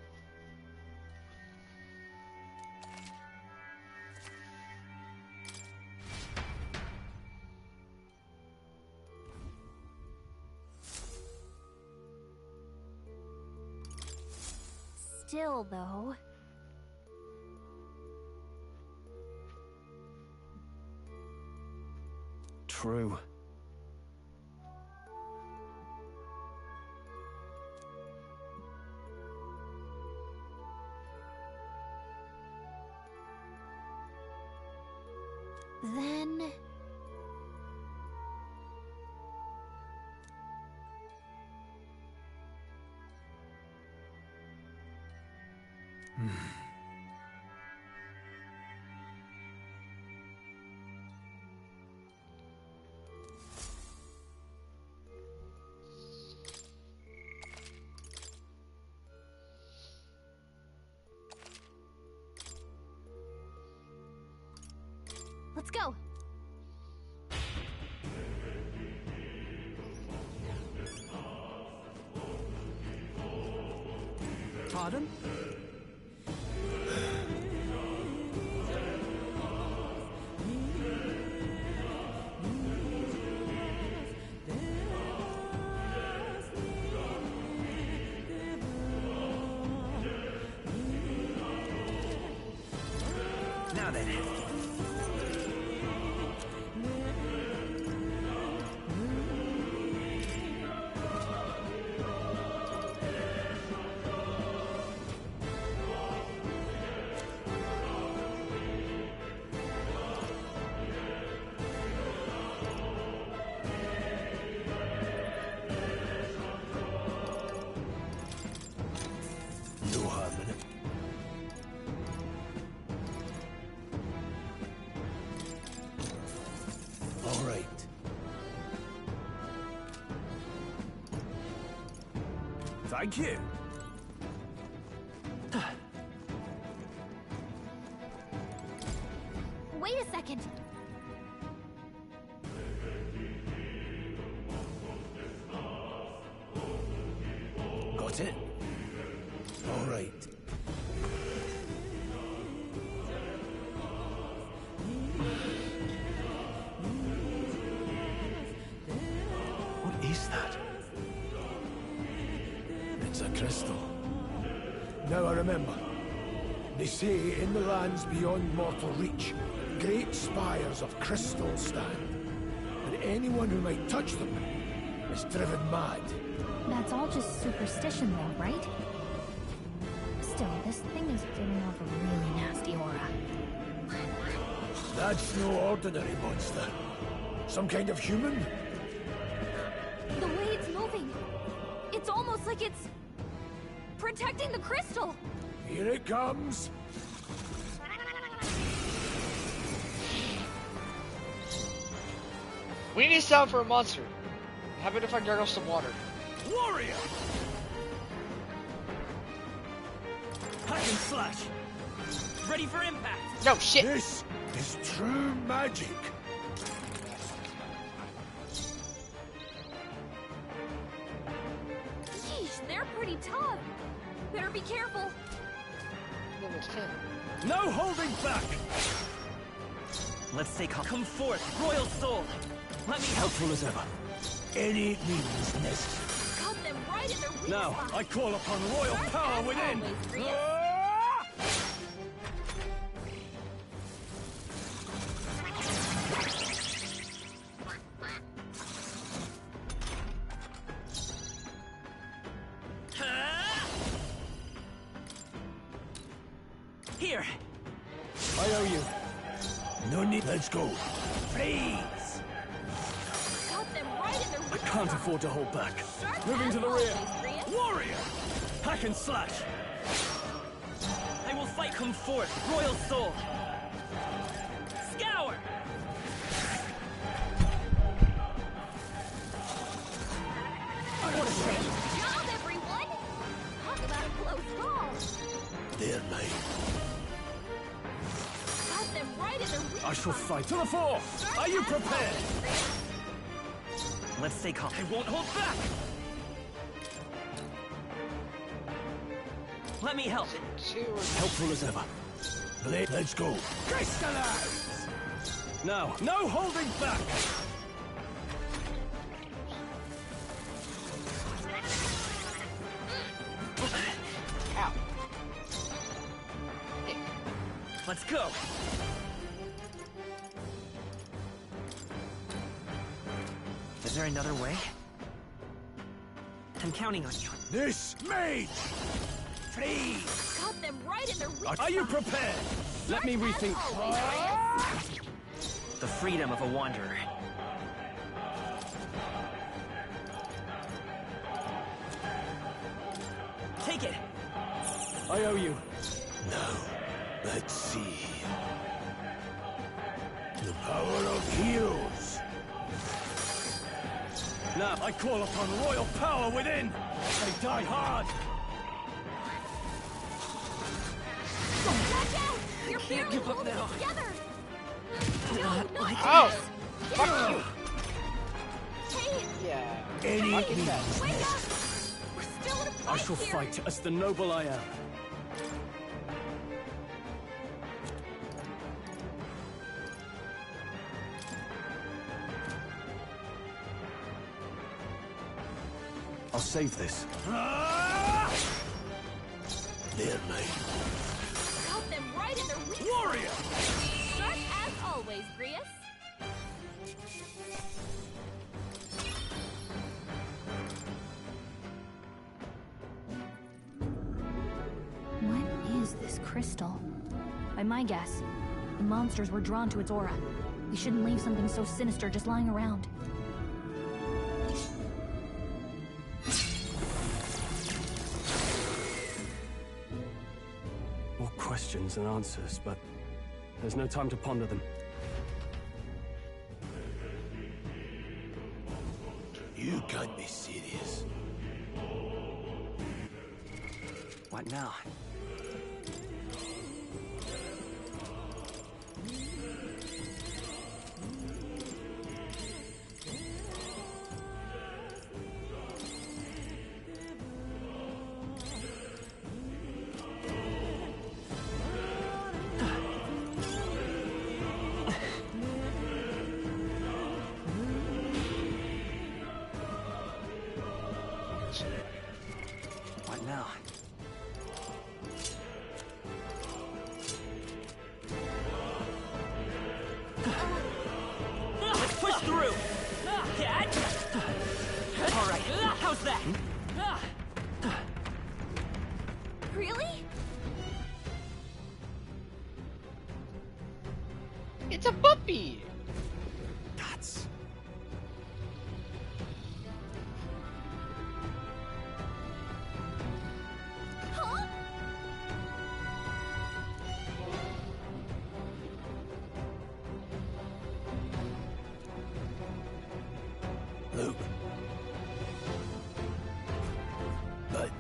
Still, though... True. Then... Let's go! Pardon? Now then. No harm in it. All right. Thank you. Wait a second! Got it? All right. remember. They say in the lands beyond mortal reach, great spires of crystal stand. And anyone who might touch them is driven mad. That's all just superstition though, right? Still, this thing is giving off a really nasty aura. That's no ordinary monster. Some kind of human? The way it's moving, it's almost like it's protecting the crystal. Here it comes. We need sound for a monster. How about if I gargle some water? Warrior! Hack and slash! Ready for impact! No, shit! This is true magic. Yeesh, they're pretty tough. Better be careful. No holding back! Let's stay calm. Come forth, royal soul! Let me help. Helpful as ever. Any means necessary. Cut them right in their weak Now, spot. I call upon royal power within! Always, Grius. Here! I owe you. No need. Let's go. Freeze! Cut them right in their I weak can't spot. afford to hold back. Sharp Moving as to the always, rear. Grius. Warrior! Hack and slash! I will fight. Come forth, royal soul! Scour! Good job, everyone! Talk about a close call. There, mate. Cut them right in their weak I shall spot. fight to the fore! Are you prepared? Let's stay calm. I won't hold back! Let me help. Helpful as ever. Let's go. Crystallize! Now, no holding back! Ow. Let's go! Is there another way? I'm counting on you. This mage! Freeze! Cut them right in their weak Are you spot. prepared? Let me rethink. Always, Grius. The freedom of a wanderer. Take it! I owe you. Now, let's see. The power of heroes. Now, I call upon royal power within! They die hard! Watch out! You're can't barely give up holding now. it together. Not like Ow! this. Fuck you! Hey, Yeah. Any Fucking means that. wake up! necessary. We're still in a fight I shall here. fight as the noble I am. I'll save this. There, mate. Cut them right in their weak Warrior! spot. Sharp as always, Grius. What is this crystal? By my guess, the monsters were drawn to its aura. We shouldn't leave something so sinister just lying around. More questions than answers, but there's no time to ponder them. You can't be serious. What now? What now? that? Really? It's a puppy! Guts. Huh? Luke. But...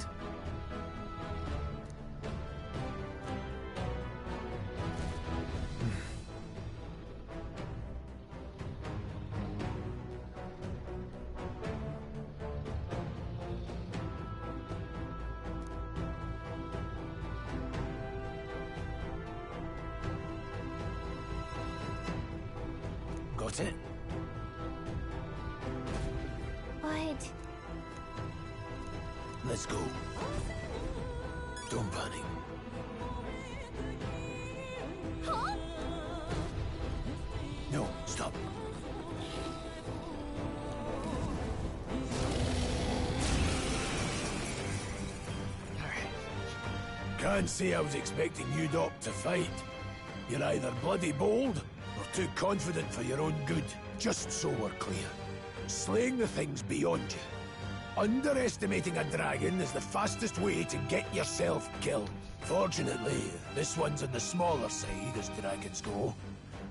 Got it? But... Let's go. Don't panic. Huh? No, stop. Can't say I was expecting you, Doc, to fight. You're either bloody bold, or too confident for your own good. Just so we're clear. Slaying the things beyond you. Underestimating a dragon is the fastest way to get yourself killed. Fortunately, this one's on the smaller side as dragons go.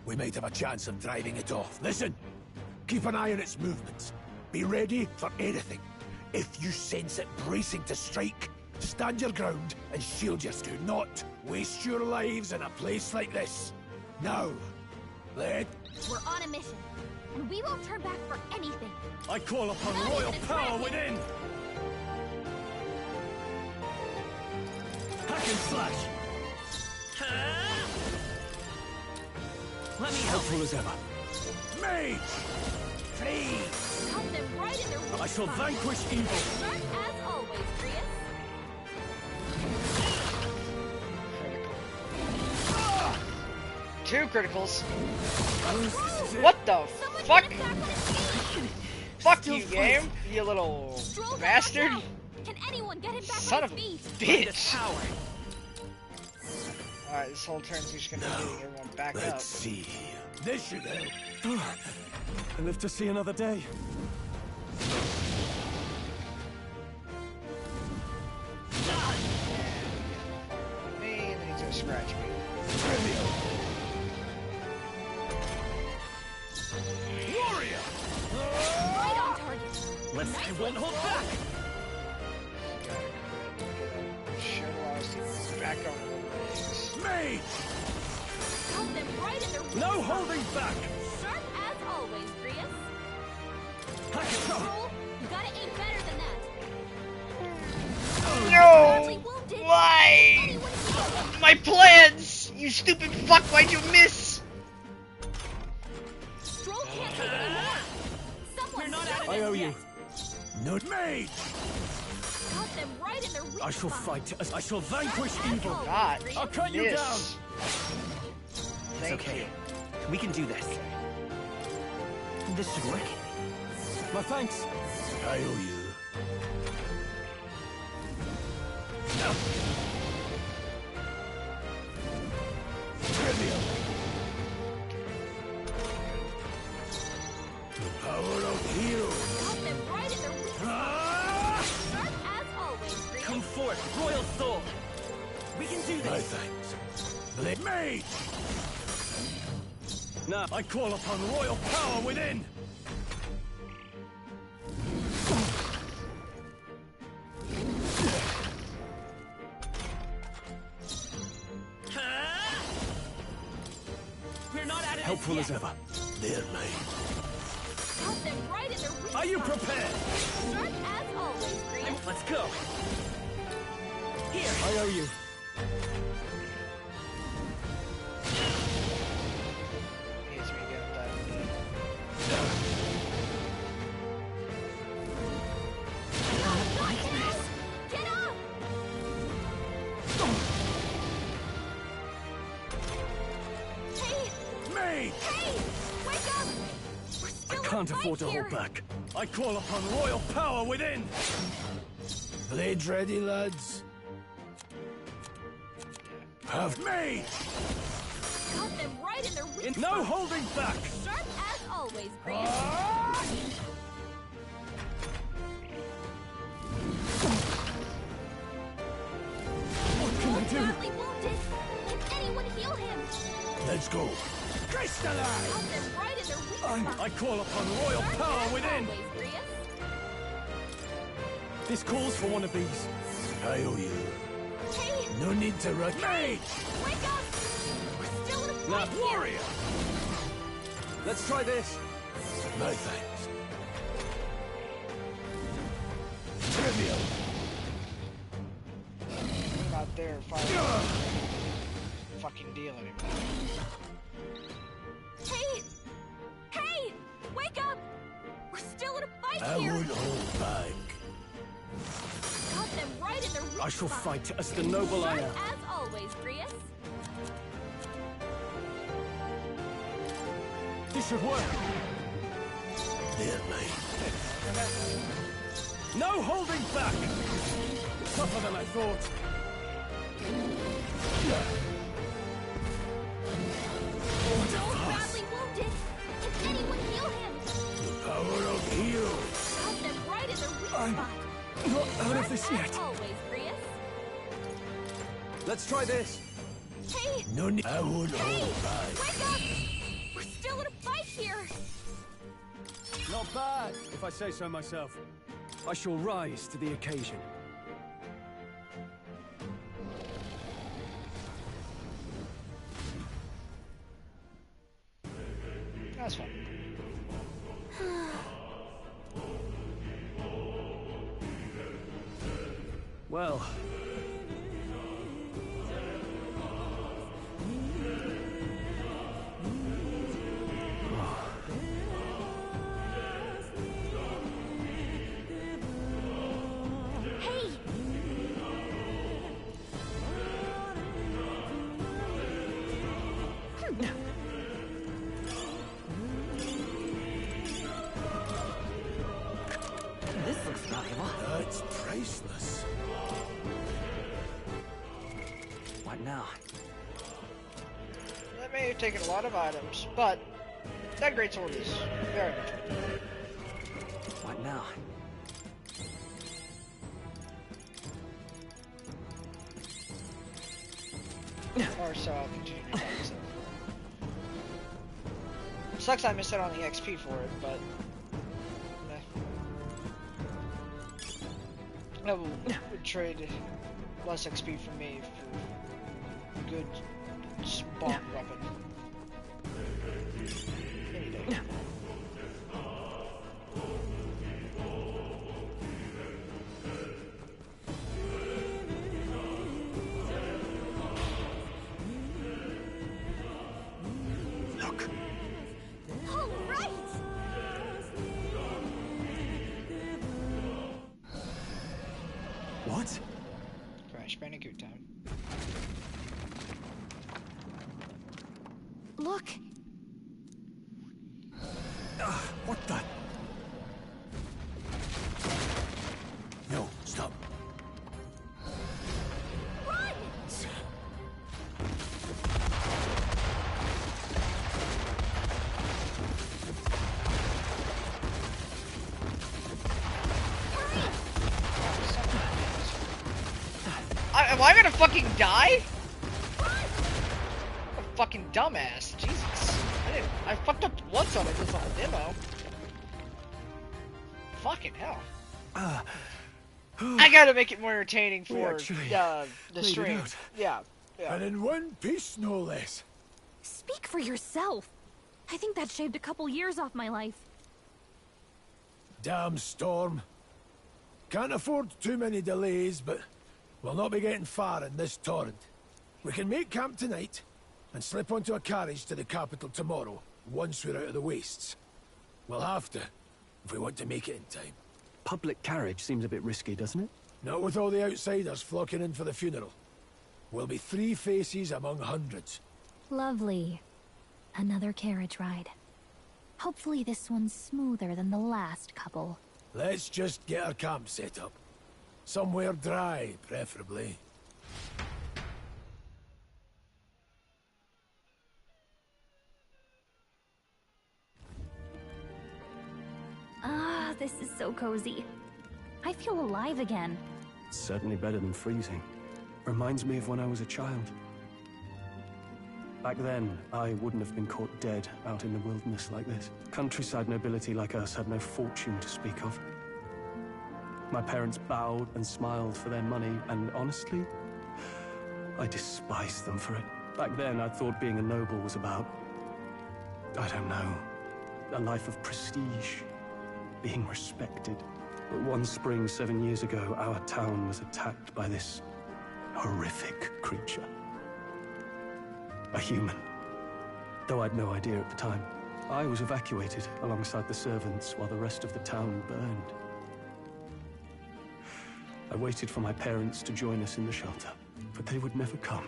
We might have a chance of driving it off. Listen! Keep an eye on its movements. Be ready for anything. If you sense it bracing to strike, stand your ground and shield yours. Do not waste your lives in a place like this. Now, let... We're on a mission, and we won't turn back for anything. I call upon royal power within! Hack and slash! Let me help. Helpful as ever. Mage! Please! Cut them right in their weak I shall spot. vanquish evil. Sharp as always, Prius. Two criticals. What the fuck? Fuck you, game, you little bastard. Can anyone get him back Son on of a his feet? bitch. Alright, this whole turn's just gonna be getting everyone back up. Let's see. This should help. I live to see another day. Me, and then he's gonna scratch me. Warrior! Right on target. Let's I won't hold back! Back on the legs. Mage! Cut them right in their weak No spot. holding back! Sharp as always, Prius. Hack and slash! Roll, you gotta aim better than that. No! Badly wounded. Why? Anyone heal? My plans! You stupid fuck, why'd you miss? Stroll can't take any more. Someone I owe you. No mage! Cut them right in their weak I shall spot. fight. I shall vanquish evil. God, I'll cut you miss. down. It's okay. We can do this. This should work. My thanks. I owe you. Trivial. The power of heroes. Cut them right in their weak spot. Sharp as always, Prius. Come forth, royal soul! We can do My this! thanks. Blade Mage! Now I call upon royal power within. We're not out of Helpful this as yet. ever. They're mine. Cut them right in their weak Are you spot. prepared? Sharp as always, Prius. Let's go! Here! I owe you. Yes, we got that. Get up! Hey! Mage! Hey! Wake up! We're still can't afford to hold back. I call upon royal power within! Blades ready, lads. Have me! Got them right in their weak No spot. holding back! Sharp as always, Prius. What can I do? Badly wounded. Can anyone heal him? Let's go. Crystalline! Got them right in their weak spot. I call upon royal Sharp power as within! always, Prius. This calls for one of these. I owe you. Hey, No need to rush. Mage! wake up! We're still in a Now, fight here. warrior! Let's try this. No thanks. Trivial. I'm not there fighting. Fucking deal anymore. Hey! Hey! Wake up! We're still in a fight I here! won't hold back. Got them right in their weak I shall spot. fight as the noble I Sharp am. as always, Prius. This should work. Dear me. No holding back! Tougher than I thought. Joel's badly wounded. Can anyone heal him? The power of heroes. Got them right in their weak I'm spot. not out of this Sharp yet. as always, Prius. Let's try this. Hey! No need. I won't Hey! hold back. Wake up! We're still in a fight here. Not bad, if I say so myself. I shall rise to the occasion. That's fun. Well. Hey! This looks valuable. That's priceless. What now? That may have taken a lot of items, but that greatsword is very much worth it. What now? Or so I'll continue to talk. So. Sucks I missed out on the XP for it, but I would trade less XP for me for good spawn weapon. Any day. Look. All right! What? Crash Bandicoot time. Look! What the? No, stop. Run! Am I gonna fucking die? I'm a fucking dumbass. Jesus. I fucked up once on it just on a demo. Fucking hell. I gotta make it more entertaining We for actually the made it stream. out. Yeah. Yeah. And in one piece, no less. Speak for yourself. I think that shaved a couple years off my life. Damn storm. Can't afford too many delays, but we'll not be getting far in this torrent. We can make camp tonight and slip onto a carriage to the capital tomorrow, once we're out of the wastes. We'll have to, if we want to make it in time. Public carriage seems a bit risky, doesn't it? Not with all the outsiders flocking in for the funeral. We'll be 3 faces among hundreds. Lovely. Another carriage ride. Hopefully this one's smoother than the last couple. Let's just get our camp set up. Somewhere dry, preferably. Ah, this is so cozy. I feel alive again. It's certainly better than freezing. Reminds me of when I was a child. Back then, I wouldn't have been caught dead out in the wilderness like this. Countryside nobility like us had no fortune to speak of. My parents bowed and smiled for their money, and honestly, I despised them for it. Back then, I thought being a noble was about, I don't know, a life of prestige, being respected. But one spring 7 years ago, our town was attacked by this horrific creature. A human. Though I'd no idea at the time. I was evacuated alongside the servants while the rest of the town burned. I waited for my parents to join us in the shelter, but they would never come.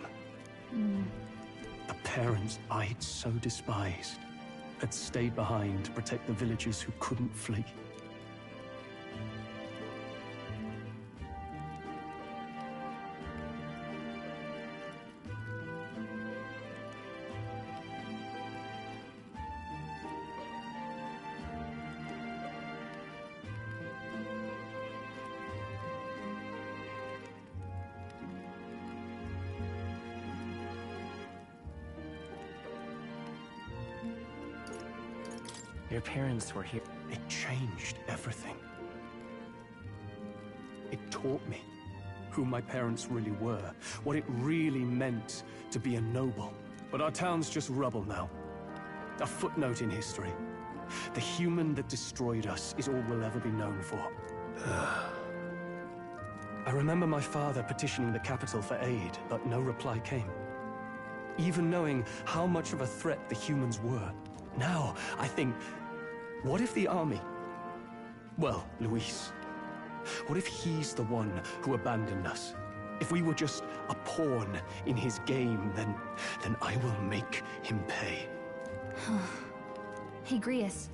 The parents I'd so despised had stayed behind to protect the villagers who couldn't flee. Your parents were here. It changed everything. It taught me who my parents really were, what it really meant to be a noble. But our town's just rubble now. A footnote in history. The human that destroyed us is all we'll ever be known for. I remember my father petitioning the capital for aid, but no reply came. Even knowing how much of a threat the humans were. Now, I think, what if the army... Well, Luis. What if he's the one who abandoned us? If we were just a pawn in his game, then I will make him pay. Hey, Grius.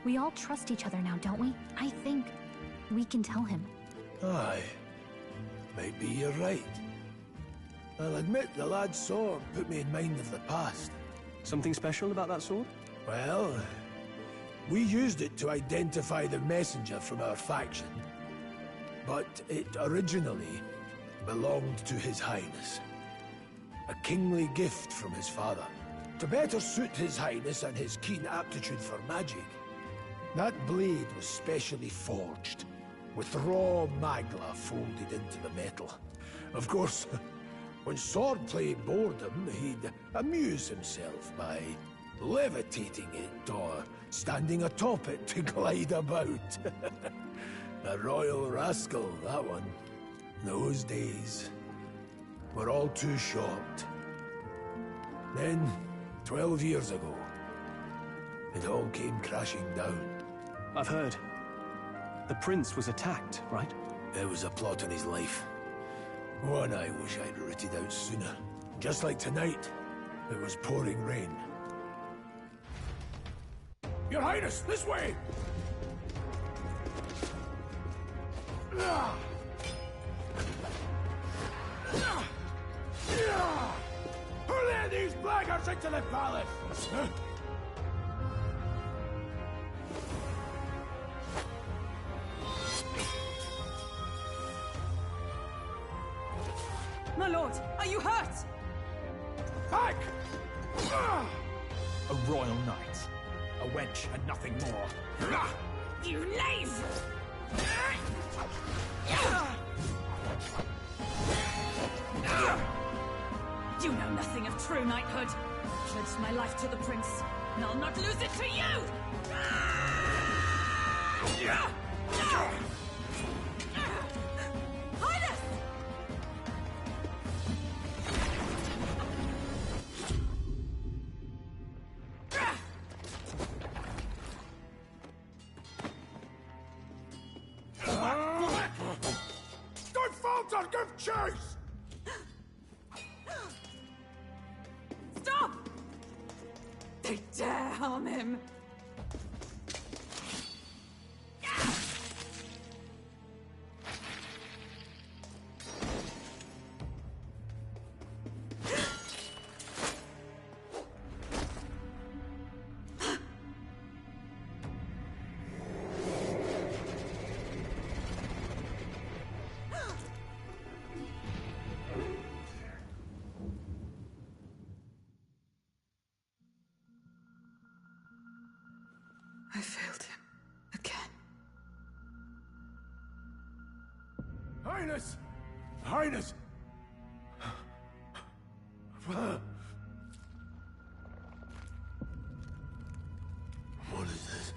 We all trust each other now, don't we? I think we can tell him. Aye. Maybe you're right. I'll admit the lad's sword put me in mind of the past. Something special about that sword? Well, we used it to identify the messenger from our faction. But it originally belonged to His Highness. A kingly gift from his father. To better suit His Highness and his keen aptitude for magic, that blade was specially forged, with raw magla folded into the metal. Of course, when swordplay bored him, he'd amuse himself by levitating it or standing atop it to glide about. A royal rascal, that one. Those days were all too short. Then, 12 years ago, it all came crashing down. I've heard. The prince was attacked, right? There was a plot on his life. One I wish I'd rooted out sooner. Just like tonight, it was pouring rain. Your Highness, this way! Who let these blackguards into the palace? My lord, are you hurt? Back! A royal knight. A wench and nothing more. You knave! You know nothing of true knighthood. Pledged my life to the prince, and I'll not lose it to you! Highness! Don't falter! Give chase! Stop! They dare harm him! Highness! Highness! What is this?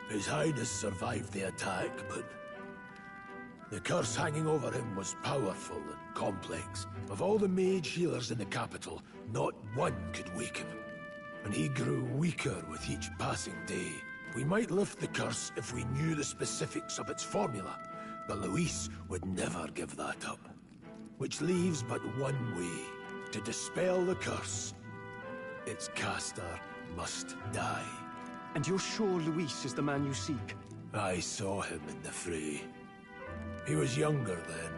His Highness survived the attack, but the curse hanging over him was powerful and complex. Of all the mage healers in the capital, not one could wake him. And he grew weaker with each passing day. We might lift the curse if we knew the specifics of its formula, but Luis would never give that up. Which leaves but one way. To dispel the curse, its caster must die. And you're sure Luis is the man you seek? I saw him in the fray. He was younger then.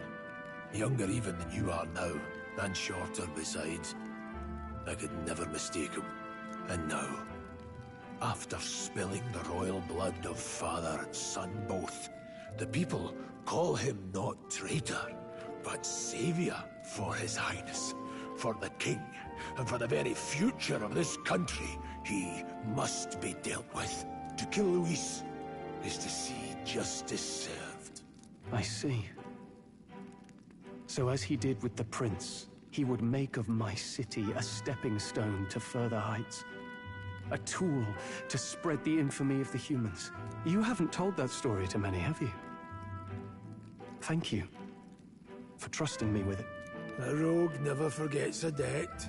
Younger even than you are now, and shorter besides. I could never mistake him. And now, after spilling the royal blood of father and son both, the people call him not traitor, but savior for his highness, for the king, and for the very future of this country. He must be dealt with. To kill Luis is to see justice served. I see. So as he did with the prince, he would make of my city a stepping stone to further heights. A tool to spread the infamy of the humans. You haven't told that story to many, have you? Thank you for trusting me with it. A rogue never forgets a debt.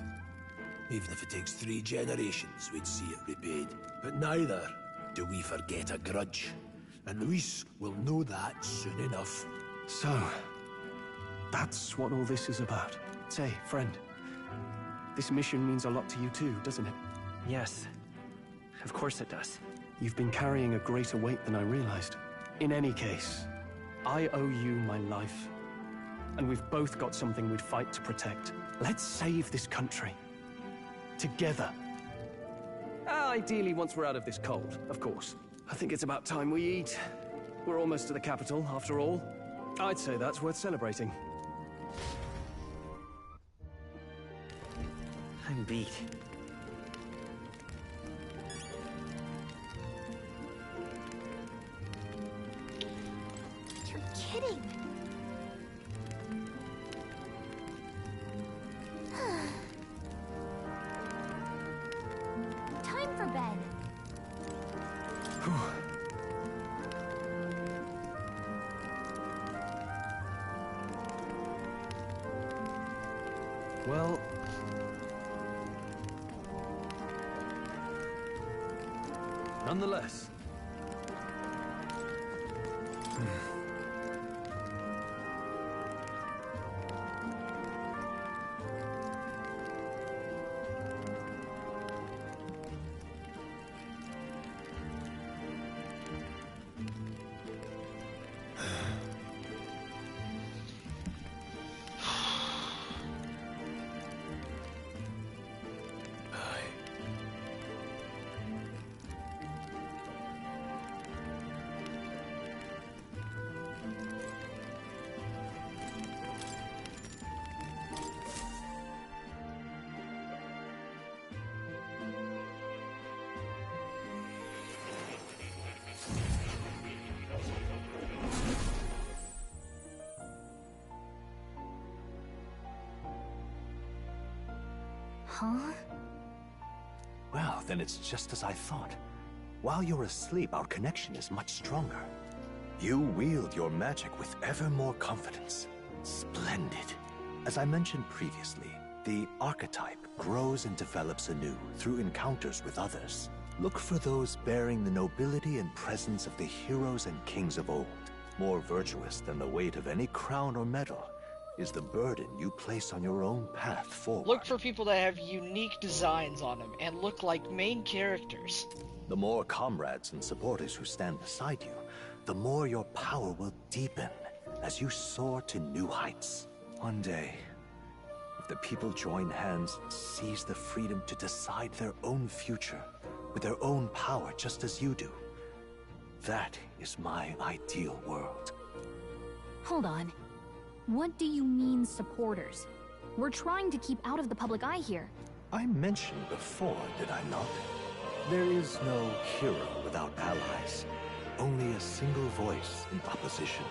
Even if it takes 3 generations, we'd see it repaid. But neither do we forget a grudge. And Luis will know that soon enough. So, that's what all this is about. Say, friend, this mission means a lot to you too, doesn't it? Yes. Of course it does. You've been carrying a greater weight than I realized. In any case, I owe you my life. And we've both got something we'd fight to protect. Let's save this country. Together. Ideally, once we're out of this cold, of course. I think it's about time we eat. We're almost to the capital, after all. I'd say that's worth celebrating. I'm beat. You're kidding. Time for bed. Well... nonetheless... Huh? Well, then it's just as I thought. While you're asleep, our connection is much stronger. You wield your magic with ever more confidence. Splendid. As I mentioned previously, the archetype grows and develops anew through encounters with others. Look for those bearing the nobility and presence of the heroes and kings of old. More virtuous than the weight of any crown or medal is the burden you place on your own path forward. Look for people that have unique designs on them and look like main characters. The more comrades and supporters who stand beside you, the more your power will deepen as you soar to new heights. One day, if the people join hands and seize the freedom to decide their own future with their own power just as you do, that is my ideal world. Hold on. What do you mean, supporters? We're trying to keep out of the public eye here. I mentioned before, did I not? There is no hero without allies, only a single voice in opposition.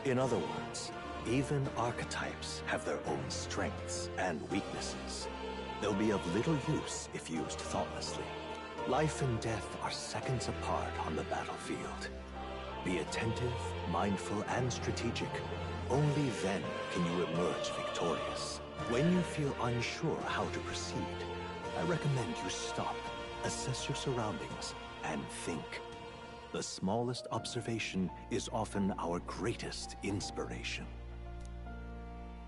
In other words, even archetypes have their own strengths and weaknesses. They'll be of little use if used thoughtlessly. Life and death are seconds apart on the battlefield. Be attentive, mindful, and strategic. Only then can you emerge victorious. When you feel unsure how to proceed, I recommend you stop, assess your surroundings, and think. The smallest observation is often our greatest inspiration.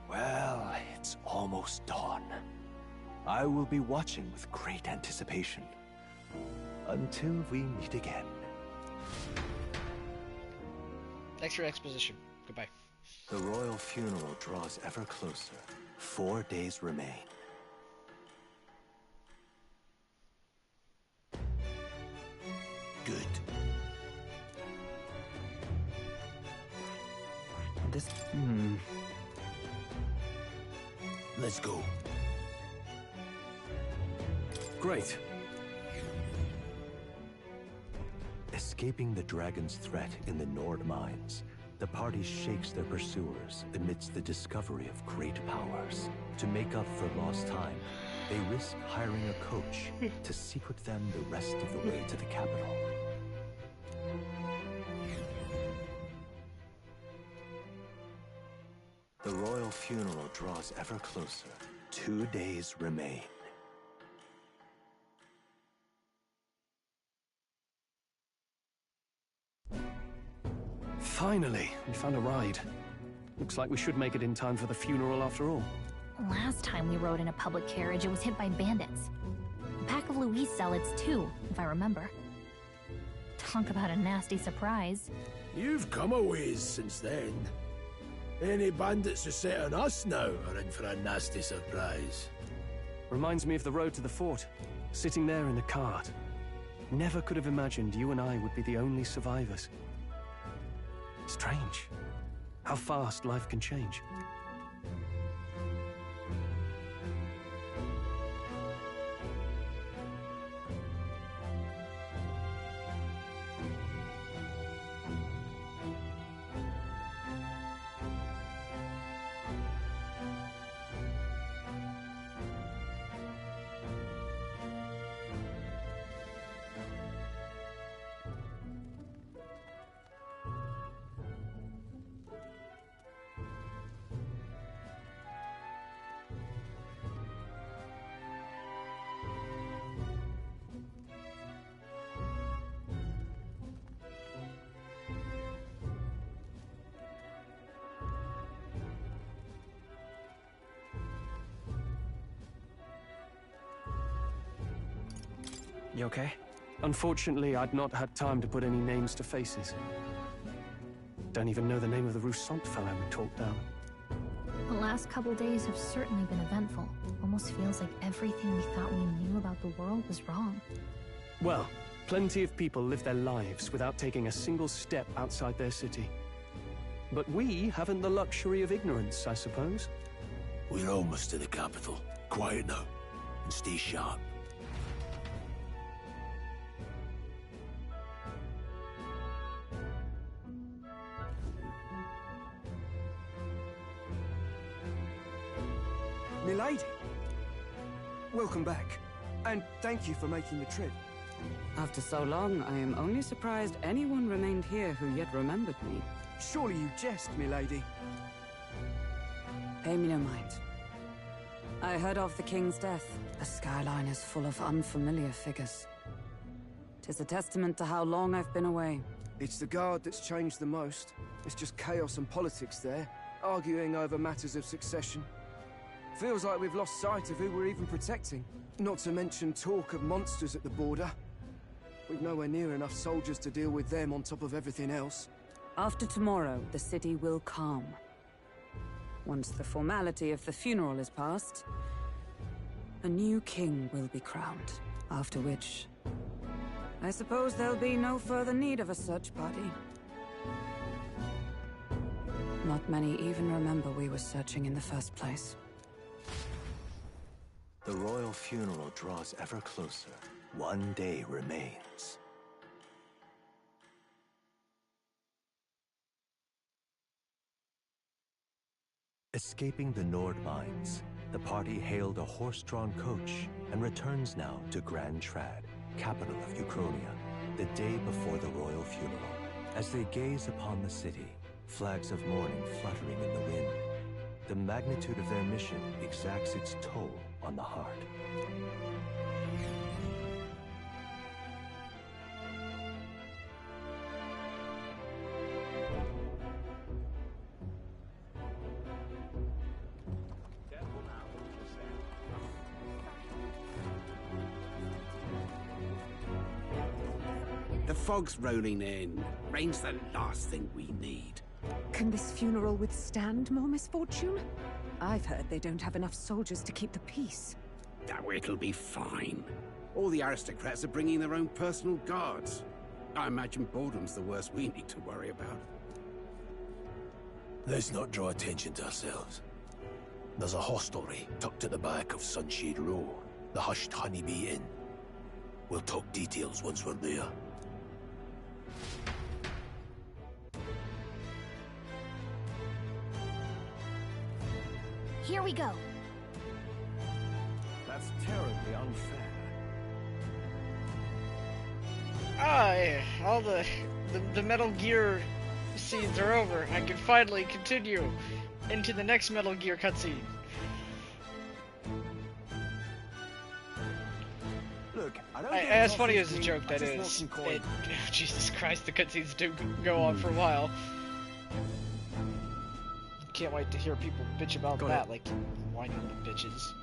Well, it's almost dawn. I will be watching with great anticipation. Until we meet again. Thanks for exposition. Goodbye. The royal funeral draws ever closer. 4 days remain. Good. This... Let's go. Great. Escaping the dragon's threat in the Nord mines, the party shakes their pursuers amidst the discovery of great powers. To make up for lost time, they risk hiring a coach to secret them the rest of the way to the capital. The royal funeral draws ever closer. 2 days remain. Finally, we found a ride. Looks like we should make it in time for the funeral after all. Last time we rode in a public carriage, it was hit by bandits. A pack of Louis zealots too, if I remember. Talk about a nasty surprise. You've come a ways since then. Any bandits who set on us now are in for a nasty surprise. Reminds me of the road to the fort, sitting there in the cart. Never could have imagined you and I would be the only survivors. Strange. How fast life can change. You okay? Unfortunately, I'd not had time to put any names to faces. Don't even know the name of the Roussant fellow we talked down. The last couple days have certainly been eventful. Almost feels like everything we thought we knew about the world was wrong. Well, plenty of people live their lives without taking a single step outside their city. But we haven't the luxury of ignorance, I suppose. We're almost to the capital. Quiet now, and stay sharp. Milady, welcome back, and thank you for making the trip. After so long, I am only surprised anyone remained here who yet remembered me. Surely you jest, milady. Pay me no mind. I heard of the king's death. The skyline is full of unfamiliar figures. 'Tis a testament to how long I've been away. It's the guard that's changed the most. It's just chaos and politics there, arguing over matters of succession. Feels like we've lost sight of who we're even protecting. Not to mention talk of monsters at the border. We've nowhere near enough soldiers to deal with them on top of everything else. After tomorrow, the city will calm. Once the formality of the funeral is past, a new king will be crowned. After which, I suppose there'll be no further need of a search party. Not many even remember we were searching in the first place. The royal funeral draws ever closer. one day remains. Escaping the Nord mines, the party hailed a horse-drawn coach and returns now to Grand Trad, capital of Uchronia, the day before the royal funeral. As they gaze upon the city, flags of mourning fluttering in the wind, the magnitude of their mission exacts its toll on the heart. The fog's rolling in. Rain's the last thing we need. Can this funeral withstand more misfortune? I've heard they don't have enough soldiers to keep the peace. Oh, it'll be fine. All the aristocrats are bringing their own personal guards. I imagine boredom's the worst we need to worry about. Let's not draw attention to ourselves. There's a hostelry tucked at the back of Sunshade Row, the Hushed Honeybee Inn. We'll talk details once we're there. Here we go. That's terribly unfair. Ah, yeah. All the Metal Gear scenes are over. I can finally continue into the next Metal Gear cutscene. Look, as funny as a joke that is, Jesus Christ, the cutscenes do go on for a while. Can't wait to hear people bitch about that, like whining little bitches.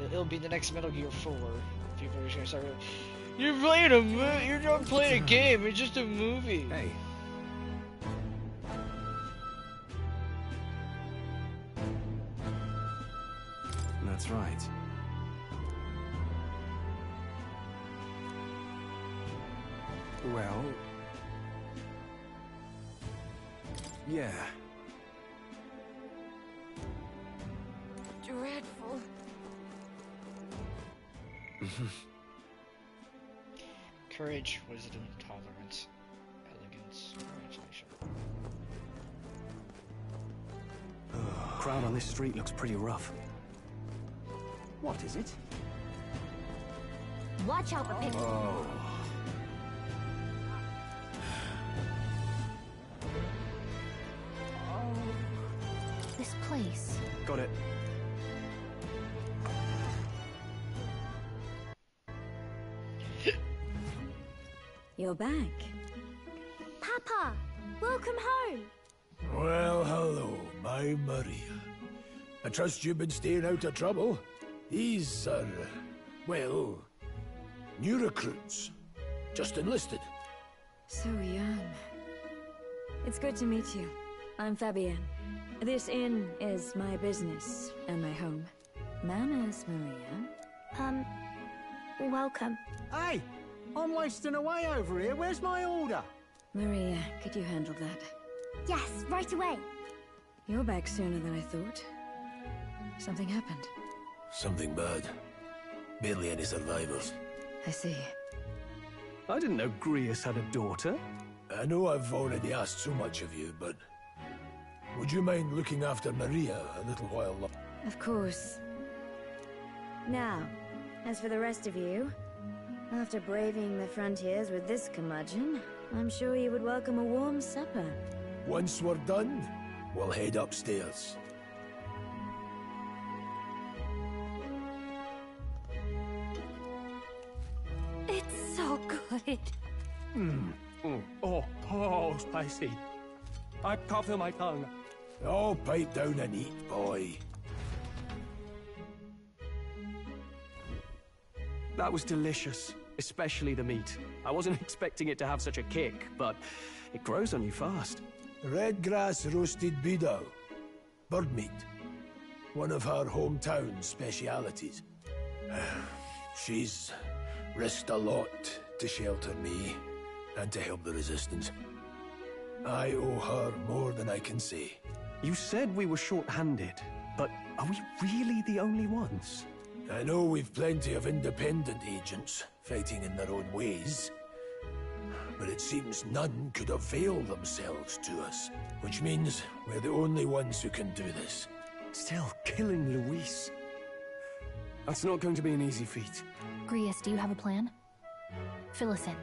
It'll be the next Metal Gear 4. People are just gonna start. You're playing a You're not playing a game. It's just a movie. Hey. That's right. Well, yeah. Dreadful. Courage, wisdom, tolerance, elegance, imagination. Crowd on this street looks pretty rough. What is it? Watch out for pigs. Oh. This place. Got it. You're back. Papa, welcome home. Well, hello, my Maria. I trust you've been staying out of trouble. These are, well, new recruits. Just enlisted. So young. It's good to meet you. I'm Fabienne. This inn is my business and my home. Manners, Maria. Welcome. Hey! I'm wasting away over here. Where's my order? Maria, could you handle that? Yes, right away. You're back sooner than I thought. Something happened. Something bad. Barely any survivors. I see. I didn't know Grius had a daughter. I know I've already asked so much of you, but would you mind looking after Maria a little while longer? Of course. Now, as for the rest of you, after braving the frontiers with this curmudgeon, I'm sure you would welcome a warm supper. Once we're done, we'll head upstairs. It's so good. Oh, spicy. I can't feel my tongue. Oh, pipe down and eat, boy. That was delicious, especially the meat. I wasn't expecting it to have such a kick, but it grows on you fast. Red grass roasted beedle. Bird meat. One of her hometown specialities. She's risked a lot to shelter me and to help the resistance. I owe her more than I can say. You said we were short-handed, but are we really the only ones? I know we've plenty of independent agents fighting in their own ways, but it seems none could avail themselves to us, which means we're the only ones who can do this. Still, killing Luis. That's not going to be an easy feat. Grius, do you have a plan? Fill us in.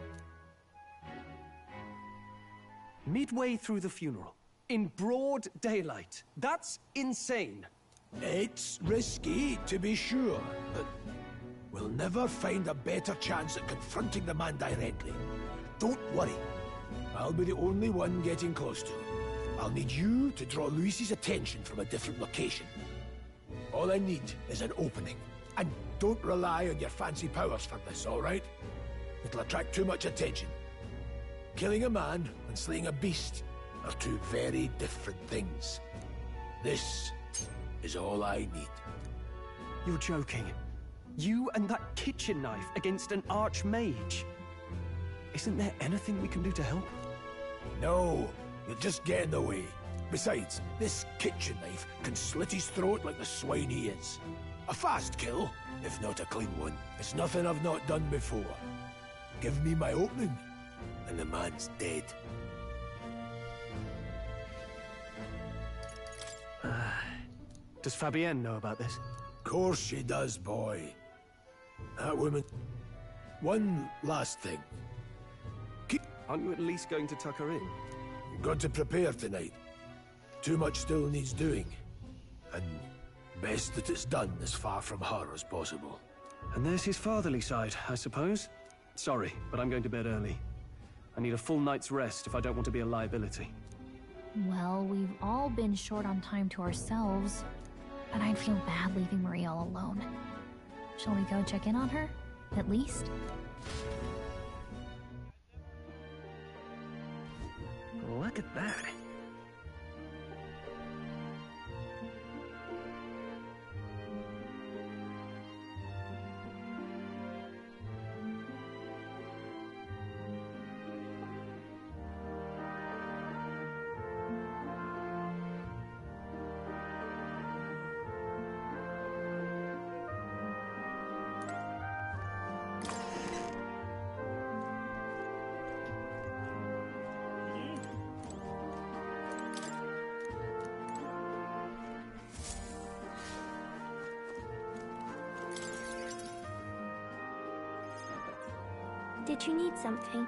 Midway through the funeral, in broad daylight. That's insane. It's risky, to be sure, but we'll never find a better chance at confronting the man directly. Don't worry. I'll be the only one getting close to him. I'll need you to draw Luis's attention from a different location. All I need is an opening. And don't rely on your fancy powers for this, all right? It'll attract too much attention. Killing a man and slaying a beast are two very different things. This is all I need. You're joking. You and that kitchen knife against an archmage. Isn't there anything we can do to help? No, you'll just get in the way. Besides, this kitchen knife can slit his throat like the swine he is. A fast kill, if not a clean one. It's nothing I've not done before. Give me my opening, and the man's dead. Does Fabienne know about this? Of course she does, boy. That woman... One last thing. Aren't you at least going to tuck her in? Got to prepare tonight. Too much still needs doing. And best that it's done as far from her as possible. And there's his fatherly side, I suppose. Sorry, but I'm going to bed early. I need a full night's rest if I don't want to be a liability. Well, we've all been short on time to ourselves, but I'd feel bad leaving Maria all alone. Shall we go check in on her, at least? Look at that. Did you need something?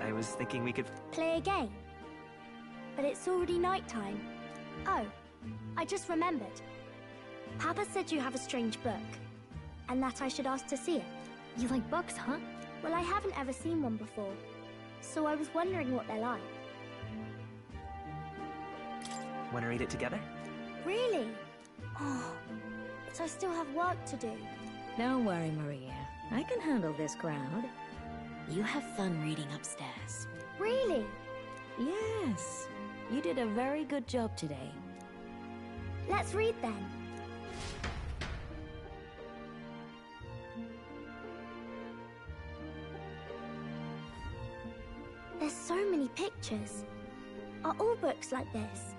I was thinking we could... Play a game? But it's already nighttime. Oh, I just remembered. Papa said you have a strange book, and that I should ask to see it. You like books, huh? Well, I haven't ever seen one before, so I was wondering what they're like. Want to read it together? Really? Oh, but I still have work to do. Don't worry, Maria. I can handle this crowd. You have fun reading upstairs. Really? Yes. You did a very good job today. Let's read then. There's so many pictures. Are all books like this?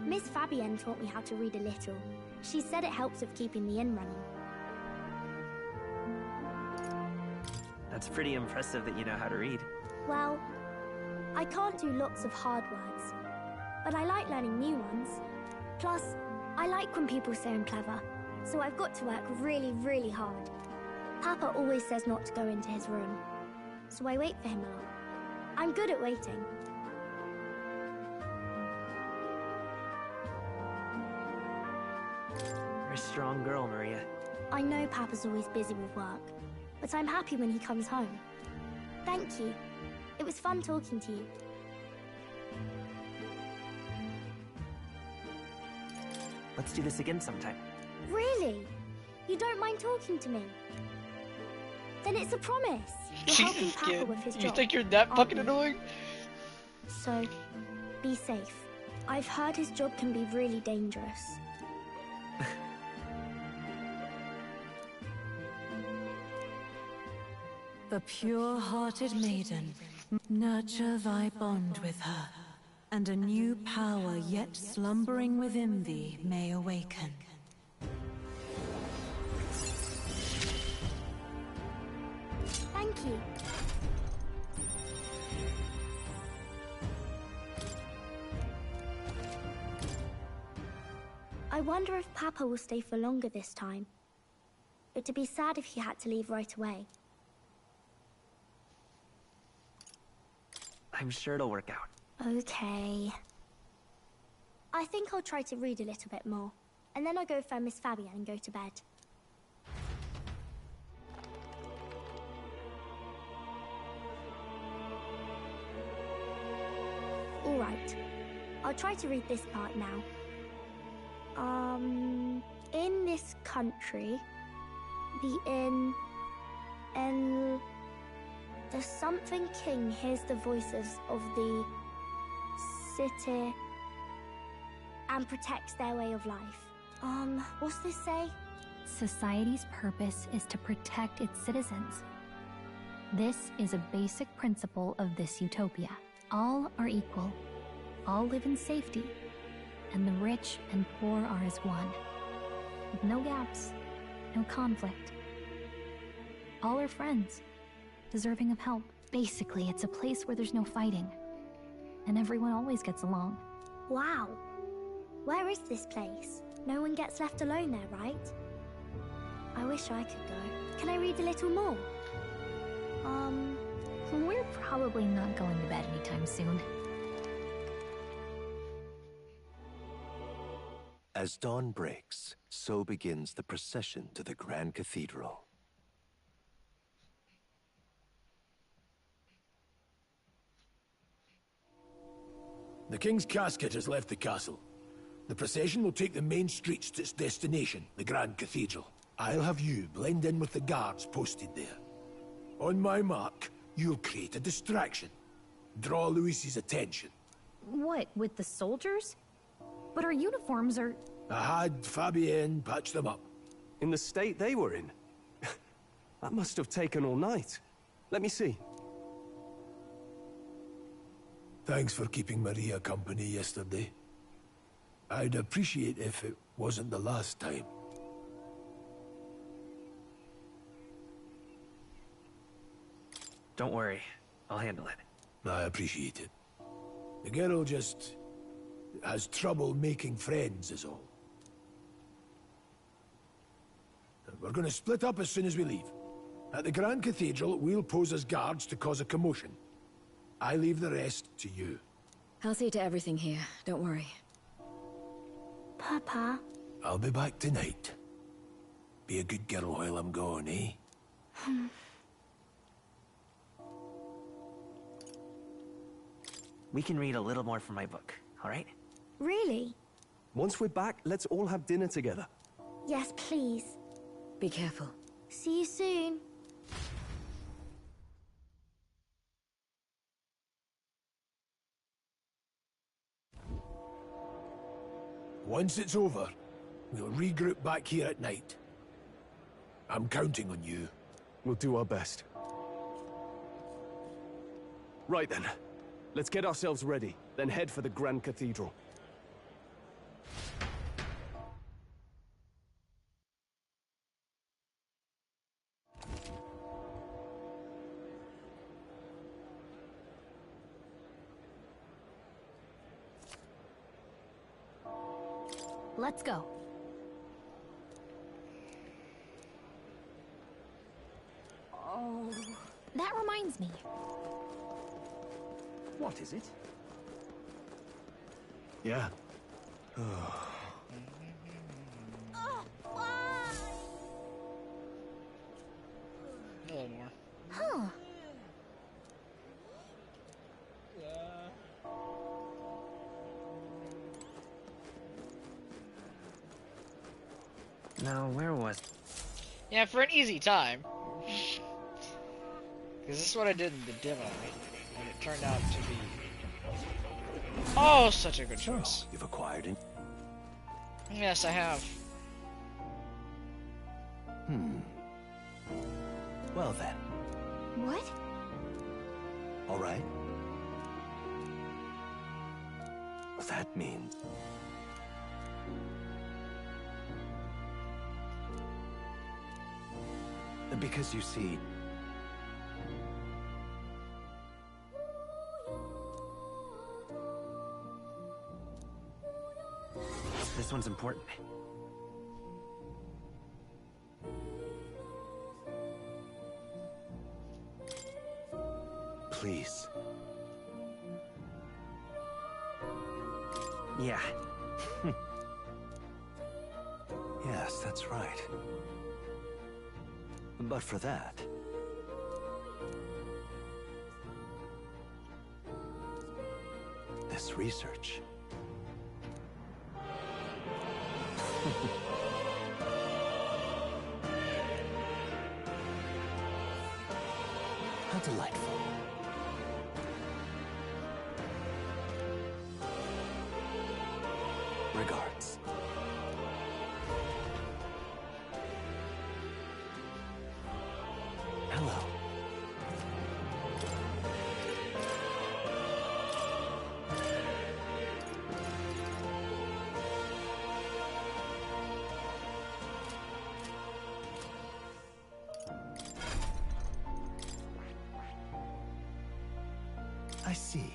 Miss Fabienne taught me how to read a little. She said it helps with keeping the inn running. That's pretty impressive that you know how to read. Well, I can't do lots of hard words, but I like learning new ones. Plus, I like when people say I'm clever, so I've got to work really, really hard. Papa always says not to go into his room, so I wait for him a lot. I'm good at waiting. You're a strong girl, Maria. I know Papa's always busy with work, but I'm happy when he comes home. Thank you. It was fun talking to you. Let's do this again sometime. Really? You don't mind talking to me? Then it's a promise. You're helping Jesus, Papa kid. with his You job. think you're that aren't fucking you? annoying? So, be safe. I've heard his job can be really dangerous. The pure-hearted maiden, nurture thy bond with her, and a new power yet slumbering within thee may awaken. Thank you. I wonder if Papa will stay for longer this time. It'd be sad if he had to leave right away. I'm sure it'll work out. Okay. I think I'll try to read a little bit more, and then I'll go find Miss Fabian and go to bed. All right. I'll try to read this part now. In this country, the something king hears the voices of the city and protects their way of life. What's this say? Society's purpose is to protect its citizens. This is a basic principle of this utopia. All are equal, all live in safety, and the rich and poor are as one, with no gaps, no conflict. All are friends, deserving of help. Basically, it's a place where there's no fighting, and everyone always gets along. Wow. Where is this place? No one gets left alone there, right? I wish I could go. Can I read a little more? We're probably not going to bed anytime soon. As dawn breaks, so begins the procession to the Grand Cathedral. The King's casket has left the castle. The procession will take the main streets to its destination, the Grand Cathedral. I'll have you blend in with the guards posted there. On my mark, you'll create a distraction. Draw Luis's attention. What, with the soldiers? But our uniforms are... I had Fabienne patch them up. In the state they were in? That must have taken all night. Let me see. Thanks for keeping Maria company yesterday. I'd appreciate if it wasn't the last time. Don't worry, I'll handle it. I appreciate it. The girl just has trouble making friends is all. We're gonna split up as soon as we leave. At the Grand Cathedral, we'll pose as guards to cause a commotion. I leave the rest to you. I'll see to everything here, don't worry. Papa? I'll be back tonight. Be a good girl while I'm gone, eh? We can read a little more from my book, all right? Really? Once we're back, let's all have dinner together. Yes, please. Be careful. See you soon. Once it's over, we'll regroup back here at night. I'm counting on you. We'll do our best. Right then. Let's get ourselves ready, then head for the Grand Cathedral. Let's go. Oh. That reminds me. What is it? Yeah. A little more. Huh. Now, where was... Yeah, for an easy time. Because this is what I did in the demo, and it turned out to be... Oh, such a good choice. You've acquired it? Yes, I have. Well then. What? All right. That means... Because you see... This one's important. Please. Yeah. Yes, that's right. But for that... this research... How delightful. Regards. Hello. I see.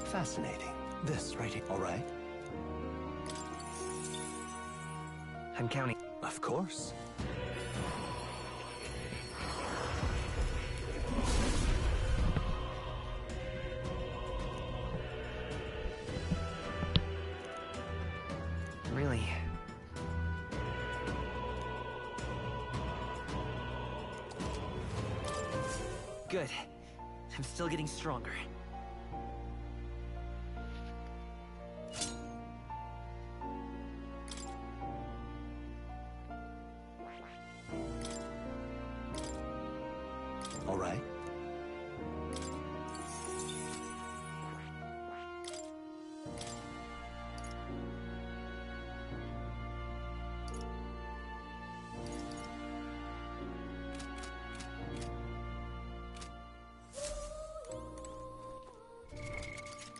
Fascinating. This right here, all right? I'm counting. Of course. Really? Good. I'm still getting stronger. All right.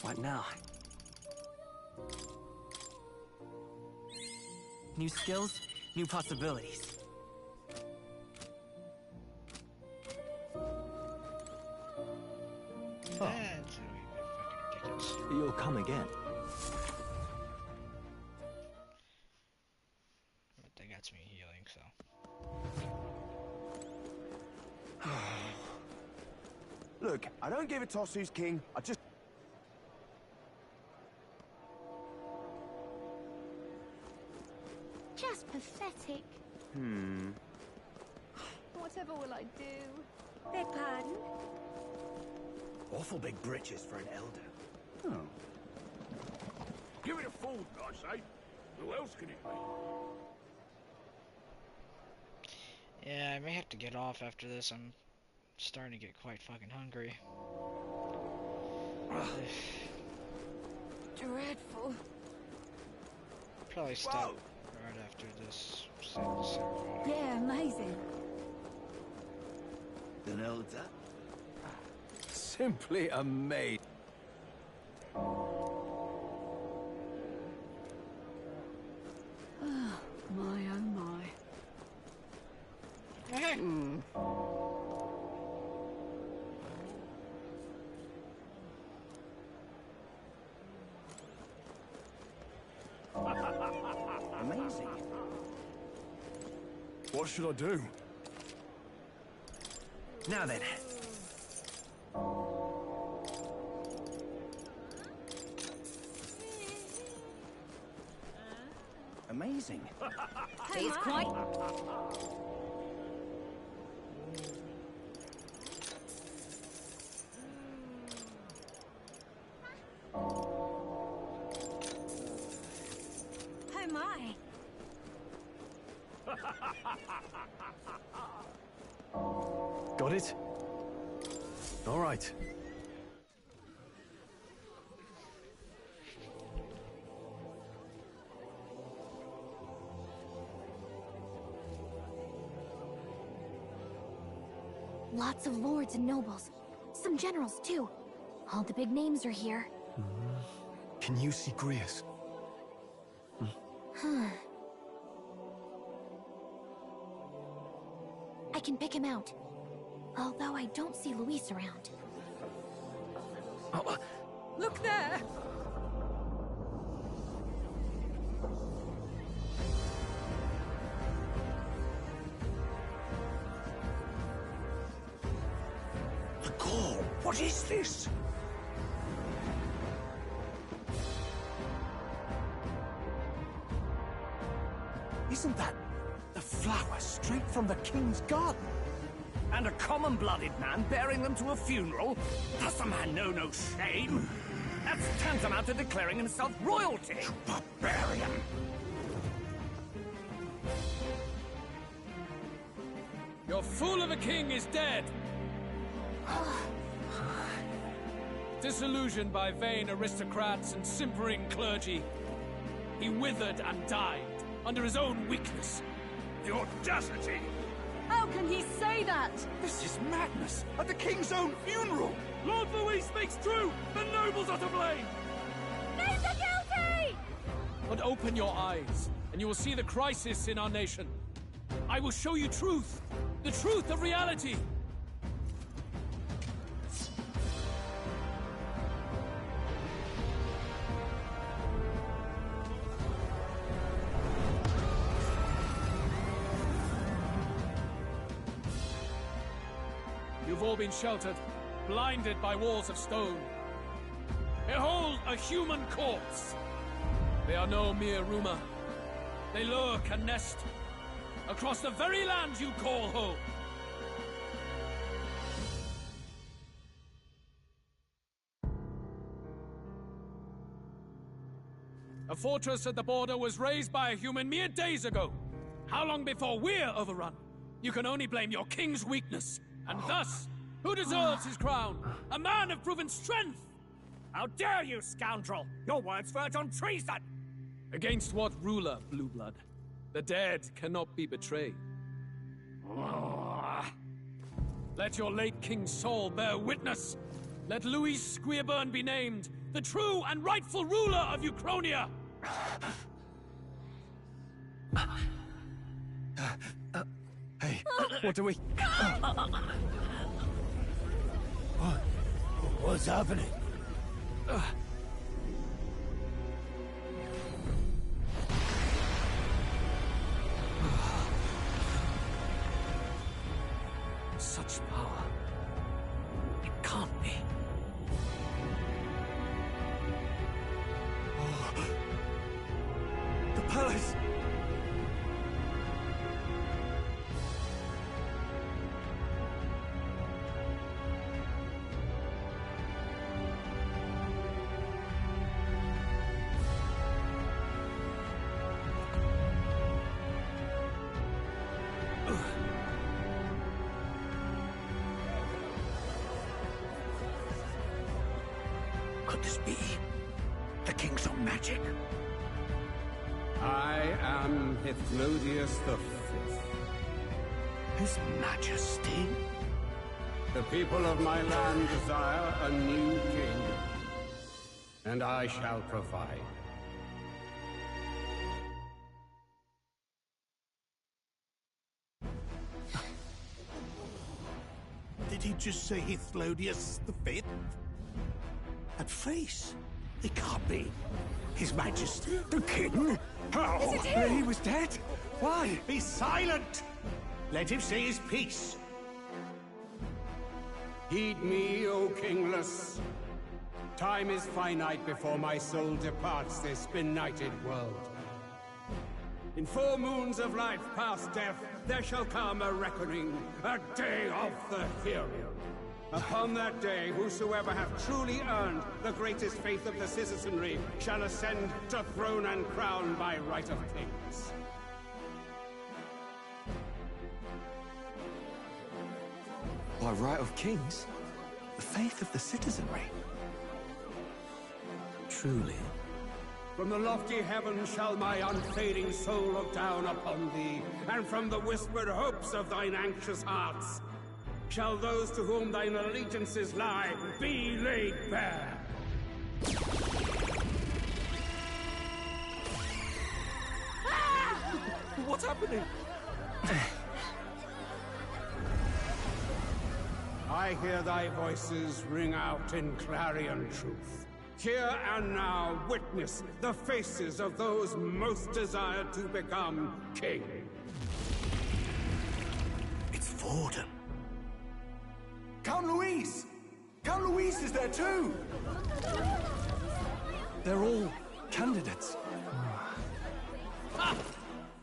What now? New skills, new possibilities. Oh. You'll come again. But that gets me healing, so. Look, I don't give a toss who's king. I just... Just pathetic. Whatever will I do? Beg pardon? Awful big britches for an elder. Oh. Give it a fold, I say. Who else can it be? Yeah, I may have to get off after this. I'm starting to get quite fucking hungry. Dreadful. Probably stop right after this ceremony. Yeah, amazing. An elder? Simply amazing. Oh, my, oh my. Amazing. What should I do? Now then. Amazing. He's quite... Oh my. Got it? All right. Lots of lords and nobles. Some generals, too. All the big names are here. Can you see Grius? I can pick him out. Although I don't see Luis around. Look there! The Gaul, what is this? Isn't that the flower straight from the king's garden? And a common-blooded man bearing them to a funeral? Does the man know no shame? That's tantamount to declaring himself royalty! You barbarian! Your fool of a king is dead! Disillusioned by vain aristocrats and simpering clergy, he withered and died under his own weakness. The audacity! How can he say that? This is madness! At the king's own funeral! Lord Louis speaks true! The nobles are to blame! Names are guilty! But open your eyes, and you will see the crisis in our nation. I will show you truth! The truth of reality! You've all been sheltered, blinded by walls of stone. Behold a human corpse! They are no mere rumor. They lurk and nest across the very land you call home. A fortress at the border was raised by a human mere days ago. How long before we're overrun? You can only blame your king's weakness. And thus, who deserves his crown? A man of proven strength! How dare you, scoundrel! Your words verge on treason! Against what ruler, Blueblood? The dead cannot be betrayed. Let your late king's soul bear witness. Let Louis Squeerburn be named the true and rightful ruler of Uchronia. Hey, what do we... What's happening? Such power. It can't be. The palace! Could this be the king's own magic? I am Hythlodius the Fifth. His Majesty? The people of my land desire a new king, and I shall provide. Did he just say Hythlodius the Fifth? That face? It can't be. His Majesty. The king? How? Is it him? He was dead? Why? Be silent! Let him say his piece. Heed me, O kingless. Time is finite before my soul departs this benighted world. In 4 moons of life past death, there shall come a reckoning, a day of the hero. Upon that day, whosoever hath truly earned the greatest faith of the citizenry shall ascend to throne and crown by right of kings. By right of kings? The faith of the citizenry? Truly. From the lofty heavens shall my unfading soul look down upon thee, and from the whispered hopes of thine anxious hearts, shall those to whom thine allegiances lie be laid bare. What's happening? I hear thy voices ring out in clarion truth. Here and now witness the faces of those most desired to become king. It's Vorden. Count Louise! Count Louise is there too! They're all candidates. Ha!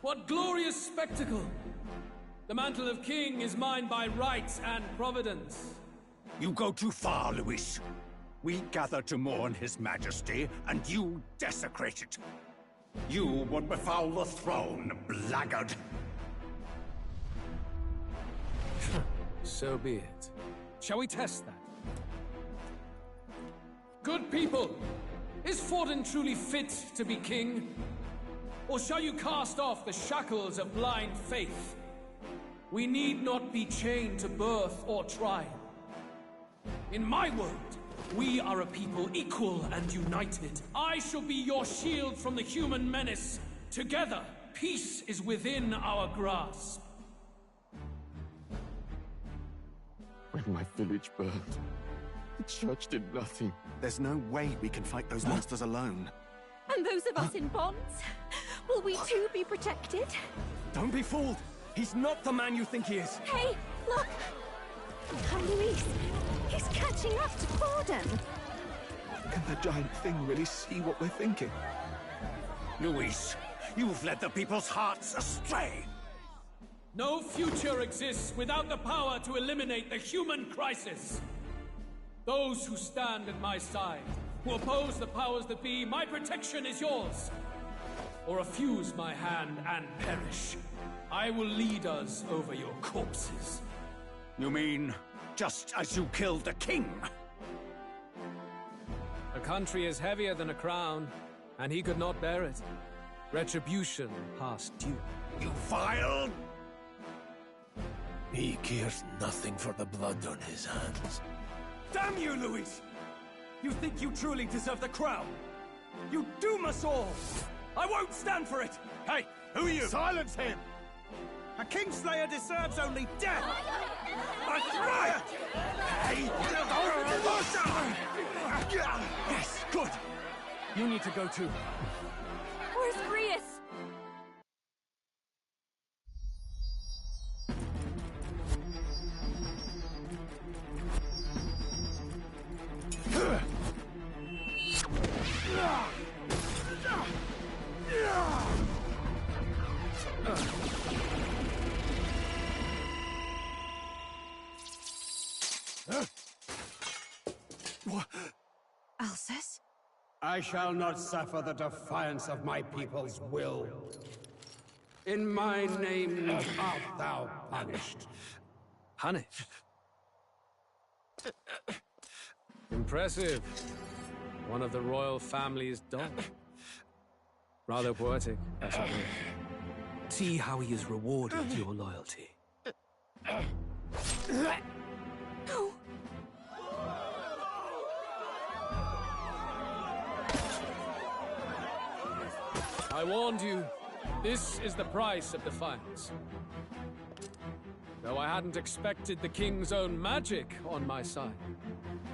What glorious spectacle! The mantle of king is mine by right and providence. You go too far, Louis. We gather to mourn his majesty, and you desecrate it. You would befoul the throne, blackguard. So be it. Shall we test that? Good people, is Vorden truly fit to be king? Or shall you cast off the shackles of blind faith? We need not be chained to birth or trial. In my world, we are a people equal and united. I shall be your shield from the human menace. Together, peace is within our grasp. When my village burned, the church did nothing. There's no way we can fight those monsters alone. And those of us in bonds? Will we too be protected? Don't be fooled! He's not the man you think he is! Hey, look! Come, Luis! He's catching up to Vorden! Can the giant thing really see what we're thinking? Louis, you've led the people's hearts astray! No future exists without the power to eliminate the human crisis! Those who stand at my side, who oppose the powers that be, my protection is yours! Or refuse my hand and perish. I will lead us over your corpses. You mean, just as you killed the king? A country is heavier than a crown, and he could not bear it. Retribution past due. You vile... He cares nothing for the blood on his hands. Damn you, Louis! You think you truly deserve the crown? You doom us all! I won't stand for it! Hey, who are you? Silence him! A Kingslayer deserves only death! That's right! Hey! Yes, good! You need to go too. Where's Grius? Alcest? I shall not suffer the defiance of my people's will. In my name art thou punished. Punished? Impressive. One of the royal family's dog. Rather poetic, I suppose. See how he has rewarded your loyalty. No. I warned you. This is the price of defiance. Though I hadn't expected the king's own magic on my side.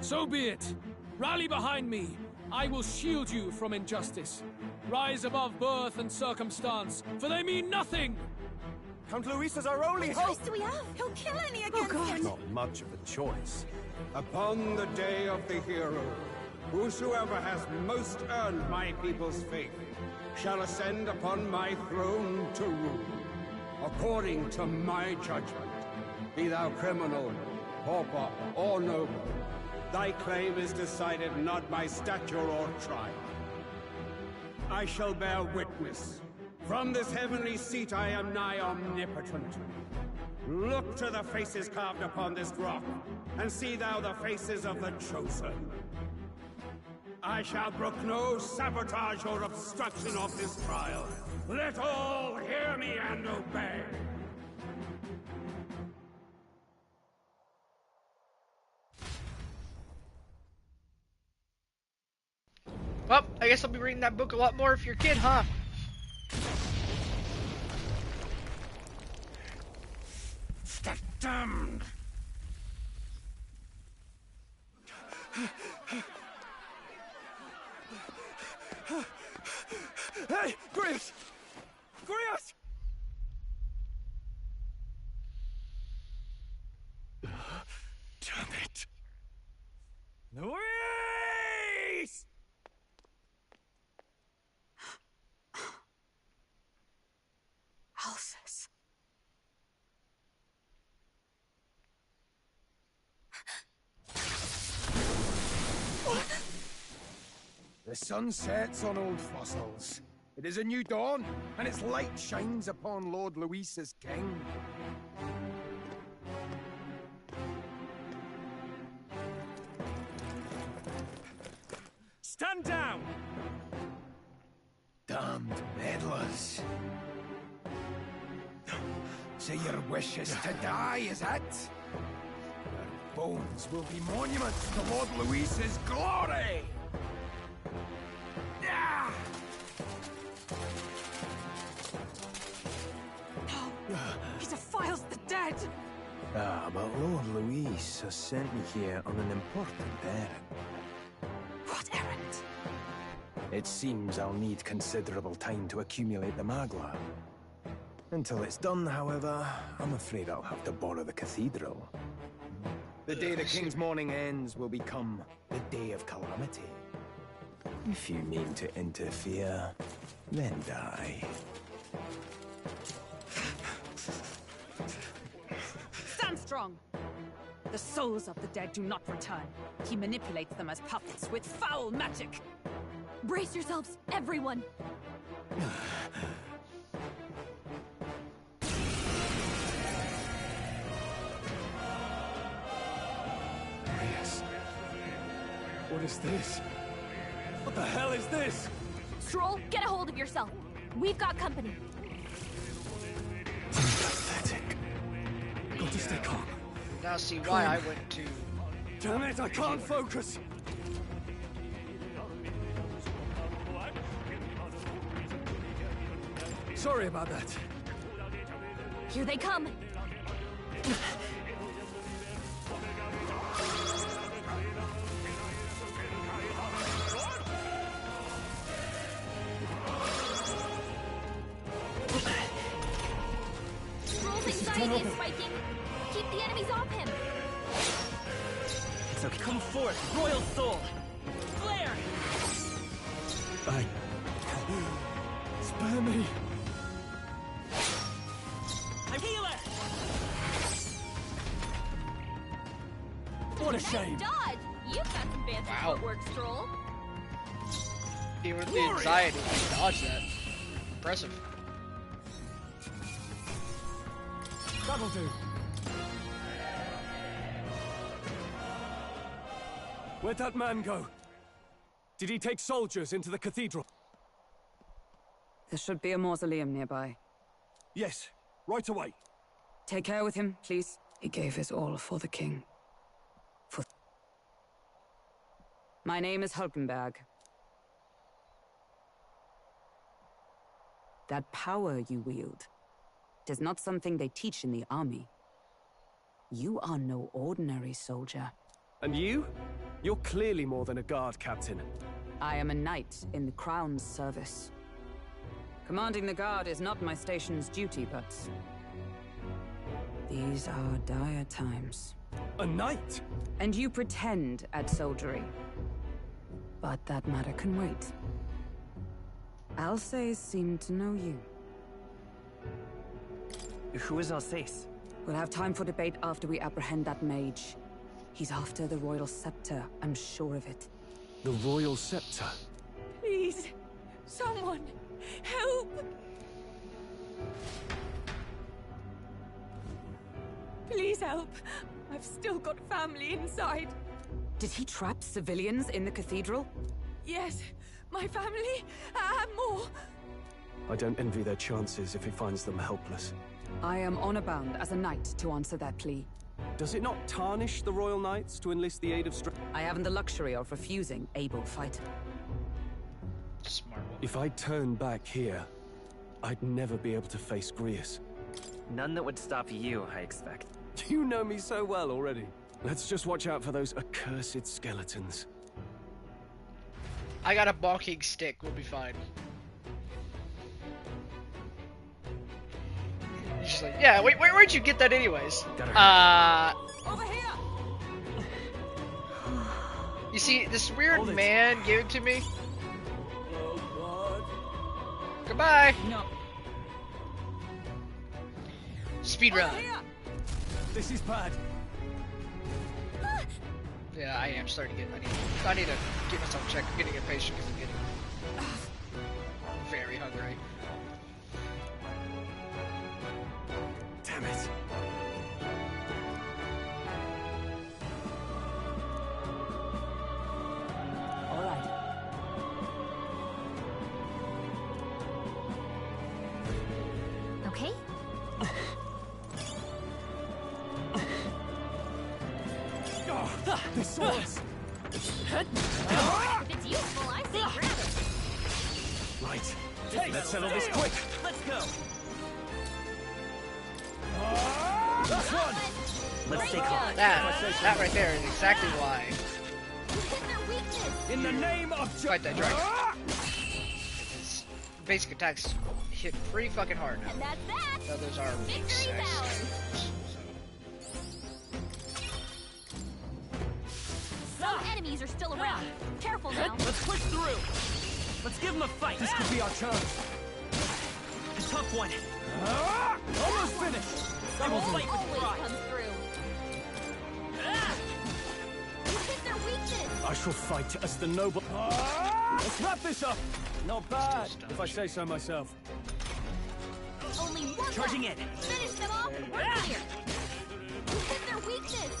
So be it. Rally behind me. I will shield you from injustice. Rise above birth and circumstance, for they mean nothing! Count Luis is our only What hope! choice do we have? He'll kill any against him! Not much of a choice. Upon the day of the hero, whosoever has most earned my people's faith shall ascend upon my throne to rule, according to my judgment. Be thou criminal, pauper, or noble, thy claim is decided not by stature or trial. I shall bear witness. From this heavenly seat I am nigh omnipotent. Look to the faces carved upon this rock, and see thou the faces of the chosen. I shall brook no sabotage or obstruction of this trial. Let all hear me and obey. Well, I guess I'll be reading that book a lot more if you're a kid, huh? The damned! Hey, Grius! Grius! Damn it! Luis! Alsus. The sun sets on old fossils. It is a new dawn, and its light shines upon Lord Luis as king. Stand down! Damned meddlers. So your wish is to die, is it? Your bones will be monuments to Lord Luis's glory! Ah! No! He defiles the dead! Ah, but Lord Luis has sent me here on an important errand. What errand? It seems I'll need considerable time to accumulate the Magla. Until it's done, however, I'm afraid I'll have to borrow the cathedral. The day the King's morning ends will become the day of calamity. If you mean to interfere, then die. Stand strong! The souls of the dead do not return. He manipulates them as puppets with foul magic. Brace yourselves, everyone! Yes. What is this? What the hell is this? Stroll, get a hold of yourself. We've got company. Pathetic. Got to stay calm. Now see why I went to... Damn it, I can't focus! Sorry about that. Here they come. Stroll's anxiety is spiking. Keep the enemies off him. It's okay. Come forth, royal soul! Flare! Spare me! I'm healer! What a shame! Dodge! You've got some fancy footwork, Stroll. Even with the anxiety, he dodged that. Impressive. That'll do. Where'd that man go? Did he take soldiers into the cathedral? There should be a mausoleum nearby. Yes, right away. Take care with him, please. He gave his all for the king. My name is Hulkenberg. That power you wield, it is not something they teach in the army. You are no ordinary soldier. And you? You're clearly more than a guard captain. I am a knight in the Crown's service. Commanding the guard is not my station's duty, but... these are dire times. A knight? And you pretend at soldiery. But that matter can wait. Alsace seemed to know you. Who is Alsace? We'll have time for debate after we apprehend that mage. He's after the royal scepter, I'm sure of it. The royal scepter? Please, someone, help! Please help. I've still got family inside. Did he trap civilians in the cathedral? Yes, my family, and more. I don't envy their chances if he finds them helpless. I am honor-bound as a knight to answer that plea. Does it not tarnish the Royal Knights to enlist the aid of strangers? I haven't the luxury of refusing able fighter. If I turned back here, I'd never be able to face Grius. None that would stop you, I expect. You know me so well already. Let's just watch out for those accursed skeletons. I got a balking stick, we'll be fine. She's like, yeah, wait, where'd you get that anyways? Over here! You see, this weird man gave it to me. Goodbye! No. Speed run. This is bad. Yeah, I am starting to get. I need to get myself checked. I'm getting impatient because I'm getting very hungry. Damn it. All right. Okay? This swords. If it's useful, I say grab it. Right. Let's settle this quick. Let's go. Last one. Let's stay calm. That right there is exactly why. In the name of Fight that dragon. His basic attacks hit pretty fucking hard now. And that's that. Others are Victory's ours. Some enemies are still around. Careful now. Let's push through. Let's give them a fight. This could be our chance. A tough one. Almost finished. I will fight with Always pride. comes through. You hit their weakness. I shall fight as the noble. Let's wrap this up. Not bad, if I say so myself. Only one Charging left. in. Finish them off and we're clear. You hit their weakness.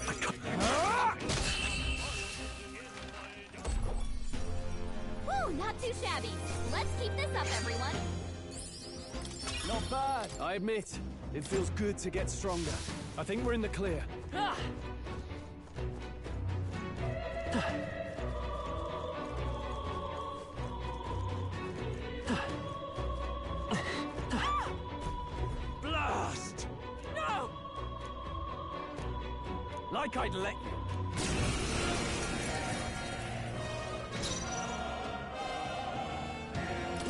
Woo, not too shabby. Let's keep this up, everyone. Not bad, I admit. It feels good to get stronger. I think we're in the clear. Blast! No! Like I'd let you.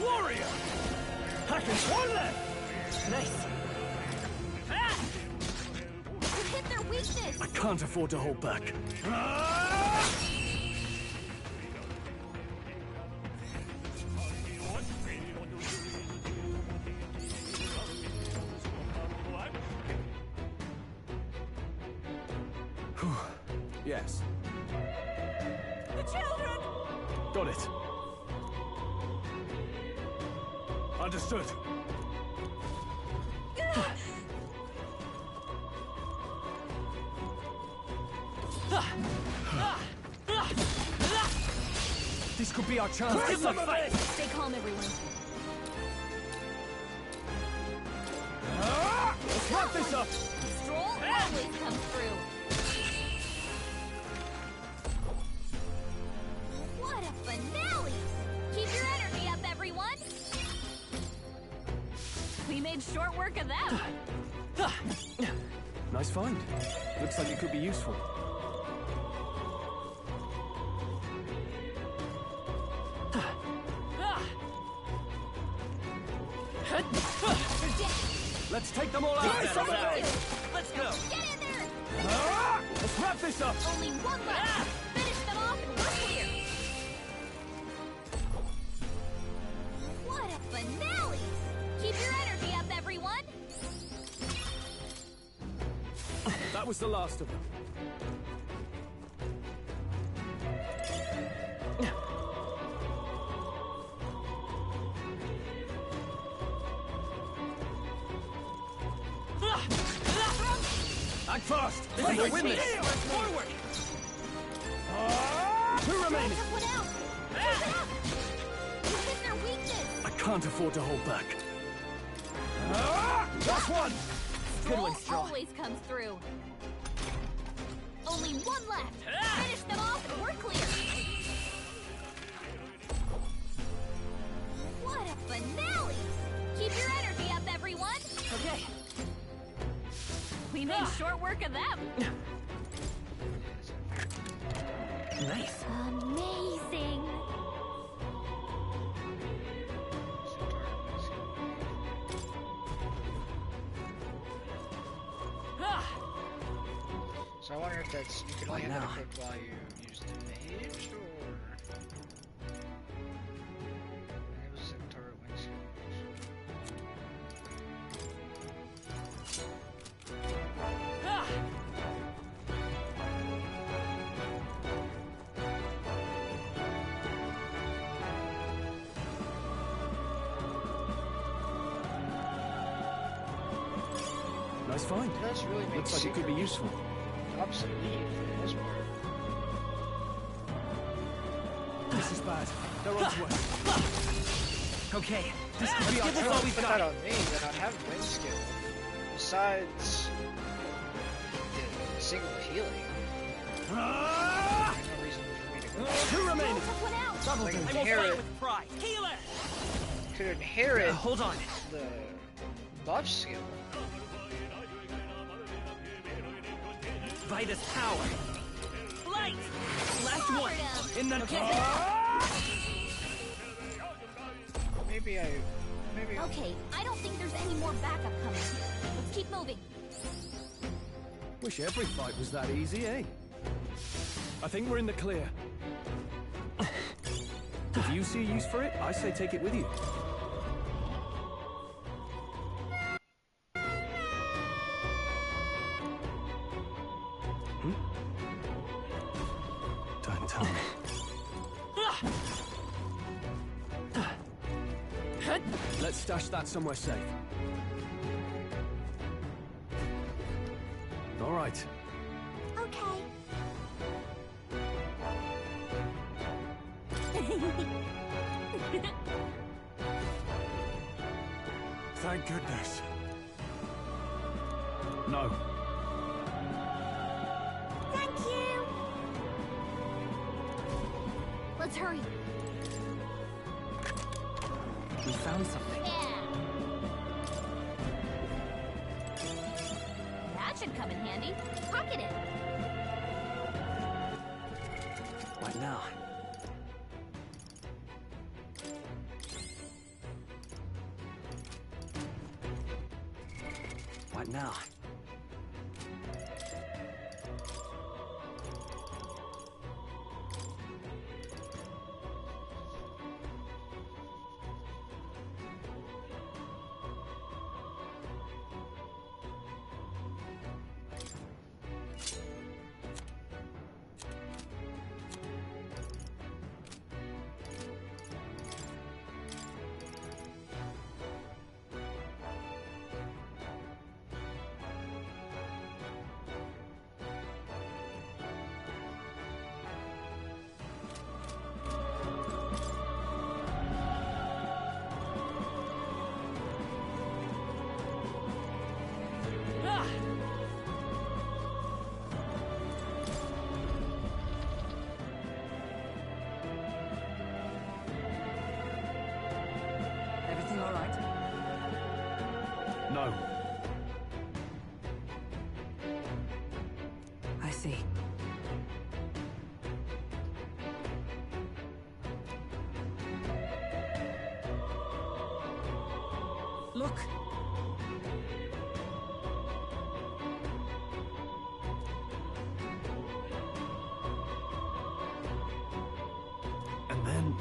Warrior! Hackers, one left! Nice. You hit their weakness. I can't afford to hold back. Yes. The children! Got it. Understood. This could be our chance. Give them a fight. Stay calm, everyone. Let's wrap this up. Stroll always comes through. What a finale! Keep your energy up, everyone. We made short work of them. Nice find. Looks like it could be useful. Let's take them all out. Let's go. Get in there! Let's wrap this up. Only one left. Finish them off and we're clear. What a finale! Keep your energy up, everyone. That was the last of them. Act fast! This is a win this! Forward! Two remaining! Someone else. Keep it up. You hit their weakness. I can't afford to hold back. Last one! Stroll always comes through. Only one left. Finish them off and we're clear. The finale! Keep your energy up, everyone! Okay. We made short work of them! Nice. Amazing! So I wonder if that's you can only have it equipped while you use the mage, or it was in turret wings. Nice find. That's really Looks like it could be useful. Obsolete for the most part. This is bad. They're on to us. Okay, This could be our Give us chance. all we put that on me, then I'd have wind skill. Besides the single healing. There's no reason for me to go. Two remaining. Double I will fight inherit. with pride. Healer! Could inherit. Hold on. The buff skill. Vitus power. Light! Last one. In the Maybe I. Okay, I don't think there's any more backup coming. Let's keep moving. Wish every fight was that easy, eh? I think we're in the clear. If you see a use for it, I say take it with you. Don't tell me. Let's stash that somewhere safe. All right. Okay. Thank goodness. No. Thank you. Let's hurry. We found something. Yeah. That should come in handy. Pocket it. What now? What now? Everything all right? No. I see. Look! And then...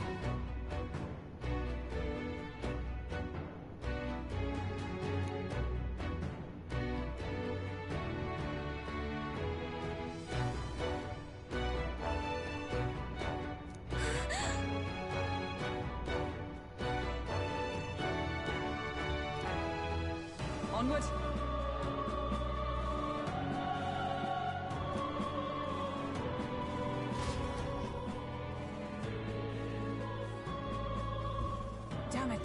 Onward! Damn it!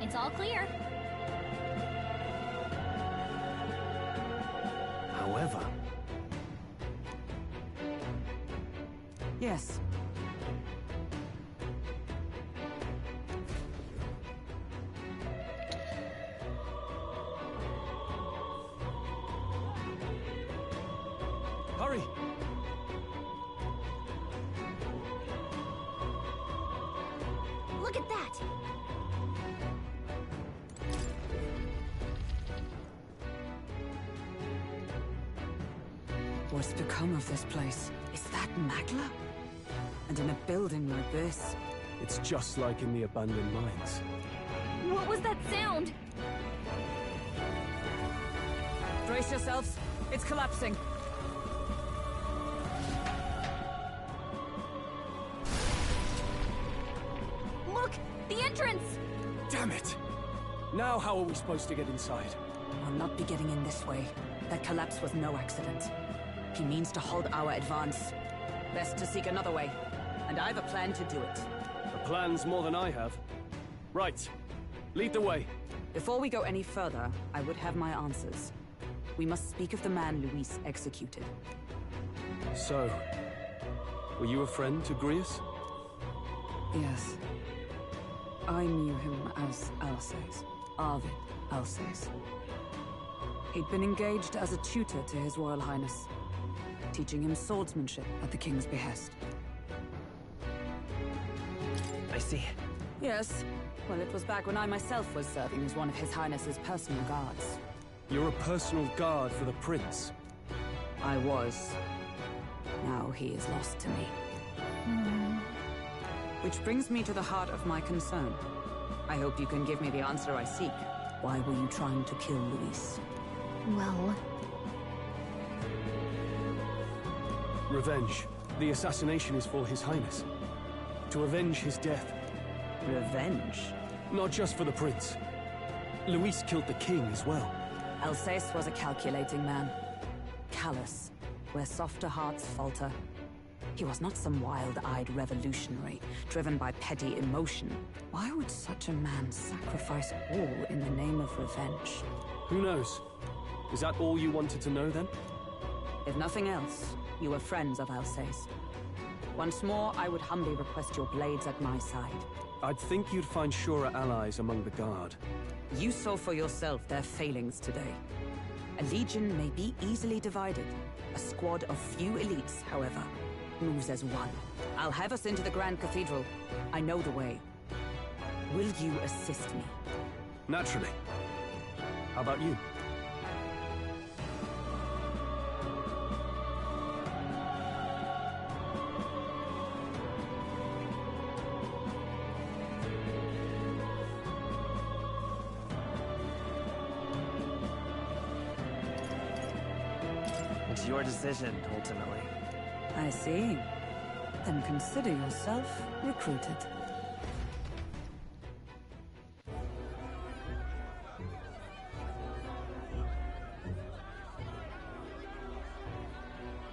It's all clear. However... Yes. Hurry! Look at that! What's become of this place? Is that Magla? And in a building like this? It's just like in the abandoned mines. What was that sound? Brace yourselves. It's collapsing. Look! The entrance! Damn it! Now how are we supposed to get inside? I'll not be getting in this way. That collapse was no accident. He means to halt our advance. Best to seek another way. And I've a plan to do it. A plan's more than I have. Right. Lead the way. Before we go any further, I would have my answers. We must speak of the man Luis executed. So, were you a friend to Grius? Yes. I knew him as Alsace. Arvid Alsace. He'd been engaged as a tutor to His Royal Highness, teaching him swordsmanship at the King's behest. I see. Yes. Well, it was back when I myself was serving as one of His Highness's personal guards. You're a personal guard for the Prince. I was. Now he is lost to me. Which brings me to the heart of my concern. I hope you can give me the answer I seek. Why were you trying to kill Luis? Well... Revenge. The assassination is for His Highness. To avenge his death. Revenge? Not just for the Prince. Luis killed the King as well. Alsace was a calculating man. Callous, where softer hearts falter. He was not some wild-eyed revolutionary, driven by petty emotion. Why would such a man sacrifice all in the name of revenge? Who knows? Is that all you wanted to know, then? If nothing else, you were friends of Alsace. Once more, I would humbly request your blades at my side. I'd think you'd find surer allies among the Guard. You saw for yourself their failings today. A legion may be easily divided. A squad of few elites, however, moves as one. I'll have us into the Grand Cathedral. I know the way. Will you assist me? Naturally. How about you? It's your decision, ultimately. I see. Then consider yourself recruited.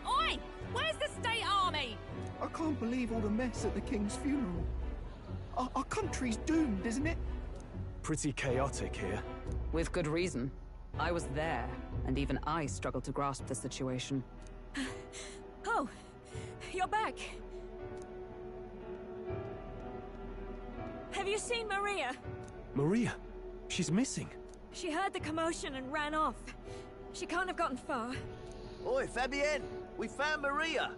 Oi! Where's the state army? I can't believe all the mess at the King's funeral. Our country's doomed, isn't it? Pretty chaotic here. With good reason. I was there, and even I struggled to grasp the situation. Oh, you're back. Have you seen Maria? Maria? She's missing. She heard the commotion and ran off. She can't have gotten far. Oi, Fabienne! We found Maria!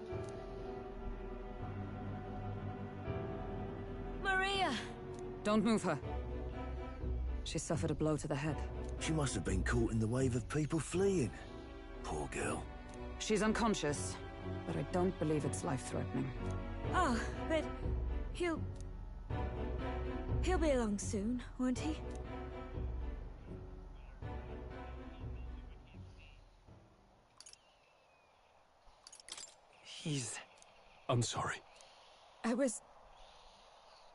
Maria! Don't move her. She suffered a blow to the head. She must have been caught in the wave of people fleeing. Poor girl. She's unconscious, but I don't believe it's life-threatening. Oh, but he'll be along soon, won't he? I'm sorry. I was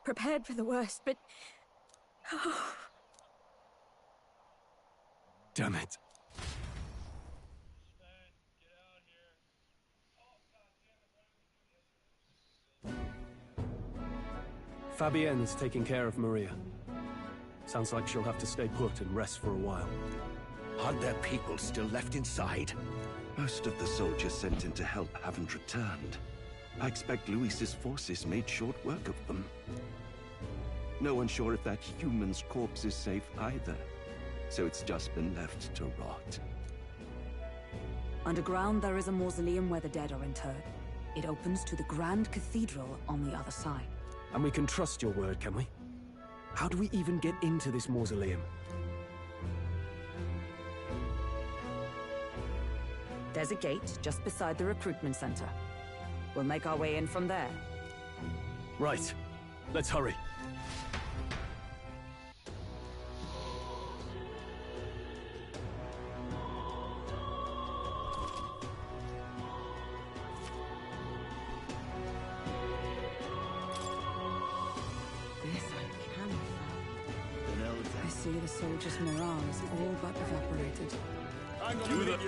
prepared for the worst, but... Oh. Damn it. Fabienne is taking care of Maria. Sounds like she'll have to stay put and rest for a while. Aren't there people still left inside? Most of the soldiers sent in to help haven't returned. I expect Luis's forces made short work of them. No one's sure if that human's corpse is safe either, so it's just been left to rot. Underground, there is a mausoleum where the dead are interred. It opens to the Grand Cathedral on the other side. And we can trust your word, can we? How do we even get into this mausoleum? There's a gate just beside the recruitment center. We'll make our way in from there. Right. Let's hurry. I see the soldiers' morale is all but evaporated. Do that.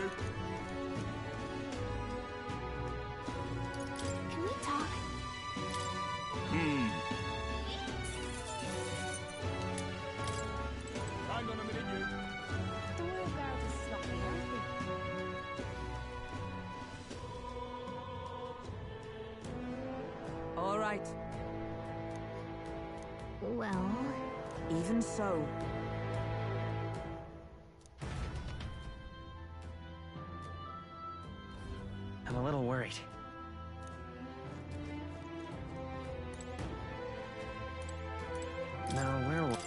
Can we talk? Hang on a minute, you. The royal guard is sloppy, aren't they? All right. Well... Even so. I'm a little worried. Now, where will...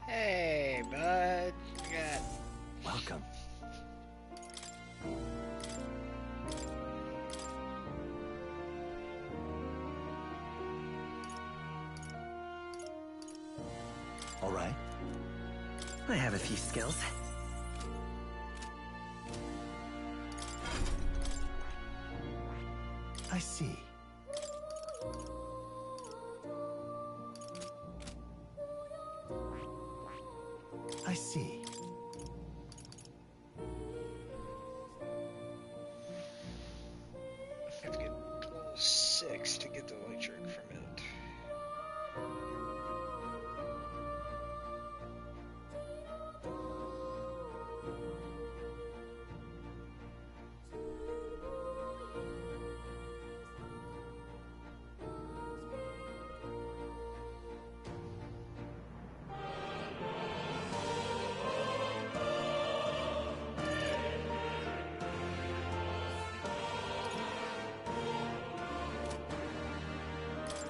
Hey, bud. Welcome. All right. I have a few skills. I see. I see. I have to get level 6 to get the electric from it.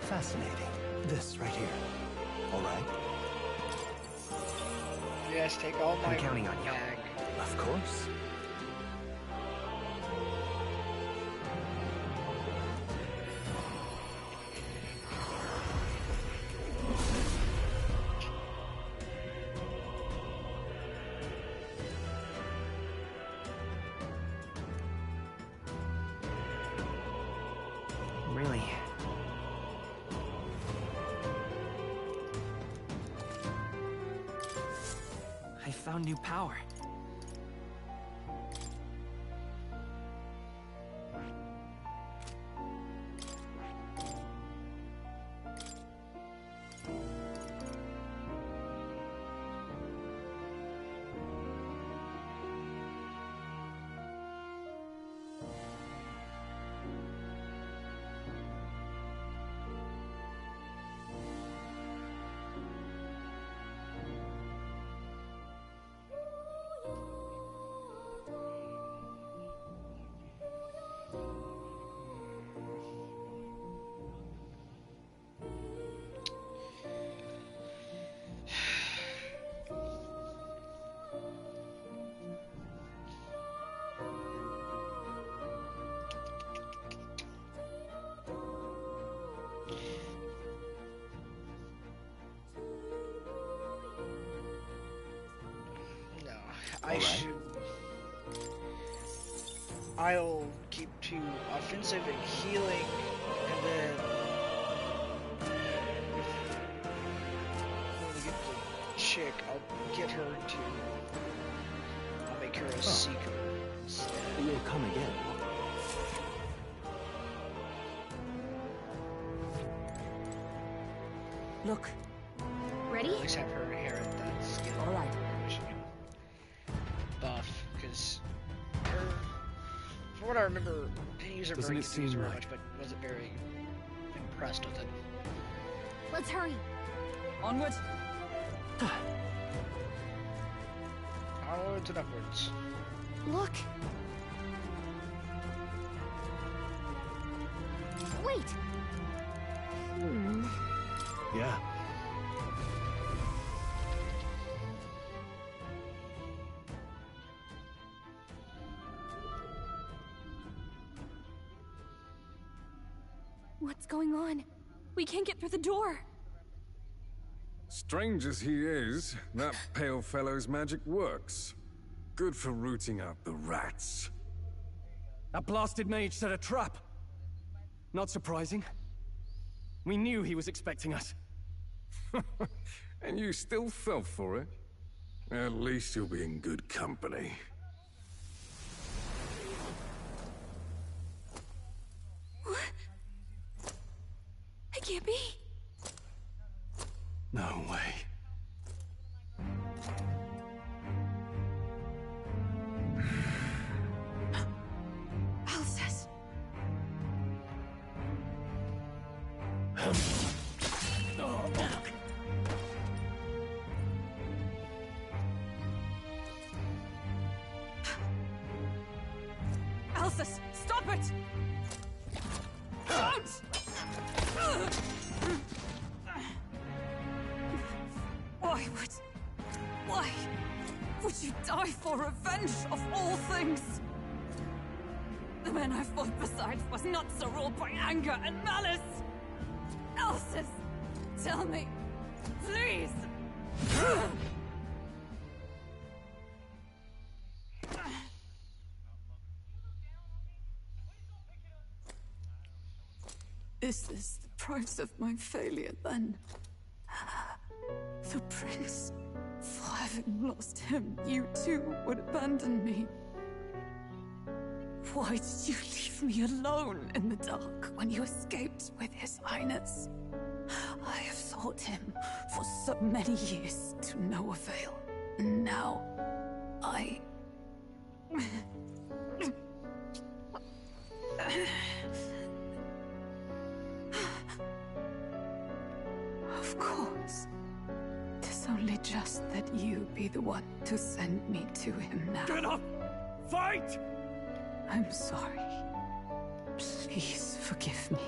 Fascinating. This right here. All right. Yes, take all my I'm counting on you. bag. Of course. Really? I found new power. I should. I'll keep to offensive and healing, and then when we get the chick, I'll get her to. I'll make her a seeker instead. You'll come again. Look. Ready? At least have her inherit that skill. All right. from what I remember, he wasn't Doesn't very it confused seem very like- much, but wasn't very impressed with it. Let's hurry. Onward. Onwards and upwards. Look. Wait. Yeah. What's going on? We can't get through the door. Strange as he is, that pale fellow's magic works. Good for rooting out the rats. That blasted mage set a trap. Not surprising. We knew he was expecting us. And you still fell for it? At least you'll be in good company. What? It can't be. No way. Alcest. Alcest, stop it! Don't! Why would you die for revenge of all things? The men I fought beside was not so ruled by anger and malice. Alcest, tell me, please. Is this the price of my failure, then? The prince, for having lost him, you too would abandon me. Why did you leave me alone in the dark when you escaped with his highness? I have sought him for so many years to no avail. And now, I... Of course. Tis only just that you be the one to send me to him now. Get up! Fight! I'm sorry. Please forgive me.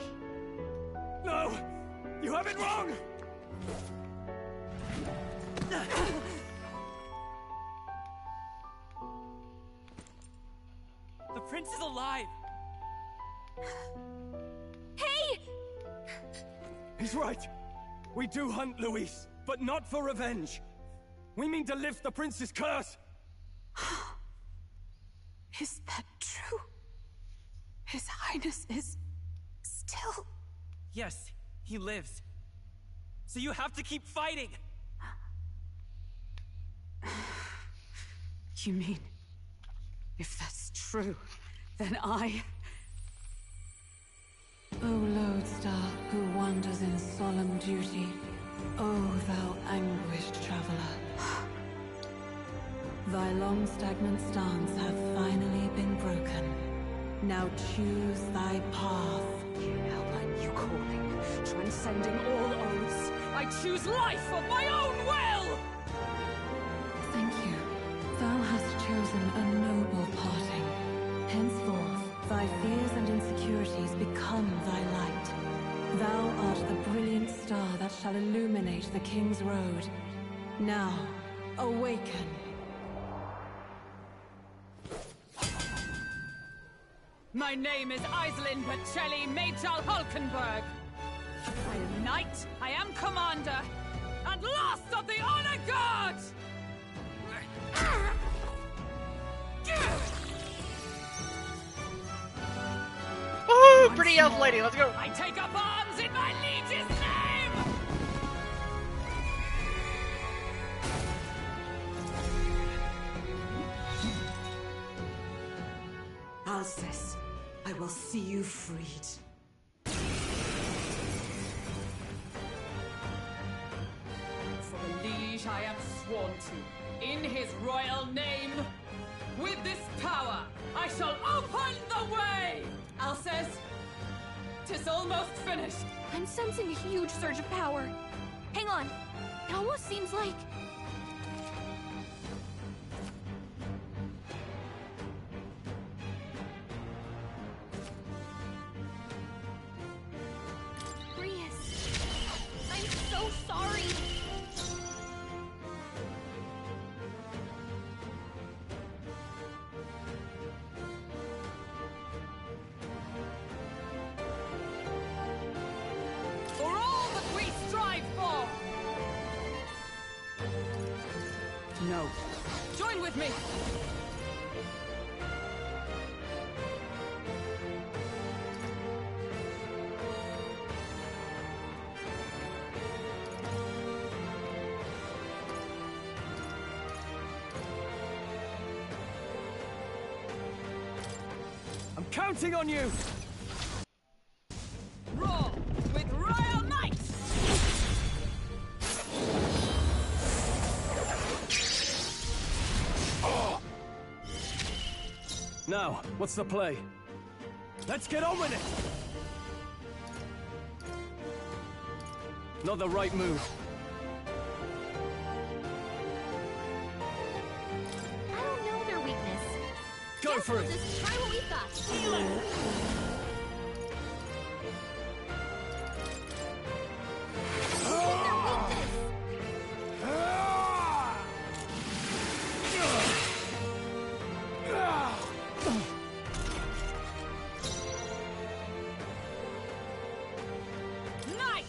No! You have it wrong! The prince is alive! Hey! He's right. We do hunt Luis, but not for revenge. We mean to lift the prince's curse. Is that true? His Highness is still... Yes, he lives. So you have to keep fighting! You mean, if that's true, then I... O lodestar who wanders in solemn duty, O thou anguished traveler. Thy long stagnant stance hath finally been broken. Now choose thy path. Help a new calling, transcending all oaths. I choose life of my own will! Thank you. Thou hast chosen a noble parting. Henceforth, thy fears and insecurities become thy light. Thou art the brilliant star that shall illuminate the King's Road. Now, awaken. My name is Iselin Pacelli Majal Hulkenberg. I am knight, I am commander, and last of the Honor Guard! Woohoo! Pretty elf lady, let's go! I take up arms in my liege's name! Alcest, I will see you freed. For the liege I am sworn to, in his royal name, With this power, I shall open the way! Alcest, 'tis almost finished. I'm sensing a huge surge of power. Hang on. It almost seems like... Rias, I'm so sorry. For all that we strive for! No. Join with me! I'm counting on you! Roar with royal might! Now, what's the play? Let's get on with it! Not the right move. I don't know their weakness. Go Guess for we'll it! just try what we've got. Heal it! Knight!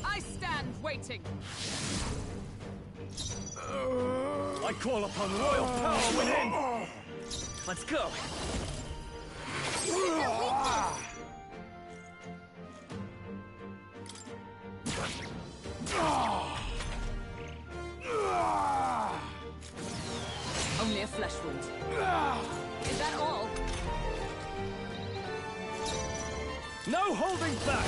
I stand waiting. I call upon royal power within! Let's go! Only a flesh wound. Is that all? No holding back!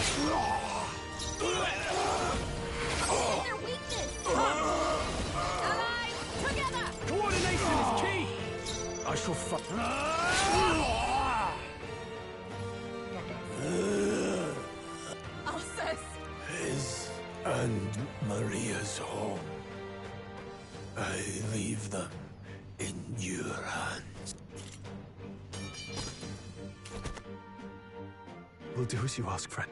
Their weakness! Allies, together! Coordination is key! I shall fight. Alcest! His and Maria's home. I leave them in your hands. We'll do as you ask, friend.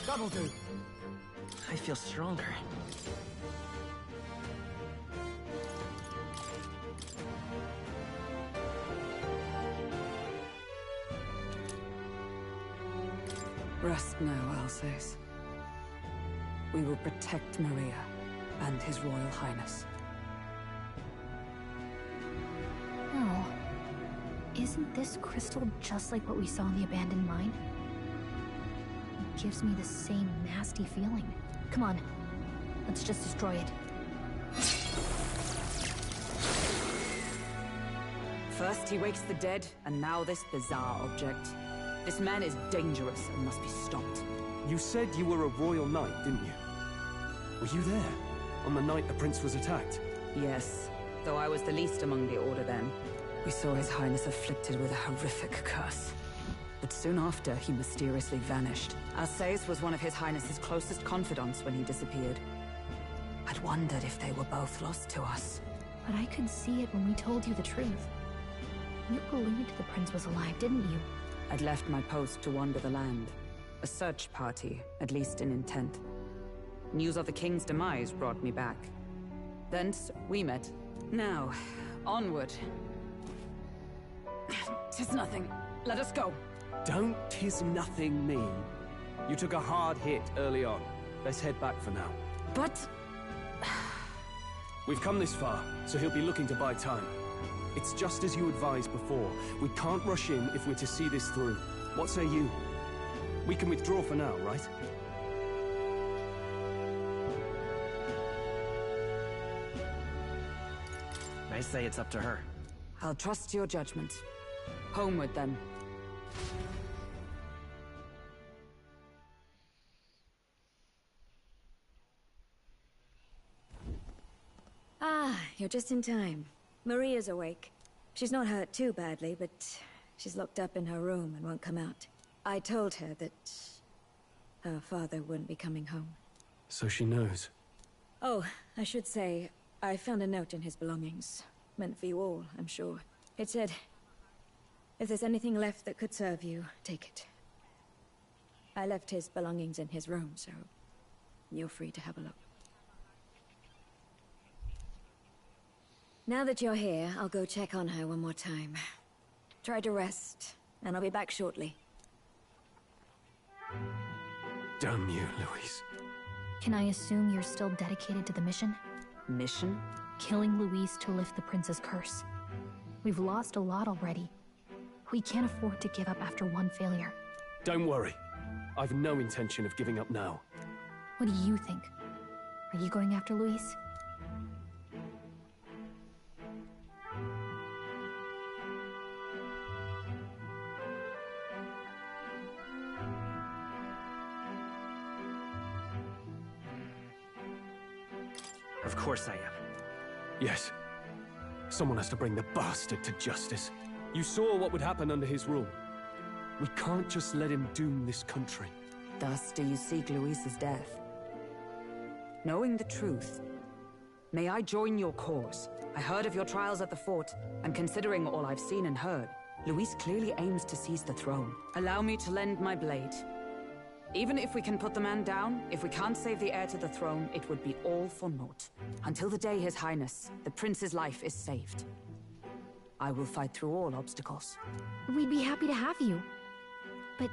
That'll do. I feel stronger. Rest now, Alcest. We will protect Maria and His Royal Highness. Oh. Isn't this crystal just like what we saw in the abandoned mine? It gives me the same nasty feeling. Come on. Let's just destroy it. First he wakes the dead, and now this bizarre object. This man is dangerous and must be stopped. You said you were a royal knight, didn't you? Were you there? On the night the prince was attacked? Yes, though I was the least among the Order then. We saw His Highness afflicted with a horrific curse. But soon after, he mysteriously vanished. Alcest was one of His Highness's closest confidants when he disappeared. I'd wondered if they were both lost to us. But I could see it when we told you the truth. You believed the prince was alive, didn't you? I'd left my post to wander the land. A search party, at least in intent. News of the king's demise brought me back. Thence, we met. Now, onward. 'Tis nothing. Let us go. Don't "'tis nothing" mean. You took a hard hit early on. Let's head back for now. But... We've come this far, so he'll be looking to buy time. It's just as you advised before. We can't rush in if we're to see this through. What say you? We can withdraw for now, right? I say it's up to her. I'll trust your judgment. Homeward, then. you're just in time. Maria's awake. She's not hurt too badly, but she's locked up in her room and won't come out. I told her that her father wouldn't be coming home. So she knows. Oh, I should say, I found a note in his belongings. Meant for you all, I'm sure. It said, if there's anything left that could serve you, take it. I left his belongings in his room, so you're free to have a look. Now that you're here, I'll go check on her one more time. Try to rest, and I'll be back shortly. Damn you, Louise. Can I assume you're still dedicated to the mission? Mission? Killing Louise to lift the prince's curse. We've lost a lot already. We can't afford to give up after one failure. Don't worry. I've no intention of giving up now. What do you think? Are you going after Louise? Of course I am. Yes. Someone has to bring the bastard to justice. You saw what would happen under his rule. We can't just let him doom this country. Thus do you seek Louise's death? Knowing the truth, may I join your cause? I heard of your trials at the fort, and considering all I've seen and heard, Louise clearly aims to seize the throne. Allow me to lend my blade. Even if we can put the man down, if we can't save the heir to the throne, it would be all for naught. Until the day His Highness, the prince's life is saved. I will fight through all obstacles. We'd be happy to have you. But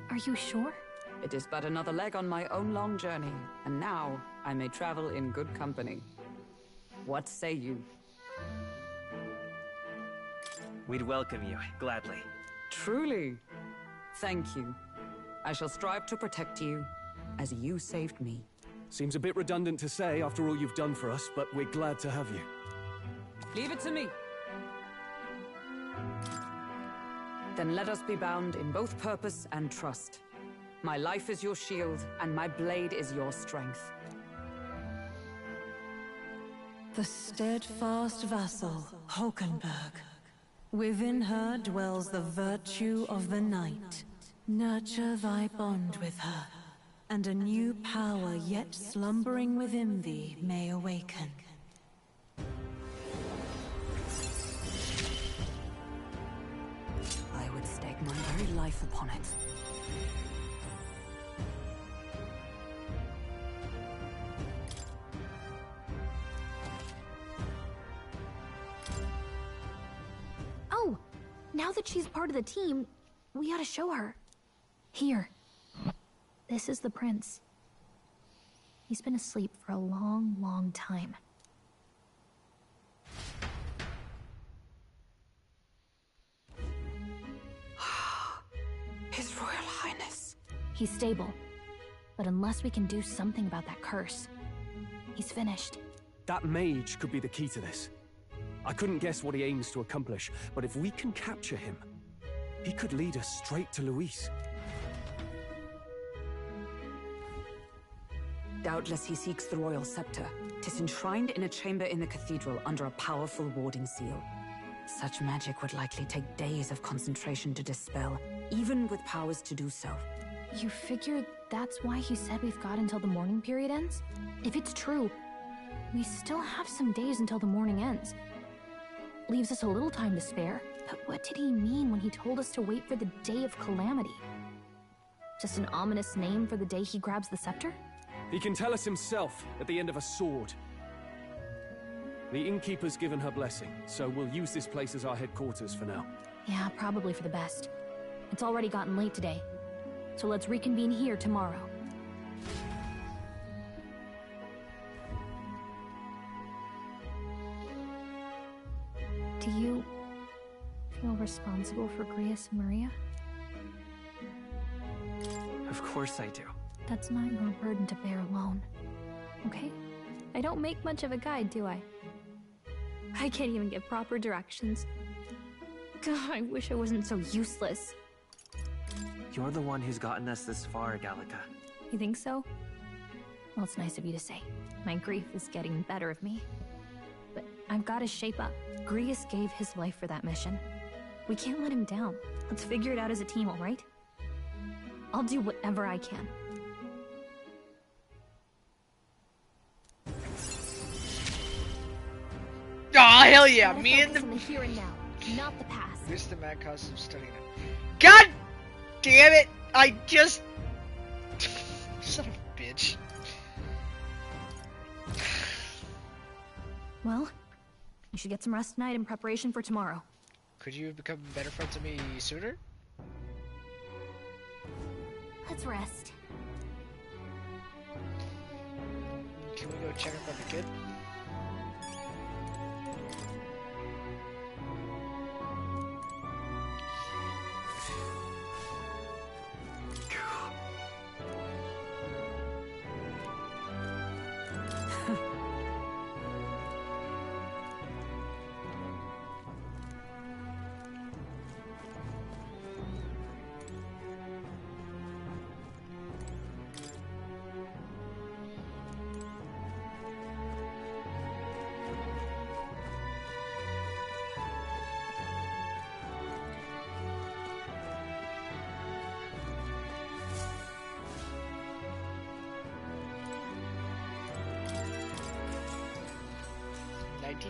are you sure? It is but another leg on my own long journey, and now I may travel in good company. What say you? We'd welcome you, gladly. Truly? Thank you. I shall strive to protect you, as you saved me. Seems a bit redundant to say after all you've done for us, but we're glad to have you. Leave it to me. Then let us be bound in both purpose and trust. My life is your shield, and my blade is your strength. The steadfast vassal, Hulkenberg. Within her dwells the virtue of the knight. Nurture thy bond with her, and a new power yet slumbering within thee may awaken. I would stake my very life upon it. Oh! Now that she's part of the team, we ought to show her. Here. This is the prince. He's been asleep for a long, long time. His Royal Highness. He's stable. But unless we can do something about that curse, he's finished. That mage could be the key to this. I couldn't guess what he aims to accomplish, but if we can capture him, he could lead us straight to Louise. Doubtless he seeks the royal scepter. 'Tis enshrined in a chamber in the cathedral under a powerful warding seal. Such magic would likely take days of concentration to dispel, even with powers to do so. You figure that's why he said we've got until the mourning period ends? If it's true, we still have some days until the mourning ends. Leaves us a little time to spare, but what did he mean when he told us to wait for the Day of Calamity? Just an ominous name for the day he grabs the scepter? He can tell us himself at the end of a sword. The innkeeper's given her blessing, so we'll use this place as our headquarters for now. Yeah, probably for the best. It's already gotten late today, so let's reconvene here tomorrow. Do you feel responsible for Grius and Maria? Of course I do. That's not your burden to bear alone, okay? I don't make much of a guide, do I? I can't even give proper directions. God, I wish I wasn't so useless. You're the one who's gotten us this far, Gallica. You think so? Well, it's nice of you to say. My grief is getting the better of me. But I've got to shape up. Grius gave his life for that mission. We can't let him down. Let's figure it out as a team, all right? I'll do whatever I can. Oh, hell yeah! Me and the here and now, not the past. This the mad cause of studying it. God damn it! I just son of a bitch. Well, you should get some rest tonight in preparation for tomorrow. Could you have become better friends with me sooner? Let's rest. Can we go check up on the kid?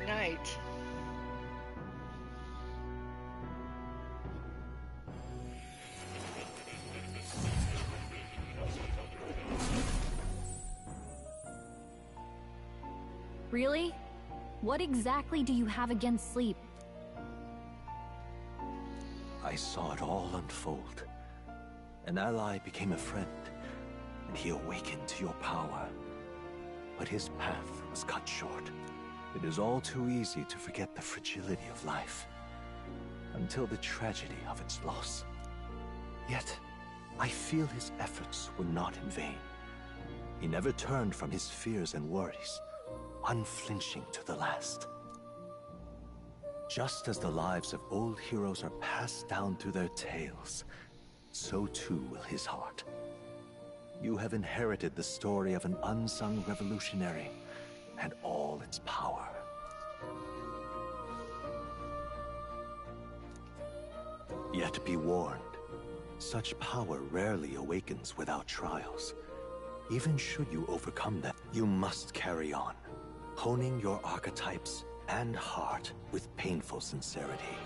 Night. Really? What exactly do you have against sleep? I saw it all unfold. An ally became a friend, and he awakened to your power. But his path was cut short. It is all too easy to forget the fragility of life, until the tragedy of its loss. Yet, I feel his efforts were not in vain. He never turned from his fears and worries, unflinching to the last. Just as the lives of old heroes are passed down through their tales, so too will his heart. You have inherited the story of an unsung revolutionary, and all its power. Yet be warned, such power rarely awakens without trials. Even should you overcome them, you must carry on, honing your archetypes and heart with painful sincerity.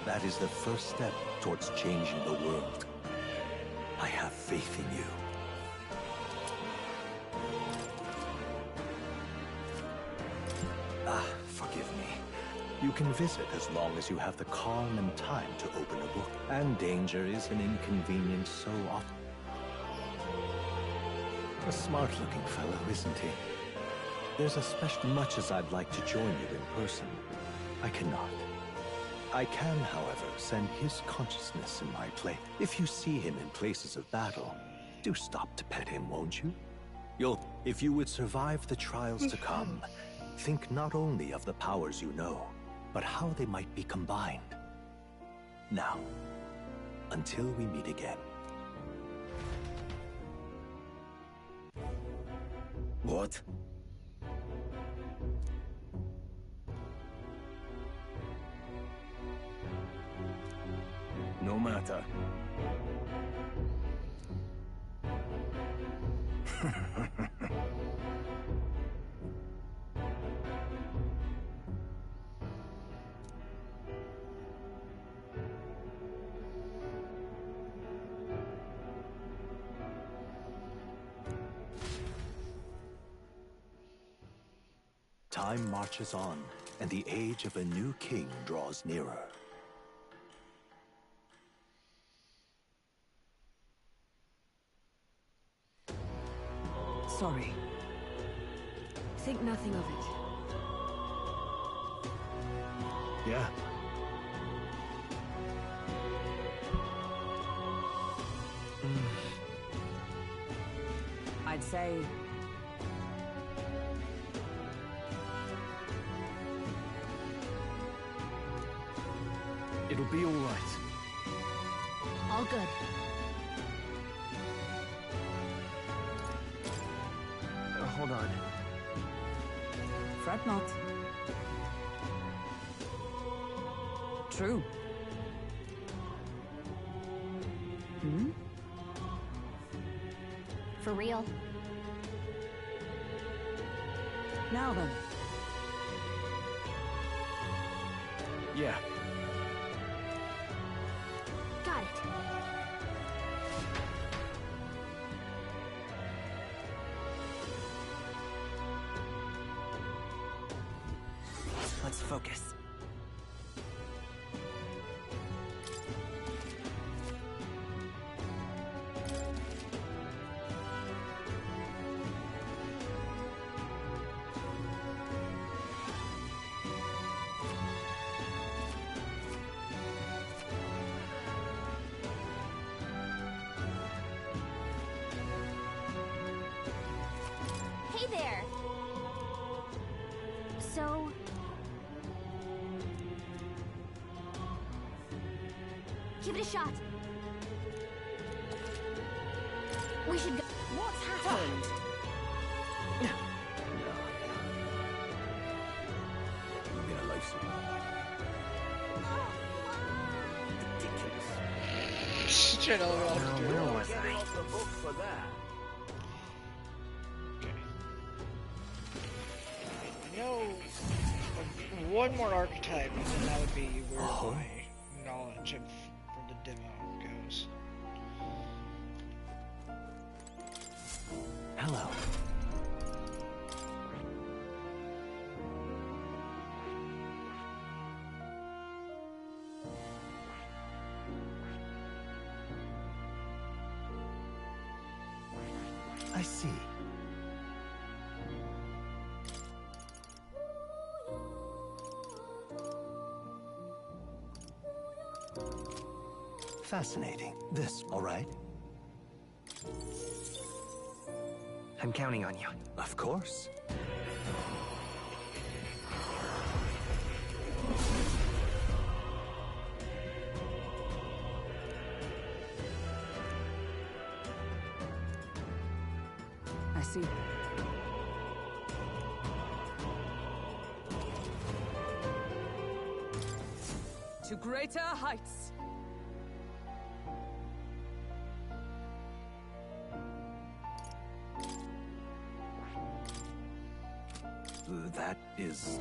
That is the first step towards changing the world. I have faith in you. Forgive me. You can visit as long as you have the calm and time to open a book. And danger is an inconvenience so often. A smart-looking fellow, isn't he? There's a special much as I'd like to join you in person. I cannot. I can, however, send his consciousness in my place. If you see him in places of battle, do stop to pet him, won't you? If you would survive the trials to come, think not only of the powers you know, but how they might be combined. Now, until we meet again. What? No matter. Time marches on, and the age of a new king draws nearer. Sorry. Think nothing of it. Yeah. I'd say... It'll be all right. All good. Hold on. Fret not. true. Hmm? For real? Now then. Yeah. Got it. Let's focus. Hey there! So... give it a shot. We should go... What's happened? Shit, I'll go. Where was I? I know one more archetype, and then that would be where my knowledge of from the demo goes. Hello. I see. Fascinating. This, all right? I'm counting on you. Of course. I see. To greater heights. That is...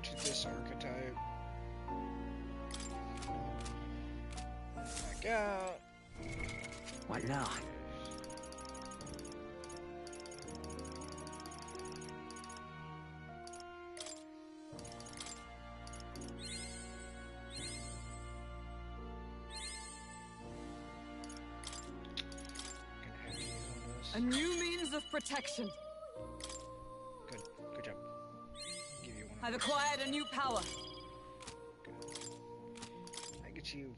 get to this archetype. Back out. Voila. A new means of protection. Good job. Give you one. I've acquired a new power. I get you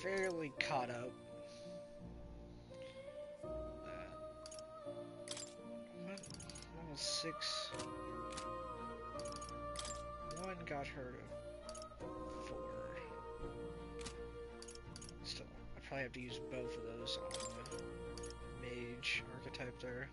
fairly caught up. Level 6. One got her to 4. Still, I probably have to use both of those on the mage archetype there.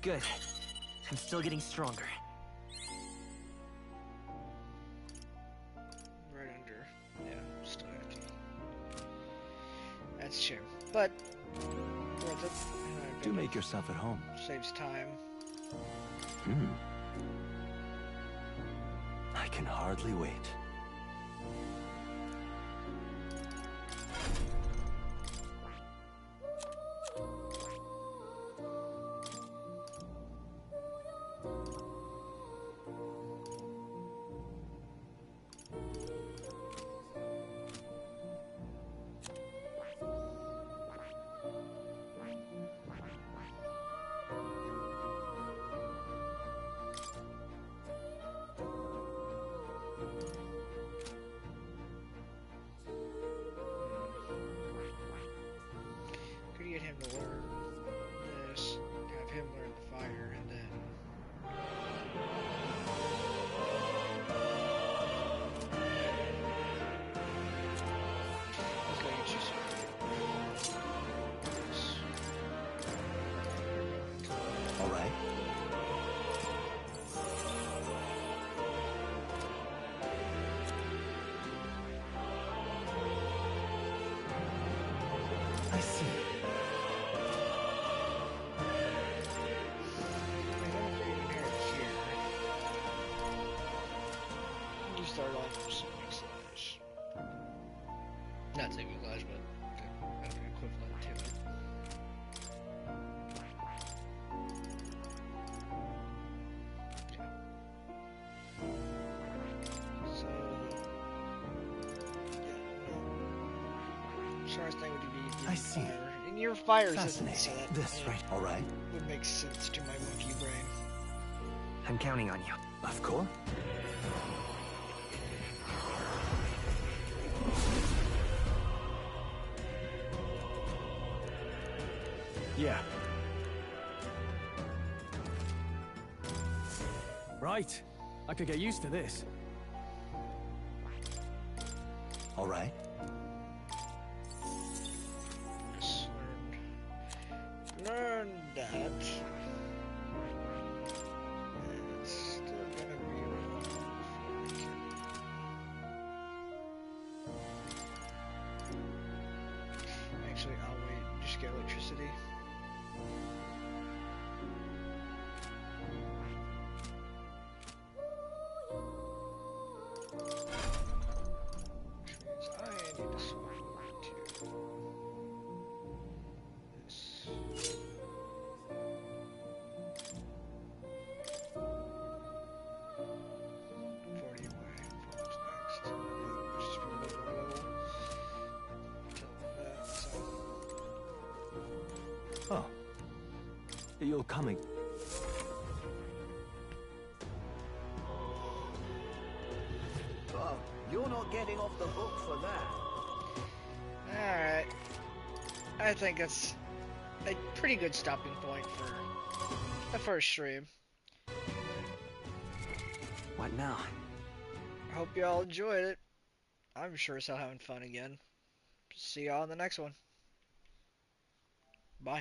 Good. I'm still getting stronger. Right under. Yeah, still have to. That's a shame. But worth it. Do make yourself at home. Saves time. I can hardly wait. Could get him to learn this, have him learn the fire, and then let's go get you some. All right. I see. You start off with saving slash. Not saving slash, but an equivalent to it. So, Shara's thing would be I see. fire. And your fire isn't Fascinating. set. This right. All right. Would make sense to my monkey brain. I'm counting on you. Of course. Yeah. Right. I could get used to this. All right. Just learned that. It's still gonna be around before we can. Actually, I'll wait. Just get electricity. Which means I need to swap over to this. 40 away. What's next? Just for a little level. Kill that. So. Oh. You're coming. getting off the hook for that. Alright. I think that's a pretty good stopping point for the first stream. What now? I hope y'all enjoyed it. I'm sure as hell having fun again. See y'all in the next one. Bye.